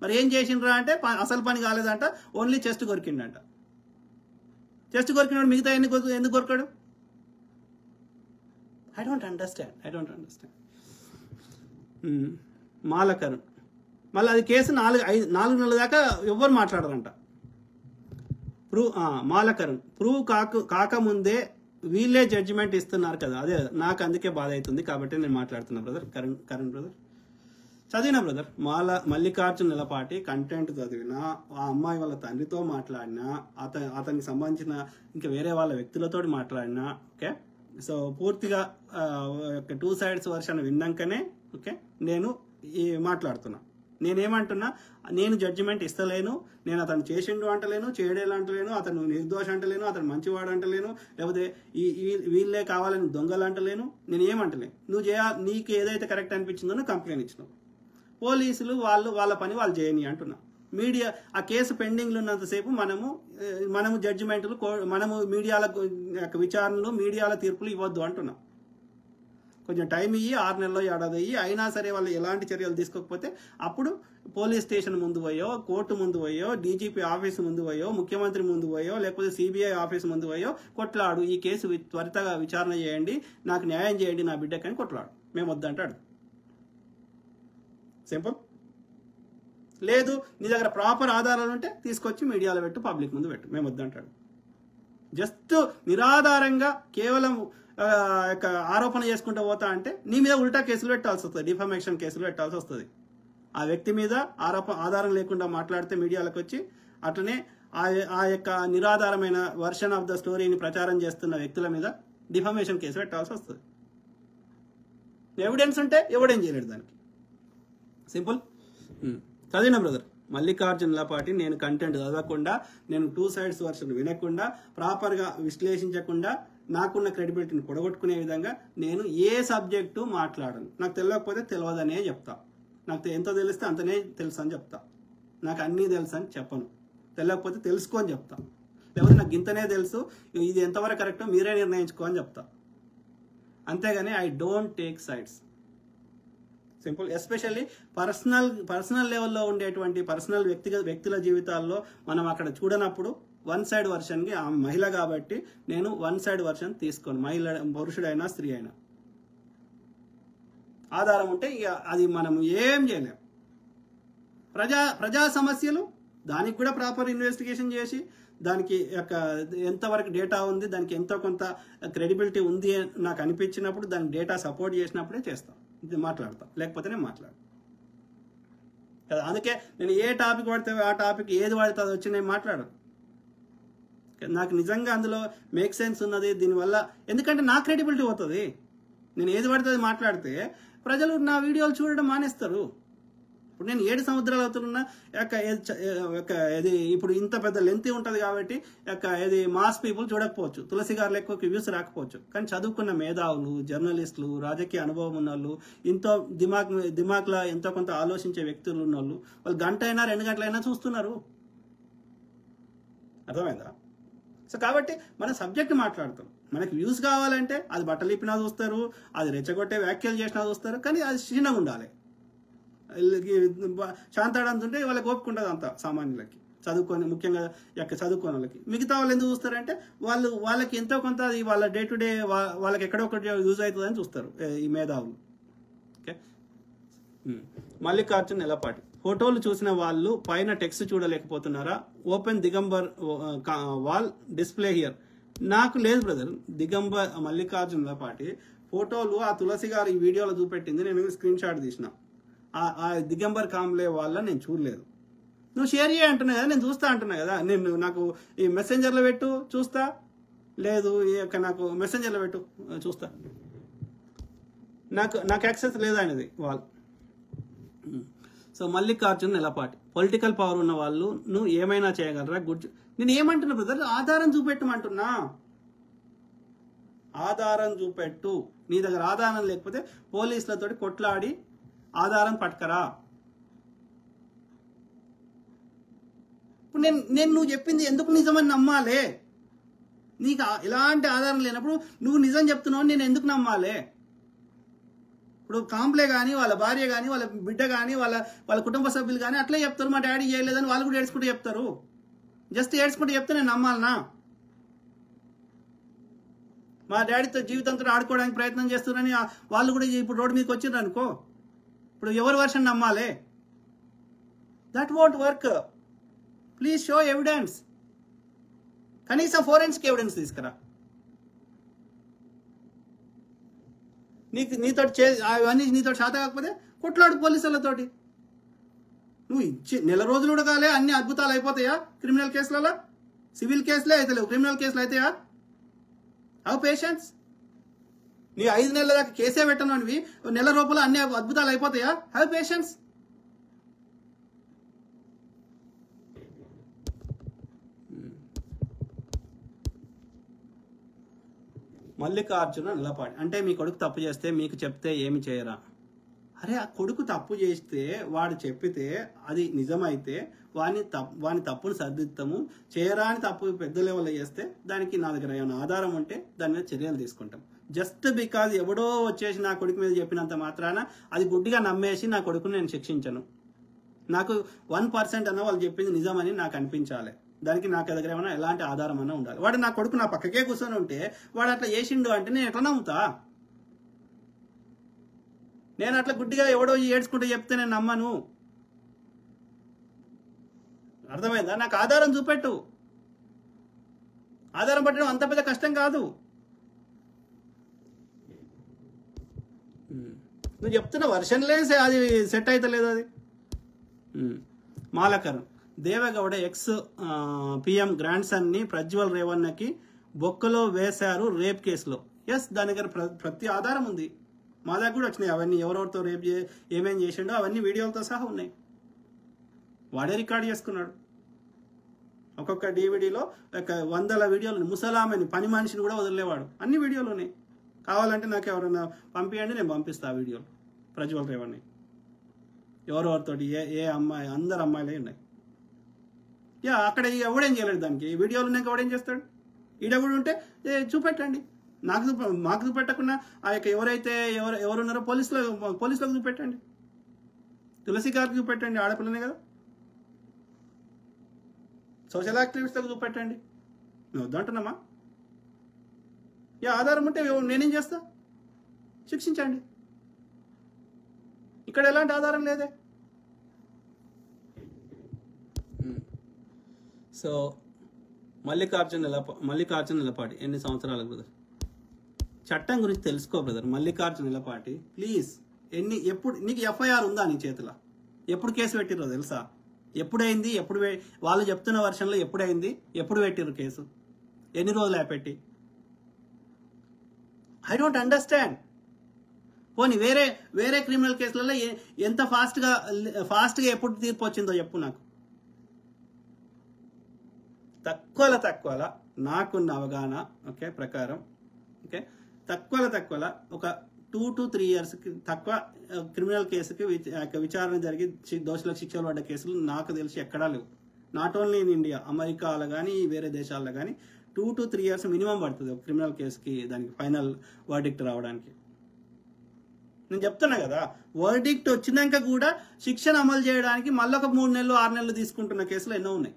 మరి ఏం చేసిండ్రా అంటే అసలు పని కాలేదంట, ఓన్లీ చెస్ట్ కొరికిండంట. చెస్ట్ కొరికినాడు, మిగతా ఎందుకు కొరకాడు? I don't understand. మాలకరుణ్ మళ్ళీ అది కేసు 4 నెలల దాకా ఎవ్వరు మాట్లాడరంట. మాలకరుణ్ ప్రూవ్ కాకముందే వీళ్ళే జడ్జిమెంట్ ఇస్తున్నారు కదా. అదే నాకు అందుకే బాధ అవుతుంది కాబట్టి నేను మాట్లాడుతున్నా బ్రదర్. కరణ్ బ్రదర్ చదివినా బ్రదర్. మల్లికార్జున నిలపాటి కంటెంట్ చదివినా, ఆ అమ్మాయి వాళ్ళ తండ్రితో మాట్లాడినా, అతనికి సంబంధించిన ఇంకా వేరే వాళ్ళ వ్యక్తులతో మాట్లాడినా, ఓకే. సో పూర్తిగా 2 sides వర్షన్ విన్నాకనే ఓకే నేను మాట్లాడుతున్నా. నేనేమంటున్నా, నేను జడ్జిమెంట్ ఇస్తలేను, నేను అతను చేసిండు అంటలేను, చేయడేలు అంటలేను, అతను నిర్దోష అంటలేను, అతను మంచివాడు అంటలేను, లేకపోతే వీళ్ళే కావాలని దొంగలు అంటలేను, నేను ఏమంటలేను. నీకు ఏదైతే కరెక్ట్ అనిపించిందో నువ్వు కంప్లైంట్ ఇచ్చినావు. పోలీసులు వాళ్ళ పని వాళ్ళు చేయని అంటున్నా. మీడియా ఆ కేసు పెండింగ్లో ఉన్నంతసేపు మనము జడ్జిమెంట్లు, మనము మీడియాల విచారణలు, మీడియాల తీర్పులు ఇవ్వద్దు అంటున్నాం. కొంచెం టైం ఇయ్యి, 6 నెలల్లో ఏడాది అయ్యి, అయినా సరే వాళ్ళు ఎలాంటి చర్యలు తీసుకోకపోతే అప్పుడు పోలీస్ స్టేషన్ ముందు పోయో, కోర్టు ముందు పోయో, డీజీపీ ఆఫీస్ ముందు పోయో, ముఖ్యమంత్రి ముందు పోయో, లేకపోతే సిబిఐ ఆఫీస్ ముందు పోయో కొట్లాడు. ఈ కేసు త్వరితగా విచారణ చేయండి, నాకు న్యాయం చేయండి నా బిడ్డకని కొట్లాడు. మేము వద్దంటాడు. సింపుల్. లేదు నీ దగ్గర ప్రాపర్ ఆధారాలు ఉంటే తీసుకొచ్చి మీడియాలో పెట్టు, పబ్లిక్ ముందు పెట్టు, మేము వద్దంటాడు. జస్ట్ నిరాధారంగా కేవలం ఆరోపణ చేసుకుంటూ పోతా అంటే నీ మీద ఉల్టా కేసులు పెట్టాల్సి వస్తుంది, డిఫమేషన్ కేసులు పెట్టాల్సి వస్తుంది. ఆ వ్యక్తి మీద ఆధారం లేకుండా మాట్లాడితే మీడియాలకు వచ్చి, అట్లనే ఆ యొక్క నిరాధారమైన వర్షన్ ఆఫ్ ద స్టోరీని ప్రచారం చేస్తున్న వ్యక్తుల మీద డిఫమేషన్ కేసు పెట్టాల్సి వస్తుంది. ఎవిడెన్స్ ఉంటే ఎవడేం చేయలేడు దానికి. సింపుల్. చదివిన బ్రదర్. మల్లికార్జున నిలపాటి నేను కంటెంట్ చదవకుండా, నేను 2 sides వర్షన్ వినకుండా, ప్రాపర్గా విశ్లేషించకుండా, నాకున్న క్రెడిబిలిటీని పొడగొట్టుకునే విధంగా నేను ఏ సబ్జెక్టు మాట్లాడను. నాకు తెలియకపోతే తెలియదనే చెప్తా. నాకు ఎంత తెలిస్తే అంతనే తెలుసు అని చెప్తా. నాకు అన్నీ తెలుసు అని చెప్పను. తెలియకపోతే తెలుసుకో అని చెప్తా. లేకపోతే నాకు ఇంతనే తెలుసు, ఇది ఎంతవరకు కరెక్టో మీరే నిర్ణయించుకో అని చెప్తా. అంతేగాని I don't take sides. Simple. Especially personal లెవెల్లో ఉండేటువంటి పర్సనల్ వ్యక్తుల జీవితాల్లో మనం అక్కడ చూడనప్పుడు 1 side వర్షన్కి, ఆ మహిళ కాబట్టి నేను 1 side వర్షన్ తీసుకోను. పురుషుడైనా స్త్రీ అయినా ఆధారం ఉంటే ఇక అది మనం ఏం చేయలేం. ప్రజా సమస్యలు దానికి కూడా ప్రాపర్ ఇన్వెస్టిగేషన్ చేసి, దానికి ఎంతవరకు డేటా ఉంది, దానికి ఎంతో కొంత క్రెడిబిలిటీ ఉంది నాకు అనిపించినప్పుడు, దానికి డేటా సపోర్ట్ చేసినప్పుడే చేస్తాం, మాట్లాడతాం. లేకపోతే నేను మాట్లాడతాను. అందుకే నేను ఏ టాపిక్ పడితే ఆ టాపిక్ ఏది పడితే అది వచ్చి నేను మాట్లాడను. నాకు నిజంగా అందులో మేక్ సెన్స్ ఉన్నది దీనివల్ల. ఎందుకంటే నా క్రెడిబిలిటీ పోతుంది. నేను ఏది పడితే అది మాట్లాడితే ప్రజలు నా వీడియోలు చూడడం మానేస్తారు. ఇప్పుడు నేను 7 సముద్రాలు అవుతున్నా ఇది ఇప్పుడు ఇంత పెద్ద లెంత్ ఉంటుంది కాబట్టి ఇది మాస్ పీపుల్ చూడకపోవచ్చు, తులసి గారు ఎక్కువ వ్యూస్ రాకపోవచ్చు. కానీ చదువుకున్న మేధావులు, జర్నలిస్టులు, రాజకీయ అనుభవం ఉన్న వాళ్ళు, ఎంతో దిమాగ్లో ఎంతో కొంత ఆలోచించే వ్యక్తులు ఉన్న వాళ్ళు 1 గంట అయినా 2 గంటలైనా చూస్తున్నారు. అర్థమైందా? సో కాబట్టి మన సబ్జెక్ట్ మాట్లాడతాం. మనకి వ్యూస్ కావాలంటే అది బట్టలు ఇప్పినా చూస్తారు, అది రెచ్చగొట్టే వ్యాఖ్యలు చేసినా చూస్తారు, కానీ అది చిన్నగా ఉండాలి. శాంతాడంతుంటే వాళ్ళకి ఓపుకుంటుంది అంత సామాన్యులకి, చదువుకొని ముఖ్యంగా చదువుకోని వాళ్ళకి. మిగతా వాళ్ళు ఎందుకు చూస్తారంటే వాళ్ళకి ఎంతో కొంత అది వాళ్ళ డే టు డే వాళ్ళకి ఎక్కడో ఒకటి యూజ్ అవుతుందని చూస్తారు ఈ మేధావులు. ఓకే. మల్లికార్జున్ ఎలపాటి, ఫోటోలు చూసిన వాళ్ళు పైన టెక్స్ట్ చూడలేకపోతున్నారా? ఓపెన్ దిగంబర్ వాల్ డిస్ప్లే హియర్. నాకు లేదు బ్రదర్, దిగంబర్ మల్లికార్జున్ ఎలపాటి ఫోటోలు ఆ తులసి గారు ఈ వీడియోలో చూపెట్టింది, నేను స్క్రీన్ షాట్ తీసిన. ఆ దిగంబర్ కాంబ్లే వాళ్ళ నేను చూడలేదు. నువ్వు షేర్ చేయ అంటున్నా కదా, నేను చూస్తా అంటున్నా కదా. నేను నాకు ఈ మెసెంజర్లో పెట్టు చూస్తా, లేదు నాకు మెసెంజర్లో పెట్టు చూస్తా. నాకు యాక్సెస్ లేదు అనేది వాళ్ళు. సో మల్లికార్జున్ ఎలపాటి, పొలిటికల్ పవర్ ఉన్న వాళ్ళు నువ్వు ఏమైనా చేయగలరా? నేను ఏమంటున్నా బ్రదర్, ఆధారం చూపెట్టమంటున్నా. ఆధారం చూపెట్టు. నీ దగ్గర ఆధారం లేకపోతే పోలీసులతోటి కొట్లాడి ఆధారం పట్టుకరా. ఇప్పుడు నేను నువ్వు చెప్పింది ఎందుకు నిజమని నమ్మాలే? నీకు ఎలాంటి ఆధారం లేనప్పుడు నువ్వు నిజం చెప్తున్నావు, నేను ఎందుకు నమ్మాలే? ఇప్పుడు కాంప్లే కానీ వాళ్ళ భార్య కానీ వాళ్ళ బిడ్డ కానీ వాళ్ళ కుటుంబ సభ్యులు కానీ అట్లే చెప్తారు, మా డాడీ చేయలేదని వాళ్ళు కూడా ఏడ్చుకుంటూ చెప్తారు. జస్ట్ ఏడ్చుకుంటూ చెప్తే నేను నమ్మాలనా? మా డాడీతో జీవితంతో ఆడుకోవడానికి ప్రయత్నం చేస్తున్నారని వాళ్ళు కూడా ఇప్పుడు రోడ్డు మీదకి వచ్చిండ్రు అనుకో, ఇప్పుడు ఎవరి వర్షన్ నమ్మాలి? That won't work. Please show evidence. కనీసం ఫోరెన్సిక్ ఎవిడెన్స్ తీసుకురా. నీతో అవన్నీ నీతో శాత కాకపోతే కొట్లాడు పోలీసులతోటి. నువ్వు నెల రోజులు కూడా కాలే అన్ని అద్భుతాలు అయిపోతాయా క్రిమినల్ కేసులలో? సివిల్ కేసులే అయితే లేవు, క్రిమినల్ కేసులు అయితాయా? How patience? నీ 5 నెలల దాకా కేసే పెట్టను అనివి నెల రూపాయలు అన్ని అద్భుతాలు అయిపోతాయా? How patience? మల్లికార్జున ఎలపాటి, అంటే మీ కొడుకు తప్పు చేస్తే మీకు చెప్తే ఏమి చేయరా? అరే ఆ కొడుకు తప్పు చేస్తే వాడు చెప్పితే అది నిజమైతే వాని తప్పును సరిదిద్దాము. చేయరాని తప్పు పెద్ద లెవెల్లో చేస్తే దానికి నా దగ్గర ఏమైనా ఆధారం ఉంటే దాని మీద చర్యలు తీసుకుంటాం. జస్ట్ బికాజ్ ఎవడో వచ్చేసి నా కొడుకు మీద చెప్పినంత మాత్రాన అది గుడ్డిగా నమ్మేసి నా కొడుకుని నేను శిక్షించను. నాకు 1% అన్న వాళ్ళు చెప్పింది నిజమని నాకు అనిపించాలి. దానికి నాకు దగ్గర ఏమైనా ఎలాంటి ఆధారం అన్నా ఉండాలి. వాడు నా కొడుకు నా పక్కకే కూర్చొని ఉంటే వాడు అట్లా చేసిండు అంటే నేను ఎట్లా నమ్ముతా? నేను అట్లా గుడ్డిగా ఎవడో ఏడ్చుకుంటూ చెప్తే నేను నమ్మను. అర్థమైందా? నాకు ఆధారం చూపెట్టు. ఆధారం పట్టడం అంత పెద్ద కష్టం కాదు. నువ్వు చెప్తున్న వర్షన్లే అది సెట్ అయితే లేదు. అది Malakaram, Deve Gowda ex PM grandson ని ప్రజ్వల్ రేవన్నకి బొక్కలో వేశారు రేప్ కేసులో. ఎస్, దాని దగ్గర ప్రతి ఆధారం ఉంది. మా దగ్గర కూడా వచ్చినాయి అవన్నీ. ఎవరెవరితో రేప్ ఏమేం చేసిండో అవన్నీ వీడియోలతో సహా ఉన్నాయి. వాడే రికార్డ్ చేసుకున్నాడు. ఒక్కొక్క డివిడీలో 100 వీడియోలు. ముసలామని పని మనిషిని కూడా వదిలేవాడు. అన్ని వీడియోలు ఉన్నాయి. కావాలంటే నాకు ఎవరైనా పంపించండి, నేను పంపిస్తా ఆ వీడియోలు. ప్రజ్వల్ రేవన్ని ఎవరెవరితోటి ఏ అమ్మాయి, అందరు అమ్మాయిలే ఉన్నాయి. అక్కడ ఎవడేం చేయలేడు. దానికి ఈ వీడియోలు ఉన్నాక ఎవడేం చేస్తాడు? ఈడెవడు ఉంటే చూపెట్టండి. మాకు చూపెట్టకుండా ఆ యొక్క ఎవరైతే ఎవరున్నారో పోలీసులకు చూపెట్టండి. తులసి గారికి చూపెట్టండి, ఆడపిల్లనే కదా. సోషల్ యాక్టివిస్ట్లకు చూపెట్టండి. మేము వద్దంటున్నామా? ఆధారం ఉంటే నేనేం చేస్తా? శిక్షించండి. ఇక్కడ ఎలాంటి ఆధారం లేదే. సో మల్లికార్జున్ ఎలపాటి ఎన్ని సంవత్సరాలు బ్రదర్? చట్టం గురించి తెలుసుకో బ్రదర్. మల్లికార్జున్ ఎలపాటి ప్లీజ్. ఎప్పుడు నీకు ఎఫ్ఐఆర్ ఉందా నీ చేతిలో? ఎప్పుడు కేసు పెట్టిర్రో తెలుసా? ఎప్పుడైంది? వాళ్ళు చెప్తున్న వర్షన్లో ఎప్పుడైంది? ఎప్పుడు పెట్టిర్రు కేసు? ఎన్ని రోజులు పెట్టి? I don't understand. పోనీ వేరే క్రిమినల్ కేసులలో ఎంత ఫాస్ట్గా ఎప్పుడు తీర్పు వచ్చిందో చెప్పు నాకు. తక్కువలో నాకున్న అవగాహన ప్రకారం తక్కువలో ఒక 2 to 3 years తక్కువ క్రిమినల్ కేసుకి విచారణ జరిగి దోషులకు శిక్షలు పడ్డ కేసులు నాకు తెలిసి ఎక్కడా లేవు. నాట్ ఓన్లీ ఇన్ ఇండియా, అమెరికాలో కానీ వేరే దేశాల్లో కానీ 2 to 3 years మినిమం పడుతుంది ఒక క్రిమినల్ కేసుకి దానికి ఫైనల్ వర్డిక్ట్ రావడానికి. నేను చెప్తున్నా కదా, వర్డిక్ట్ వచ్చినాక కూడా శిక్షను అమలు చేయడానికి మళ్ళీ ఒక 3 నెలలు 6 నెలలు తీసుకుంటున్న కేసులు ఎన్నో ఉన్నాయి.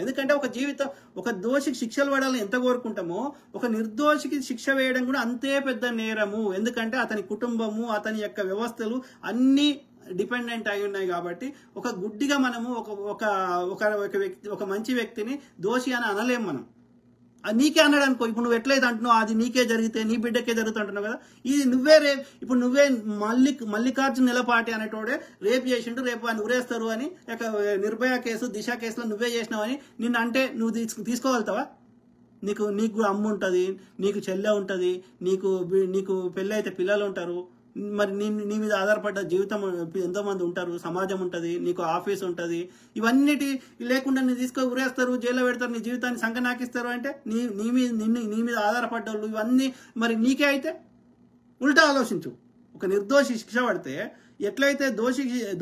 ఎందుకంటే ఒక జీవితం, ఒక దోషికి శిక్షలు పడాలని ఎంత కోరుకుంటామో ఒక నిర్దోషికి శిక్ష వేయడం కూడా అంతే పెద్ద నేరము. ఎందుకంటే అతని కుటుంబము, అతని యొక్క వ్యవస్థలు అన్నీ డిపెండెంట్ అయి ఉన్నాయి కాబట్టి ఒక గుడ్డిగా మనము ఒక మంచి వ్యక్తిని దోషి అని అనలేము మనం. అది నీకే అన్నాడు అనుకో, ఇప్పుడు నువ్వు ఎట్లయితే అంటున్నావు అది నీకే జరిగితే నీ బిడ్డకే జరుగుతుంటున్నావు కదా, ఇది ఇప్పుడు నువ్వే మల్లికార్జున నిలపాటి అనేటోడే రేపు చేసిండు, రేపు అని ఉరేస్తారు అని నిర్భయ కేసు, దిశ కేసులో నువ్వే చేసినావు అని నిన్ను అంటే నువ్వు తీసుకోగలుగుతావా? నీకు అమ్మ ఉంటుంది, నీకు చెల్లె ఉంటుంది, నీకు పెళ్ళి అయితే పిల్లలు ఉంటారు, మరి నీ మీద ఆధారపడ్డ జీవితం ఎంతోమంది ఉంటారు, సమాజం ఉంటుంది, నీకు ఆఫీస్ ఉంటుంది. ఇవన్నిటి లేకుండా నీ ఉరేస్తారు, జైల్లో పెడతారు, నీ జీవితాన్ని సంకనాకిస్తారు అంటే నీ మీద ఆధారపడ్డ వాళ్ళు ఇవన్నీ మరి నీకే అయితే ఉల్టా ఆలోచించు. ఒక నిర్దోషి శిక్ష పడితే ఎట్లయితే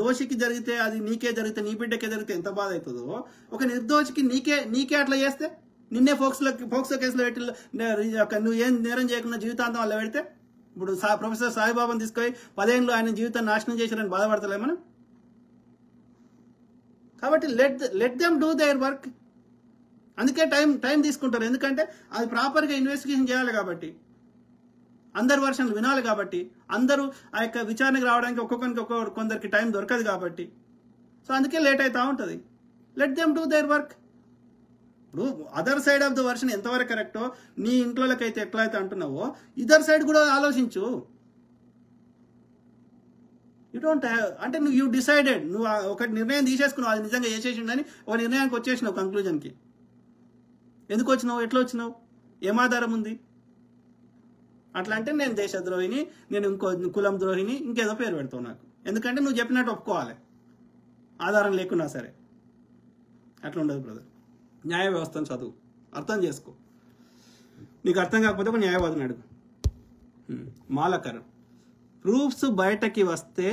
దోషికి జరిగితే అది నీకే జరిగితే, నీ బిడ్డకే జరిగితే ఎంత బాధ అవుతుందో, ఒక నిర్దోషికి నీకే అట్లా చేస్తే నిన్నే పోక్సో కేసులో పెట్టి నువ్వు ఏం నేరం చేయకుండా జీవితాంతం అలా పెడితే, ఇప్పుడు ప్రొఫెసర్ సాయిబాబాను తీసుకొని 10 ఏళ్ళు ఆయన జీవితాన్ని నాశనం చేశారని బాధపడతలే మనం. కాబట్టి let them do their work. అందుకే టైం తీసుకుంటారు, ఎందుకంటే అది ప్రాపర్గా ఇన్వెస్టిగేషన్ చేయాలి కాబట్టి, అందరు వర్షన్లు వినాలి కాబట్టి, అందరూ ఆ యొక్క విచారణకు రావడానికి కొందరికి టైం దొరకదు కాబట్టి, సో అందుకే లేట్ అవుతూ ఉంటుంది. Let them do their work. ఇప్పుడు other side of the version ఎంతవరకు కరెక్టో, నీ ఇంట్లోకైతే ఎట్లయితే అంటున్నావో ఇదర్ సైడ్ కూడా ఆలోచించు. యూ డోంట్ హ్యావ్ అంటే యూ డిసైడెడ్, నువ్వు ఒక నిర్ణయం తీసేసుకున్నావు, అది నిజంగా చేసేసిండని ఒక నిర్ణయానికి వచ్చేసినావు, కంక్లూజన్కి. ఎందుకు వచ్చినావు, ఎట్లా వచ్చినావు, ఏం ఆధారం ఉంది? అట్లా అంటే నేను దేశద్రోహిని, నేను ఇంకో కులం ద్రోహిని, ఇంకేదో పేరు పెడతావు నాకు. ఎందుకంటే నువ్వు చెప్పినట్టు ఒప్పుకోవాలి, ఆధారం లేకున్నా సరే. అట్లా ఉండదు బ్రదర్. న్యాయ వ్యవస్థను చదువు, అర్థం చేసుకో. నీకు అర్థం కాకపోతే ఒక న్యాయవాదిని అడుగు. మాలకర్ ప్రూఫ్స్ బయటకి వస్తే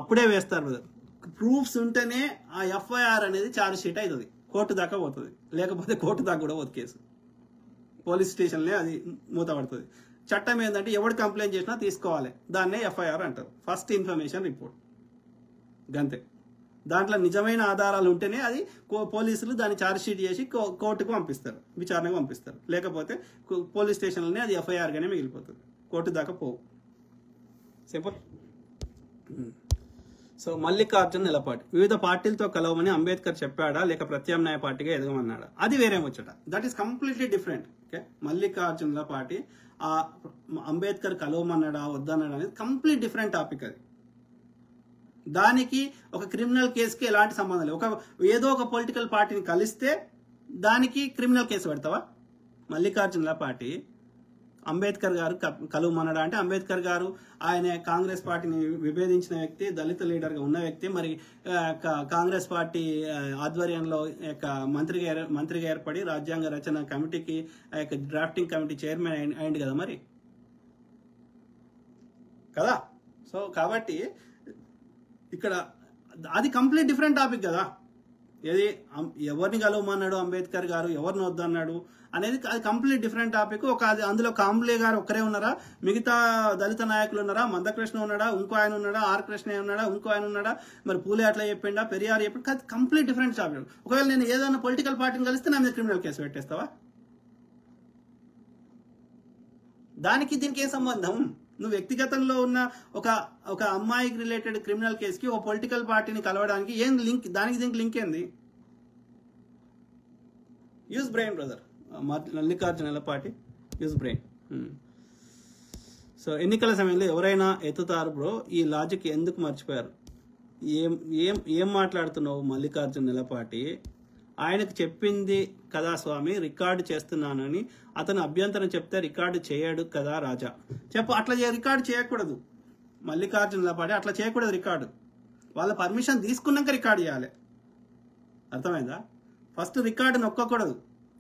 అప్పుడే వేస్తారు బ్రదర్. ప్రూఫ్స్ ఉంటేనే ఆ ఎఫ్ఐఆర్ అనేది ఛార్జ్ షీట్ అవుతుంది, కోర్టు దాకా పోతుంది. లేకపోతే కోర్టు దాకా కూడా పోతుంది కేసు, పోలీస్ స్టేషన్లే అది మూతపడుతుంది. చట్టం ఏంటంటే ఎవడు కంప్లైంట్ చేసినా తీసుకోవాలి, దాన్నే ఎఫ్ఐఆర్ అంటారు, ఫస్ట్ ఇన్ఫర్మేషన్ రిపోర్ట్. గంతే. దాంట్లో నిజమైన ఆధారాలు ఉంటేనే అది పోలీసులు దాన్ని ఛార్జ్ షీట్ చేసి కోర్టుకు పంపిస్తారు, విచారణకు పంపిస్తారు. లేకపోతే పోలీస్ స్టేషన్లోనే అది ఎఫ్ఐఆర్గానే మిగిలిపోతుంది, కోర్టు దాకా పోవు. సింపుల్. సో మల్లికార్జున నిలపాటి వివిధ పార్టీలతో కలవమని అంబేద్కర్ చెప్పాడా, లేక ప్రత్యామ్నాయ పార్టీగా ఎదగమన్నాడా? అది వేరే ముచ్చట. That is completely different. Okay, Mallikarjuna Nilapati Ambedkar కలవమన్నాడా వద్దన్నాడా అనేది కంప్లీట్ డిఫరెంట్ టాపిక్. అది దానికి ఒక క్రిమినల్ కేసుకి ఎలాంటి సంబంధం లేదు. ఏదో ఒక పొలిటికల్ పార్టీని కలిస్తే దానికి క్రిమినల్ కేసు పెడతావా? మల్లికార్జున పార్టీ అంబేద్కర్ గారు కలువమన్నాడా అంటే, అంబేద్కర్ గారు ఆయన కాంగ్రెస్ పార్టీని విభేదించిన వ్యక్తి, దళిత లీడర్గా ఉన్న వ్యక్తి, మరి కాంగ్రెస్ పార్టీ ఆధ్వర్యంలో మంత్రిగా ఏర్పడి రాజ్యాంగ రచన కమిటీకి డ్రాఫ్టింగ్ కమిటీ చైర్మన్ అయింది కదా మరి కదా. సో కాబట్టి ఇక్కడ అది కంప్లీట్ డిఫరెంట్ టాపిక్ కదా. ఏది ఎవరిని కలవమన్నాడు అంబేద్కర్ గారు, ఎవరిని వద్దన్నాడు అనేది అది కంప్లీట్ డిఫరెంట్ టాపిక్. అందులో కాంబ్లే గారు ఒక్కరే ఉన్నారా, మిగతా దళిత నాయకులు ఉన్నారా, మందకృష్ణ ఉన్నాడా, ఇంకో ఆయన ఉన్నాడా, ఆర్ కృష్ణ ఉన్నాడా, ఇంకో ఆయన ఉన్నాడా, మరి పూలే అట్లా చెప్పిండా, పెరియార్ చెప్పిండా, కంప్లీట్ డిఫరెంట్ టాపిక్. ఒకవేళ నేను ఏదైనా పొలిటికల్ పార్టీని కలిస్తే నా మీద క్రిమినల్ కేసు పెట్టేస్తావా? దానికి దీనికి ఏ సంబంధం? నువ్వు వ్యక్తిగతంలో ఉన్న ఒక అమ్మాయికి రిలేటెడ్ క్రిమినల్ కేసుకి ఒక పొలిటికల్ పార్టీని కలవడానికి ఏం లింక్? దానికి దీనికి లింక్ ఏంది? Use brain brother. Mallikarjuna party use brain. So ఎన్నికల సమయంలో ఎవరైనా ఎత్తుతారు బ్రో, ఈ లాజిక్ ఎందుకు మర్చిపోయారు? ఏం మాట్లాడుతున్నావు మల్లికార్జున నిలపాటి? ఆయనకు చెప్పింది కదా స్వామి, రికార్డు చేస్తున్నానని. అతను అభ్యంతరం చెప్తే రికార్డు చేయడు కదా రాజా. చెప్పు, అట్లా రికార్డు చేయకూడదు. మల్లికార్జున నిలపాటి అట్లా చేయకూడదు. రికార్డు వాళ్ళ పర్మిషన్ తీసుకున్నాక రికార్డు చేయాలి. అర్థమైందా? ఫస్ట్ రికార్డు నొక్కకూడదు.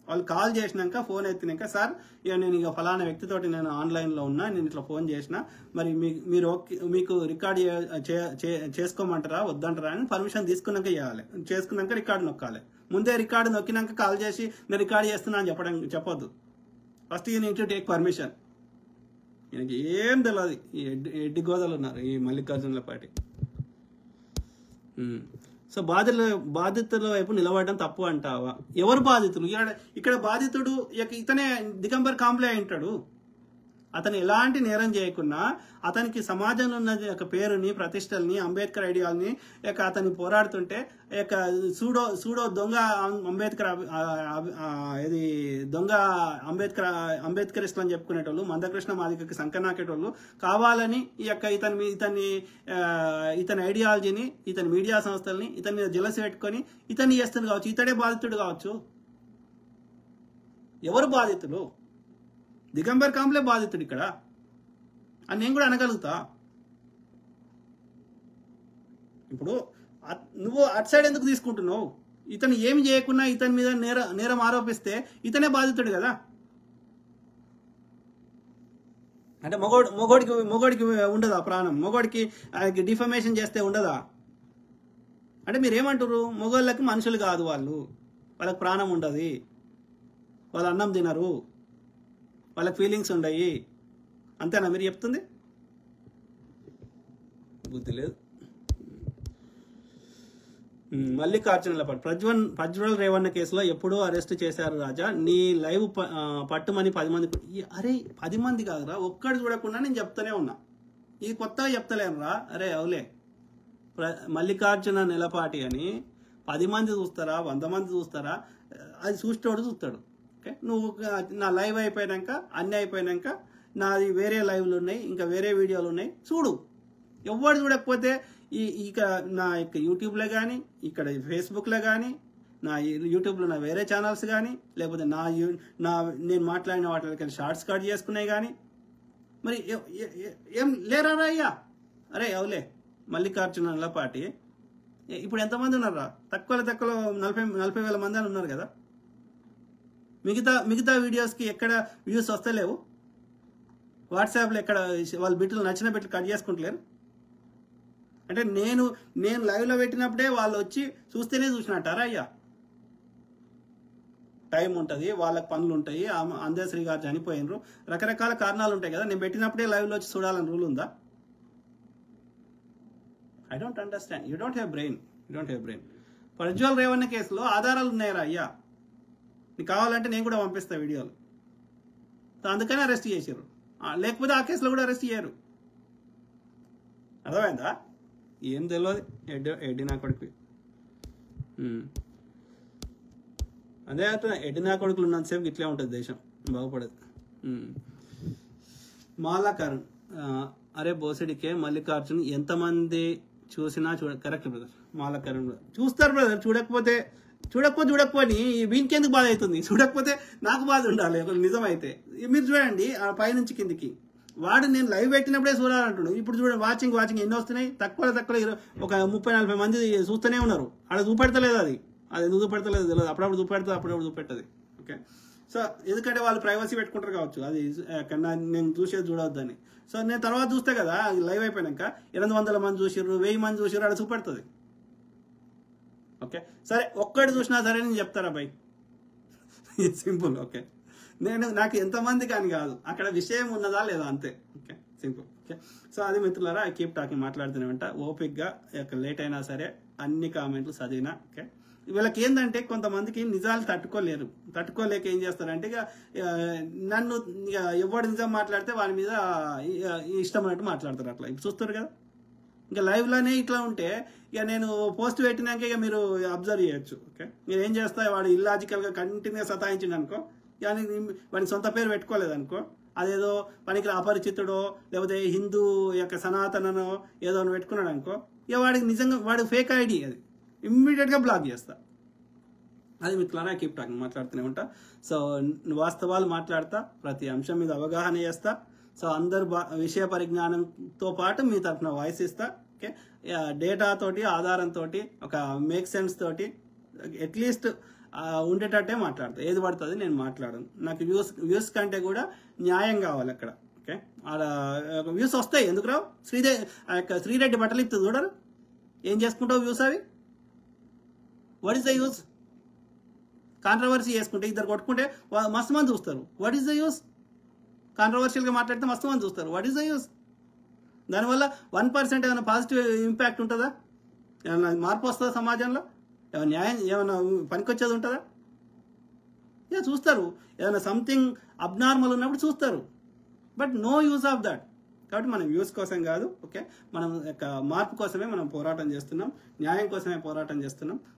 వాళ్ళు కాల్ చేసినాక, ఫోన్ ఎత్తినాక, సార్ నేను ఇక ఫలానా వ్యక్తితోటి నేను ఆన్లైన్లో ఉన్నా, నేను ఇట్లా ఫోన్ చేసిన, మరి మీకు రికార్డు చేసుకోమంటారా వద్దంటారా అని పర్మిషన్ తీసుకున్నాక చేయాలి. చేసుకున్నాక రికార్డు నొక్కాలి. ముందే రికార్డు నొక్కినాక కాల్ చేసి నేను రికార్డు చేస్తున్నా అని చెప్పొద్దు. First you need to take permission. ఈయనకి ఏం తెలియదు. ఈ ఎడ్డి గోదాలు ఉన్నారు ఈ మల్లికార్జునుల పార్టీ. సో బాధితుల వైపు నిలబడడం తప్పు అంటావా? ఎవరు బాధితులు? ఇక్కడ బాధితుడు ఇతనే దిగంబర్ కాంబ్లే ఉంటాడు. అతను ఎలాంటి నేరం చేయకున్నా అతనికి సమాజంలో ఉన్న యొక్క పేరుని, ప్రతిష్టల్ని, అంబేద్కర్ ఐడియాల్ని అతన్ని పోరాడుతుంటే సూడో దొంగ అంబేద్కర్ ఇది దొంగ అంబేద్కరిస్టులు అని చెప్పుకునేటోళ్ళు, మందకృష్ణ మాదిగకి సంకనాకేటోళ్ళు కావాలని ఇతని ఐడియాలజీని, ఇతని మీడియా సంస్థల్ని ఇతని మీద జలసి పెట్టుకొని ఇతన్ని చేస్తుంది కావచ్చు. ఇతడే బాధితుడు కావచ్చు. ఎవరు బాధితులు? దిగంబర్ కాంబ్లే బాధితుడు ఇక్కడ అని నేను కూడా అనగలుగుతా. ఇప్పుడు నువ్వు అటు సైడ్ ఎందుకు తీసుకుంటున్నావు? ఇతను ఏమి చేయకున్నా ఇతని మీద నేరం ఆరోపిస్తే ఇతనే బాధితుడు కదా. అంటే మొగోడికి ఉండదా ప్రాణం? మొగోడికి డిఫమేషన్ చేస్తే ఉండదా? అంటే మీరేమంటారు? మొగోళ్ళకి మనుషులు కాదు, వాళ్ళకి ప్రాణం ఉండదు, వాళ్ళు అన్నం తినరు, వాళ్ళకి ఫీలింగ్స్ ఉండయి, అంతేనా మీరు చెప్తుంది? బుద్ధి లేదు. మల్లికార్జునుల ప్రజ్వల్ రేవణ్ణ కేసులో ఎప్పుడో అరెస్ట్ చేశారు రాజా. నీ లైవ్ పట్టుమని 10 మంది. అరే 10 మంది కాదురా, ఒక్కడు చూడకుండా నేను చెప్తానే ఉన్నా. ఇది కొత్తగా చెప్తలేను రా. అరే అవులే, మల్లికార్జున నెలపాటి అని 10 మంది చూస్తారా, 100 మంది చూస్తారా? అది చూసేటోడు చూస్తాడు. ఓకే, నువ్వు నా లైవ్ అయిపోయాక, అన్నీ అయిపోయాక నాది వేరే లైవ్లు ఉన్నాయి, ఇంకా వేరే వీడియోలు ఉన్నాయి, చూడు. ఎవరు చూడకపోతే ఇక నా యూట్యూబ్లో కానీ, ఇక్కడ ఫేస్బుక్లో కానీ, నా యూట్యూబ్లో నా వేరే ఛానల్స్ కానీ, లేకపోతే నేను మాట్లాడిన వాటికి షార్ట్స్ కట్ చేసుకున్నాయి కానీ, మరి ఏం లేరా అయ్యా? అరే అవులే, మల్లికార్జున పార్టీ ఇప్పుడు ఎంతమంది ఉన్నారా? తక్కువలో 40,000 మంది అని ఉన్నారు కదా. మిగతా వీడియోస్కి ఎక్కడ వ్యూస్ వస్తలేవు. వాట్సాప్లో ఎక్కడ వాళ్ళ బిట్లు నచ్చిన బిట్లు కట్ చేసుకుంటలేరు. అంటే నేను లైవ్లో పెట్టినప్పుడే వాళ్ళు వచ్చి చూస్తేనే చూసినట్టారా అయ్యా? టైం ఉంటుంది, వాళ్ళకి పనులు ఉంటాయి. అందశ్రీ గారు చనిపోయినరు, రకరకాల కారణాలు ఉంటాయి కదా. నేను పెట్టినప్పుడే లైవ్లో వచ్చి చూడాలని రూల్ ఉందా? I don't understand. You don't have brain. Prajwal Revanna కేసులో ఆధారాలు ఉన్నాయరా అయ్యా? నీకు కావాలంటే నేను కూడా పంపిస్తా వీడియోలు. అందుకని అరెస్ట్ చేశారు, లేకపోతే ఆ కేసులో కూడా అరెస్ట్ చేయరు. అర్థమైందా? ఏం తెలియదు ఎడ్డి నా కొడుకు. అదే అట్లా ఎడ్డి నా కొడుకులు ఉన్నంతసేపు ఇట్లే ఉంటుంది దేశం, బాగుపడదు. మాలాకరణ్, అరే బోసడికే మల్లికార్జున్ ఎంతమంది చూసినా కరెక్ట్ బ్రదర్. మాలాకరణ్ చూస్తారు బ్రదర్. చూడకపోని వీనికెందుకు బాధ అవుతుంది? చూడకపోతే నాకు బాధ ఉండాలి నిజమైతే. మీరు చూడండి పైనుంచి కిందికి. వాడు నేను లైవ్ పెట్టినప్పుడే చూడాలంటున్నాడు. ఇప్పుడు చూడండి, వాచింగ్ ఎన్ని వస్తున్నాయి? తక్కువ ఒక 30-40 మంది చూస్తూనే ఉన్నారు. ఆడ చూపెడతలేదు. అది ఎందుకు చూపెడతలేదు తెలియదు. అప్పుడప్పుడు చూపెడుతుంది, అప్పుడప్పుడు చూపెట్టదు. ఓకే, సో ఎందుకంటే వాళ్ళు ప్రైవసీ పెట్టుకుంటారు కావచ్చు. అది నేను చూసేది చూడవద్దని. సో నేను తర్వాత చూస్తే కదా, అది లైవ్ అయిపోయాక 800 మంది చూసిర్రు, 1000 మంది చూసిర్రు, ఆడ చూపెడుతుంది. ఓకే, సరే ఒక్కటి చూసినా సరే నేను చెప్తారా బై, సింపుల్. ఓకే, నాకు ఎంతమంది కానీ కాదు, అక్కడ విషయం ఉన్నదా లేదా అంతే. Okay, simple. ఓకే, సో అది మిత్రులారా, ఐ కీప్ టాకింగ్, మాట్లాడుతూనే ఉంటా ఓపిక్గా. లేట్ అయినా సరే అన్ని కామెంట్లు చదివినా. ఓకే, వీళ్ళకి ఏంటంటే కొంతమందికి నిజాలు తట్టుకోలేక ఏం చేస్తారంటే ఇక నన్ను ఎవడు నిజం మాట్లాడితే వాని మీద ఇష్టం అన్నట్టు మాట్లాడతారు. అట్లా ఇప్పుడు చూస్తారు కదా. ఇంకా లైవ్లోనే ఇట్లా ఉంటే ఇక నేను పోస్ట్ పెట్టినాక ఇక మీరు అబ్జర్వ్ చేయొచ్చు. ఓకే, మీరు ఏం చేస్తారు, వాడు ఇల్లాజికల్గా కంటిన్యూగా సతాయించిండు అనుకో, కానీ వాడికి సొంత పేరు పెట్టుకోలేదు అనుకో, అదేదో పనికి అపరిచితుడో లేకపోతే హిందూ యొక్క సనాతననో ఏదో పెట్టుకున్నాడు అనుకో, ఇక వాడికి నిజంగా వాడు ఫేక్ ఐడి, అది ఇమ్మీడియట్గా బ్లాక్ చేస్తా. అది మిత్రులారా, కీప్ టాకింగ్, మాట్లాడుతూనే ఉంటా. సో వాస్తవాలు మాట్లాడతా, ప్రతి అంశం మీద అవగాహన చేస్తా. సో అందరు విషయ పరిజ్ఞానంతో పాటు మీ తరఫున వాయిస్ ఇస్తా. ఓకే, డేటాతోటి, ఆధారంతో, ఒక మేక్ సెన్స్ తోటి అట్లీస్ట్ ఉండేటట్టే మాట్లాడతా. ఏది పడుతుంది నేను మాట్లాడను. నాకు వ్యూస్ కంటే కూడా న్యాయం కావాలి అక్కడ. ఓకే, ఆడ వ్యూస్ వస్తాయి, ఎందుకు రావు? శ్రీరెడ్డి బట్టలు ఇస్తుంది చూడరు, ఏం చేసుకుంటావు వ్యూస్ అవి? What is the use? Controversy చేసుకుంటే, ఇద్దరు కొట్టుకుంటే మస్తు మంది చూస్తారు. What is the use? కాంట్రవర్షియల్గా మాట్లాడితే మస్తు మంది చూస్తారు. What is the use? దానివల్ల 1% ఏమైనా పాజిటివ్ ఇంపాక్ట్ ఉంటుందా? ఏమైనా మార్పు వస్తుందా సమాజంలో? ఏమైనా న్యాయం ఏమైనా పనికొచ్చేది ఉంటుందా? ఇక చూస్తారు, ఏదైనా సంథింగ్ అబ్నార్మల్ ఉన్నప్పుడు చూస్తారు, but no use of that. కాబట్టి మనం వ్యూస్ కోసం కాదు, ఓకే, మనం యొక్క మార్పు కోసమే మనం పోరాటం చేస్తున్నాం, న్యాయం కోసమే పోరాటం చేస్తున్నాం.